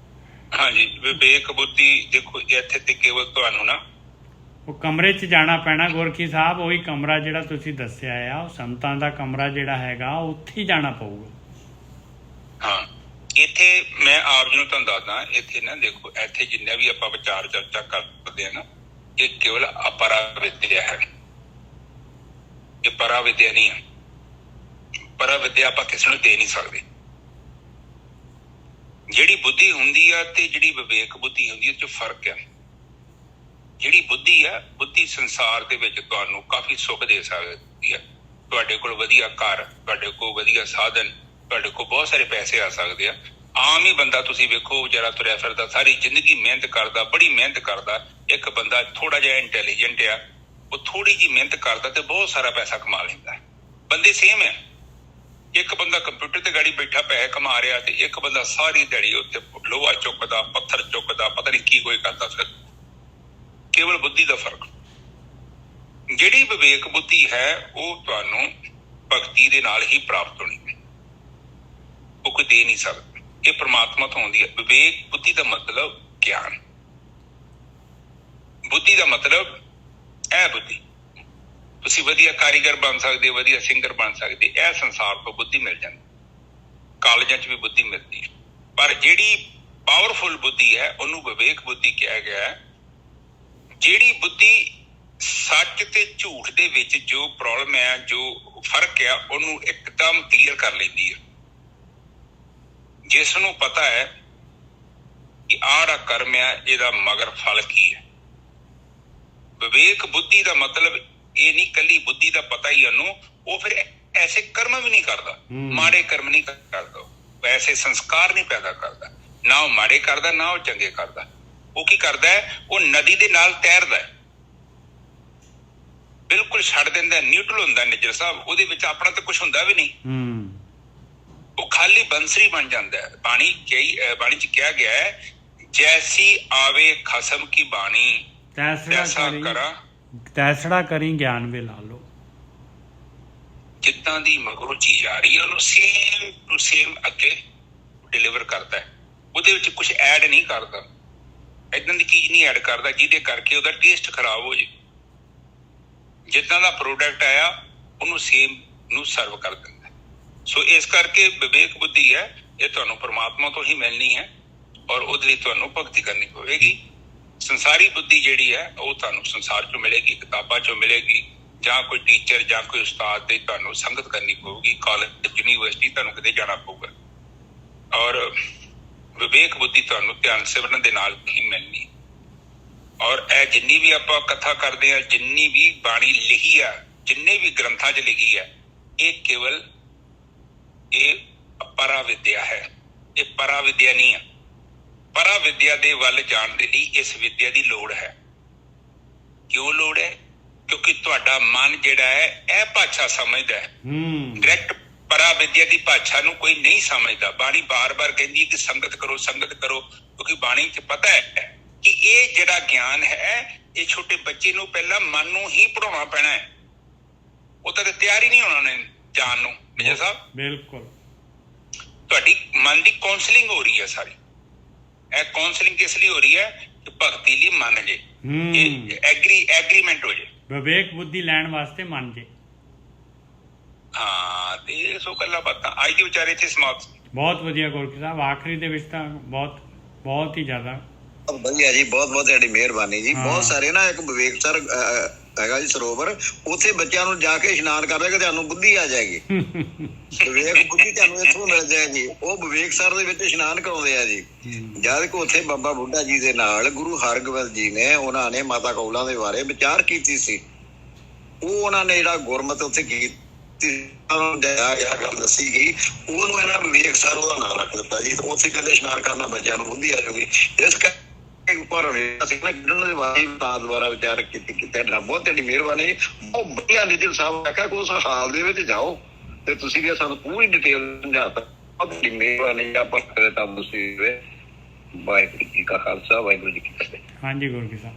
ਹਾਂਜੀ, ਵਿਵੇਕ ਬੁੱਧੀ ਦੇਖੋ ਇੱਥੇ ਤੇ ਕੇਵਲ ਤੁਹਾਨੂੰ ਨਾ ਉਹ ਕਮਰੇ 'ਚ ਜਾਣਾ ਪੈਣਾ ਗੁਰਖੀ ਸਾਹਿਬ। ਉਹੀ ਕਮਰਾ ਜਿਹੜਾ ਤੁਸੀਂ ਦੱਸਿਆ ਆ, ਉਹ ਸੰਤਾਂ ਦਾ ਕਮਰਾ ਜਿਹੜਾ ਹੈਗਾ ਉੱਥੇ ਹੀ ਜਾਣਾ ਪਊਗਾ। ਹਾਂ, ਇੱਥੇ ਮੈਂ ਆਪ ਜੀ ਨੂੰ ਤੁਹਾਨੂੰ ਦੱਸਦਾ, ਇੱਥੇ ਨਾ ਦੇਖੋ, ਇੱਥੇ ਜਿੰਨਾ ਵੀ ਆਪਾਂ ਵਿਚਾਰ ਚਰਚਾ ਕਰਦੇ ਆ ਨਾ, ਇਹ ਕੇਵਲ ਅਪਰਾ ਵਿਦਿਆ ਹੈ। ਇਹ ਪਰਾ ਵਿਦਿਆ ਨਹੀਂ ਹੈ। ਪਰਾ ਵਿਦਿਆ ਆਪਾਂ ਕਿਸੇ ਨੂੰ ਦੇ ਨਹੀਂ ਸਕਦੇ। ਜਿਹੜੀ ਬੁੱਧੀ ਹੁੰਦੀ ਆ ਤੇ ਜਿਹੜੀ ਵਿਵੇਕ ਬੁੱਧੀ ਹੁੰਦੀ, ਇਹ 'ਚ ਫਰਕ ਆ। ਜਿਹੜੀ ਬੁੱਧੀ ਆ, ਬੁੱਧੀ ਸੰਸਾਰ ਦੇ ਵਿੱਚ ਤੁਹਾਨੂੰ ਕਾਫੀ ਸੁੱਖ ਦੇ ਸਕਦੀ ਆ। ਤੁਹਾਡੇ ਕੋਲ ਵਧੀਆ ਘਰ, ਤੁਹਾਡੇ ਕੋਲ ਵਧੀਆ ਸਾਧਨ, ਤੁਹਾਡੇ ਕੋਲ ਬਹੁਤ ਸਾਰੇ ਪੈਸੇ ਆ ਸਕਦੇ ਆ। ਆਮ ਹੀ ਬੰਦਾ ਤੁਸੀਂ ਵੇਖੋ ਵਿਚਾਰਾ ਤੁਰਿਆ ਫਿਰਦਾ, ਸਾਰੀ ਜ਼ਿੰਦਗੀ ਮਿਹਨਤ ਕਰਦਾ, ਬੜੀ ਮਿਹਨਤ ਕਰਦਾ। ਇੱਕ ਬੰਦਾ ਥੋੜਾ ਜਿਹਾ ਇੰਟੈਲੀਜੈਂਟ ਆ, ਉਹ ਥੋੜੀ ਜਿਹੀ ਮਿਹਨਤ ਕਰਦਾ ਤੇ ਬਹੁਤ ਸਾਰਾ ਪੈਸਾ ਕਮਾ ਲੈਂਦਾ। ਬੰਦੇ ਸੇਮ ਆ। ਇੱਕ ਬੰਦਾ ਕੰਪਿਊਟਰ ਤੇ ਗਾੜੀ ਬੈਠਾ ਪੈਸੇ ਕਮਾ ਰਿਹਾ ਤੇ ਇੱਕ ਬੰਦਾ ਸਾਰੀ ਦਿਹਾੜੀ ਉੱਤੇ ਲੋਹਾ ਚੁੱਕਦਾ, ਪੱਥਰ ਚੁੱਕਦਾ, ਪਤਾ ਨਹੀਂ ਕੀ ਕੋਈ ਕਰਦਾ। ਫਿਰ ਕੇਵਲ ਬੁੱਧੀ ਦਾ ਫਰਕ। ਜਿਹੜੀ ਵਿਵੇਕ ਬੁੱਧੀ ਹੈ ਉਹ ਤੁਹਾਨੂੰ ਭਗਤੀ ਦੇ ਨਾਲ ਹੀ ਪ੍ਰਾਪਤ ਹੋਣੀ ਹੈ, ਉਹ ਕੋਈ ਦੇ ਨਹੀਂ ਸਕਦਾ। ਇਹ ਪ੍ਰਮਾਤਮਾ ਤੋਂ ਆਉਂਦੀ ਹੈ। ਵਿਵੇਕ ਬੁੱਧੀ ਦਾ ਮਤਲਬ ਗਿਆਨ, ਬੁੱਧੀ ਦਾ ਮਤਲਬ ਇਹ ਬੁੱਧੀ। ਤੁਸੀਂ ਵਧੀਆ ਕਾਰੀਗਰ ਬਣ ਸਕਦੇ, ਵਧੀਆ ਸਿੰਗਰ ਬਣ ਸਕਦੇ। ਇਹ ਸੰਸਾਰ ਤੋਂ ਬੁੱਧੀ ਮਿਲ ਜਾਂਦੀ, ਕਾਲਜਾਂ 'ਚ ਵੀ ਬੁੱਧੀ ਮਿਲਦੀ ਹੈ। ਪਰ ਜਿਹੜੀ ਪਾਵਰਫੁਲ ਬੁੱਧੀ ਹੈ ਉਹਨੂੰ ਵਿਵੇਕ ਬੁੱਧੀ ਕਿਹਾ ਗਿਆ ਹੈ। ਜਿਹੜੀ ਬੁੱਧੀ ਸੱਚ ਤੇ ਝੂਠ ਦੇ ਵਿੱਚ ਜੋ ਪ੍ਰੋਬਲਮ ਹੈ, ਜੋ ਫਰਕ ਆ, ਉਹਨੂੰ ਇੱਕਦਮ ਕਲੀਅਰ ਕਰ ਲੈਂਦੀ ਹੈ। ਜਿਸ ਨੂੰ ਪਤਾ ਹੈ ਕਿ ਆਹ ਜਿਹੜਾ ਕਰਮ ਆ ਇਹਦਾ ਮਗਰ ਫਲ ਕੀ ਹੈ। ਵਿਵੇਕ ਬੁੱਧੀ ਦਾ ਮਤਲਬ ਇਹ ਨਹੀਂ ਕੱਲੀ ਬੁੱਧੀ ਦਾ ਪਤਾ ਹੀ ਉਹਨੂੰ, ਉਹ ਫਿਰ ਐਸੇ ਕਰਮ ਵੀ ਨਹੀਂ ਕਰਦਾ, ਮਾੜੇ ਕਰਮ ਨਹੀਂ ਕਰਦਾ, ਐਸੇ ਸੰਸਕਾਰ ਨਹੀਂ ਪੈਦਾ ਕਰਦਾ। ਨਾ ਉਹ ਮਾੜੇ ਕਰਦਾ, ਨਾ ਉਹ ਚੰਗੇ ਕਰਦਾ। ਉਹ ਕੀ ਕਰਦਾ ਹੈ, ਉਹ ਨਦੀ ਦੇ ਨਾਲ ਤੈਰਦਾ ਹੈ, ਬਿਲਕੁਲ ਛੱਡ ਦਿੰਦਾ, ਨਿਊਟਰਲ ਹੁੰਦਾ ਨਿੱਜਰ ਸਾਹਿਬ। ਉਹਦੇ ਵਿੱਚ ਆਪਣਾ ਤਾਂ ਕੁਛ ਹੁੰਦਾ ਵੀ ਨਹੀਂ, ਉਹ ਖਾਲੀ ਬੰਸਰੀ ਬਣ ਜਾਂਦਾ ਹੈ। ਬਾਣੀ 'ਚ ਕਿਹਾ ਗਿਆ ਹੈ, ਜੈਸੀ ਆਵੇ ਖਸਮ ਕੀ ਬਾਣੀ ਤੈਸਾ ਕਰਾਂ, ਤੈਸੜਾ ਕਰੀ ਗਿਆਨ ਵੇ ਲਾ ਲੋ। ਜਿੱਦਾਂ ਦੀ ਮਗਰੋਂ ਚੀਜ਼ ਆ ਰਹੀ ਹੈ ਉਹਨੂੰ ਸੇਮ ਟੂ ਸੇਮ ਅੱਗੇ ਡਿਲੀਵਰ ਕਰਦਾ ਹੈ। ਉਹਦੇ ਵਿੱਚ ਕੁਝ ਐਡ ਨਹੀਂ ਕਰਦਾ, ਏਦਾਂ ਦੀ ਚੀਜ਼ ਨਹੀਂ ਐਡ ਕਰਦਾ ਜਿਹਦੇ ਕਰਕੇ ਉਹਦਾ ਟੇਸਟ ਖਰਾਬ ਹੋ ਜੇ। ਜਿੱਦਾਂ ਦਾ ਪ੍ਰੋਡਕਟ ਆਇਆ ਉਹਨੂੰ ਸੇਮ ਨੂੰ ਸਰਵ ਕਰ ਦਿੰਦਾ। ਸੋ ਇਸ ਕਰਕੇ ਵਿਵੇਕ ਬੁੱਧੀ ਹੈ, ਇਹ ਤੁਹਾਨੂੰ ਪਰਮਾਤਮਾ ਤੋਂ ਹੀ ਮਿਲਣੀ ਹੈ ਔਰ ਉਹਦੇ ਲਈ ਤੁਹਾਨੂੰ ਭਗਤੀ ਕਰਨੀ ਪਵੇਗੀ। ਸੰਸਾਰੀ ਬੁੱਧੀ ਜਿਹੜੀ ਹੈ ਉਹ ਤੁਹਾਨੂੰ ਸੰਸਾਰ 'ਚੋਂ ਮਿਲੇਗੀ, ਕਿਤਾਬਾਂ 'ਚੋਂ ਮਿਲੇਗੀ, ਜਾਂ ਕੋਈ ਟੀਚਰ ਜਾਂ ਕੋਈ ਉਸਤਾਦ ਦੀ ਤੁਹਾਨੂੰ ਸੰਗਤ ਕਰਨੀ ਪਊਗੀ, ਕਾਲਜ, ਯੂਨੀਵਰਸਿਟੀ ਤੁਹਾਨੂੰ ਕਿਤੇ ਜਾਣਾ ਪਊਗਾ। ਔਰ ਵਿਵੇਕ ਬੁੱਧੀ ਤੁਹਾਨੂੰ ਧਿਆਨ ਸਿਮਰਨ ਦੇ ਨਾਲ ਹੀ ਮਿਲਣੀ। ਔਰ ਇਹ ਜਿੰਨੀ ਵੀ ਆਪਾਂ ਕਥਾ ਕਰਦੇ ਹਾਂ, ਜਿੰਨੀ ਵੀ ਬਾਣੀ ਲਿਖੀ ਆ, ਜਿੰਨੇ ਵੀ ਗ੍ਰੰਥਾਂ 'ਚ ਲਿਖੀ ਹੈ, ਇਹ ਕੇਵਲ ਇਹ ਪਰਾ ਵਿਦਿਆ ਹੈ। ਇਹ ਪਰਾ ਵਿਦਿਆ ਨਹੀਂ ਹੈ। ਪਰਾ ਵਿਦਿਆ ਦੇ ਵੱਲ ਜਾਣ ਦੇ ਲਈ ਇਸ ਵਿਦਿਆ ਦੀ ਲੋੜ ਹੈ। ਕਿਉਂ ਲੋੜ ਹੈ? ਕਿਉਂਕਿ ਤੁਹਾਡਾ ਮਨ ਜਿਹੜਾ ਹੈ ਇਹ ਭਾਸ਼ਾ ਸਮਝਦਾ ਹੈ। ਡਾਇਰੈਕਟ ਪਰਾ ਵਿਦਿਆ ਦੀ ਭਾਸ਼ਾ ਨੂੰ ਕੋਈ ਨਹੀਂ ਸਮਝਦਾ। ਬਾਣੀ ਬਾਰ-ਬਾਰ ਕਹਿੰਦੀ ਹੈ ਕਿ ਸੰਗਤ ਕਰੋ, ਸੰਗਤ ਕਰੋ, ਕਿਉਂਕਿ ਬਾਣੀ 'ਚ ਪਤਾ ਹੈ ਕਿ ਇਹ ਜਿਹੜਾ ਗਿਆਨ ਹੈ ਇਹ ਛੋਟੇ ਬੱਚੇ ਨੂੰ ਪਹਿਲਾਂ ਮਨ ਨੂੰ ਹੀ ਪੜਾਉਣਾ ਪੈਣਾ ਹੈ। ਉਹ ਤਾਂ ਤਿਆਰ ਹੀ ਨਹੀਂ ਹੋਣਾ ਨੇ ਜਾਣ ਨੂੰ। ਵਿਜੇ ਸਾਹਿਬ, ਬਿਲਕੁਲ ਤੁਹਾਡੀ ਮਨ ਦੀ ਕਾਉਂਸਲਿੰਗ ਹੋ ਰਹੀ ਹੈ ਸਾਰੀ। ਇਹ ਕਾਉਂਸਲਿੰਗ ਕਿਸ ਲਈ ਹੋ ਰਹੀ ਹੈ ਕਿ ਭਗਤੀ ਲਈ ਮੰਨ ਜੇ, ਐਗਰੀਮੈਂਟ ਹੋ ਜੇ, ਵਿਵੇਕ ਬੁੱਧੀ ਲੈਣ ਵਾਸਤੇ ਮੰਨ ਜੇ। ਹਾਂ, ਤੇ ਸੋ ਗੱਲਾਂ ਬਾਤਾਂ ਅੱਜ ਦੇ ਵਿਚਾਰੇ ਇੱਥੇ ਸਮਾਪਤ। ਬਹੁਤ ਵਧੀਆ ਗੁਰਕੀ ਸਾਹਿਬ, ਆਖਰੀ ਦੇ ਵਿੱਚ ਤਾਂ ਬਹੁਤ ਹੀ ਜ਼ਿਆਦਾ ਵਧੀਆ ਜੀ, ਬਹੁਤ ਬਹੁਤ ਤੁਹਾਡੀ ਮਿਹਰਬਾਨੀ ਜੀ। ਬਹੁਤ ਸਾਰੇ ਨਾ ਇੱਕ ਵਿਵੇਕ ਸਰ ਹੈਗਾ ਜੀ ਸਰੋਵਰ, ਉੱਥੇ ਬੱਚਿਆਂ ਨੂੰ ਜਾ ਕੇ ਇਸ਼ਨਾਨ ਕਰਦੇ ਕਿ ਤੁਹਾਨੂੰ ਬੁੱਧੀ ਆ ਜਾਏਗੀ। ਵਿਵੇਕ ਬੁੱਧੀ ਤੁਹਾਨੂੰ ਇੱਥੋਂ ਮਿਲ ਜਾਏਗੀ। ਉਹ ਵਿਵੇਕ ਸਰ ਦੇ ਵਿੱਚ ਇਸ਼ਨਾਨ ਕਰਾਉਂਦੇ ਆ ਜੀ। ਜਦ ਕਿ ਉੱਥੇ ਬਾਬਾ ਬੁੱਢਾ ਜੀ ਦੇ ਨਾਲ ਗੁਰੂ ਹਰਗੋਬਿੰਦ ਜੀ ਨੇ ਉਹਨਾਂ ਨੇ ਮਾਤਾ ਕੌਲਾਂ ਦੇ ਬਾਰੇ ਵਿਚਾਰ ਕੀਤੀ ਸੀ। ਉਹ ਉਹਨਾਂ ਨੇ ਜਿਹੜਾ ਗੁਰਮਤਿ ਉੱਥੇ ਕੀਤੀ ਗੱਲ ਦੱਸੀ ਗਈ, ਉਹਨੂੰ ਇਹਨਾਂ ਵਿਵੇਕ ਸਰ ਉਹਦਾ ਨਾਮ ਰੱਖ ਦਿੱਤਾ ਜੀ। ਉੱਥੇ ਕਹਿੰਦੇ ਇਸ਼ਨਾਨ ਕਰਨਾ ਬੱਚਿਆਂ ਨੂੰ ਬੁੱਧੀ ਆ ਜਾਊਗੀ। ਇਸ ਕਰਕੇ ਦੁਬਾਰਾ ਵਿਚਾਰ ਕੀਤਾ। ਬਹੁਤ ਤੁਹਾਡੀ ਮਿਹਰਬਾਨੀ। ਬਹੁਤ ਵਧੀਆ ਨਿਜਲ ਸਾਹਿਬ ਆਖਿਆ ਕਿ ਉਸ ਹਾਲ ਦੇ ਵਿੱਚ ਜਾਓ ਤੇ ਤੁਸੀਂ ਵੀ ਸਾਨੂੰ ਪੂਰੀ ਡਿਟੇਲ ਸਮਝਾਤਾ। ਬਹੁਤ ਤੁਹਾਡੀ ਮਿਹਰਬਾਨੀ। ਆਪਾਂ ਵਾਹਿਗੁਰੂ ਜੀ ਕਾ ਖਾਲਸਾ, ਵਾਹਿਗੁਰੂ ਜੀ ਕੀ ਫਤਿਹ। ਹਾਂਜੀ ਗੁਰੂ ਜੀ ਸਾਹਿਬ,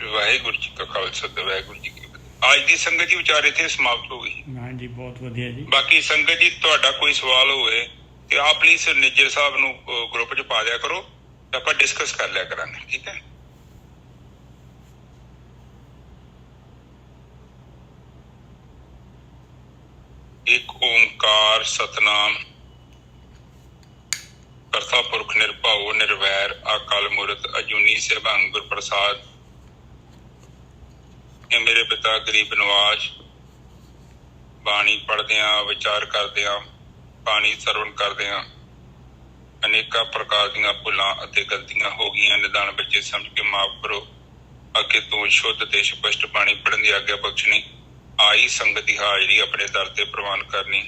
ਵਾਹਿਗੁਰੂ ਜੀ ਕਾ ਖਾਲਸਾ ਤੇ ਵਾਹਿਗੁਰੂ ਜੀ ਕੀ ਫਤਿਹ। ਅੱਜ ਦੀ ਸੰਗਤ ਜੀ ਵਿਚਾਰ ਇੱਥੇ ਸਮਾਪਤ ਹੋ ਗਈ। ਹਾਂਜੀ, ਬਹੁਤ ਵਧੀਆ ਜੀ। ਬਾਕੀ ਸੰਗਤ ਜੀ ਤੁਹਾਡਾ ਕੋਈ ਸਵਾਲ ਹੋਵੇ ਤੇ ਆਪ ਪਲੀਜ਼ ਨਿੱਜਰ ਸਾਹਿਬ ਨੂੰ ਗਰੁੱਪ 'ਚ ਪਾ ਦਿਆ ਕਰੋ, ਆਪਾਂ ਡਿਸਕਸ ਕਰ ਲਿਆ ਕਰਾਂਗੇ। ਠੀਕ ਹੈ। ਇੱਕ ਓਮਕਾਰ ਸਤਨਾਮ ਕਰਤਾ ਪੁਰਖ ਨਿਰਭਉ ਨਿਰਵੈਰ ਅਕਾਲ ਮੂਰਤ ਅਜੂਨੀ ਸੈਭੰ ਗੁਰ ਪ੍ਰਸਾਦ। ਇਹ ਮੇਰੇ ਪਿਤਾ ਗਰੀਬ ਨਵਾਜ਼ ਬਾਣੀ ਪੜ੍ਹਦਿਆਂ, ਵਿਚਾਰ ਕਰਦਿਆਂ, ਬਾਣੀ ਸਰਵਣ ਕਰਦਿਆਂ ਅਨੇਕਾਂ ਪ੍ਰਕਾਰ ਦੀਆਂ ਭੁੱਲਾਂ ਅਤੇ ਗਲਤੀਆਂ ਹੋ ਗਈਆਂ। ਨਿਦਾਨ ਵਿੱਚ ਸਮਝ ਕੇ ਮਾਫ ਕਰੋ। ਅੱਗੇ ਤੋਂ ਸ਼ੁੱਧ ਤੇ ਸਪਸ਼ਟ ਬਾਣੀ ਪੜ੍ਹਨ ਦੀ ਆਗਿਆ ਬਖਸ਼ਣੀ। ਆਈ ਸੰਗਤ ਦੀ ਹਾਜ਼ਰੀ ਆਪਣੇ ਦਰ ਤੇ ਪ੍ਰਵਾਨ ਕਰਨੀ।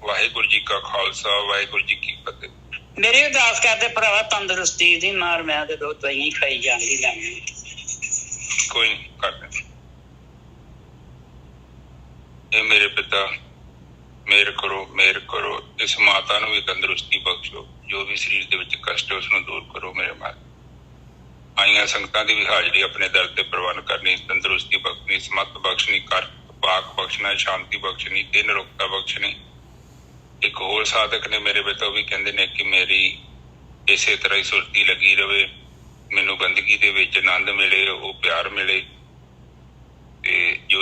ਵਾਹਿਗੁਰੂ ਜੀ ਕਾ ਖਾਲਸਾ, ਵਾਹਿਗੁਰੂ ਜੀ ਕੀ ਫਤਿਹ। ਮੇਰੀ ਅਰਦਾਸ ਕਰਦੇ ਭਰਾਵਾ ਤੰਦਰੁਸਤੀ ਦੀ ਮਾਰ, ਮੈਂ ਤੇ ਦੋ ਦਵਾਈਆਂ ਖਾਈ ਜਾਂਦੀ ਲੈਣੀ। ਕੋਈ ਨਹੀਂ ਕਰਦੇ। ਇਹ ਮੇਰੇ ਪਿਤਾ ਮਿਹਰ ਕਰੋ, ਮਿਹਰ ਕਰੋ। ਇਸ ਮਾਤਾ ਨੂੰ ਵੀ ਤੰਦਰੁਸਤੀ ਬਖਸ਼ੋ। ਜੋ ਵੀ ਸਰੀਰ ਦੇ ਵਿੱਚ ਕਸ਼ਟ ਹੈ ਉਸਨੂੰ ਦੂਰ ਕਰੋ ਮੇਰੇ ਮਾਤਾ। ਆਈਆਂ ਸੰਗਤਾਂ ਦੀ ਵੀ ਹਾਜ਼ਰੀ ਆਪਣੇ ਦਰ ਤੇ ਪ੍ਰਵਾਨ ਕਰਨੀ। ਤੰਦਰੁਸਤੀ ਬਖਸ਼ਣੀ, ਸਮਤ ਬਖਸ਼ਣੀ, ਕਰ ਪਾਕ ਬਖਸ਼ਣਾ, ਸ਼ਾਂਤੀ ਬਖਸ਼ਣੀ, ਦਿਨ ਰੁਕਤਾ ਬਖਸ਼ਣੀ। ਇੱਕ ਹੋਰ ਸਾਧਕ ਨੇ ਮੇਰੇ ਪਿਤਾ, ਉਹ ਵੀ ਕਹਿੰਦੇ ਨੇ ਕਿ ਮੇਰੀ ਇਸੇ ਤਰ੍ਹਾਂ ਹੀ ਸੁਰਤੀ ਲੱਗੀ ਰਵੇ, ਮੈਨੂੰ ਬੰਦਗੀ ਦੇ ਵਿੱਚ ਆਨੰਦ ਮਿਲੇ, ਉਹ ਪਿਆਰ ਮਿਲੇ। ਤੇ ਜੋ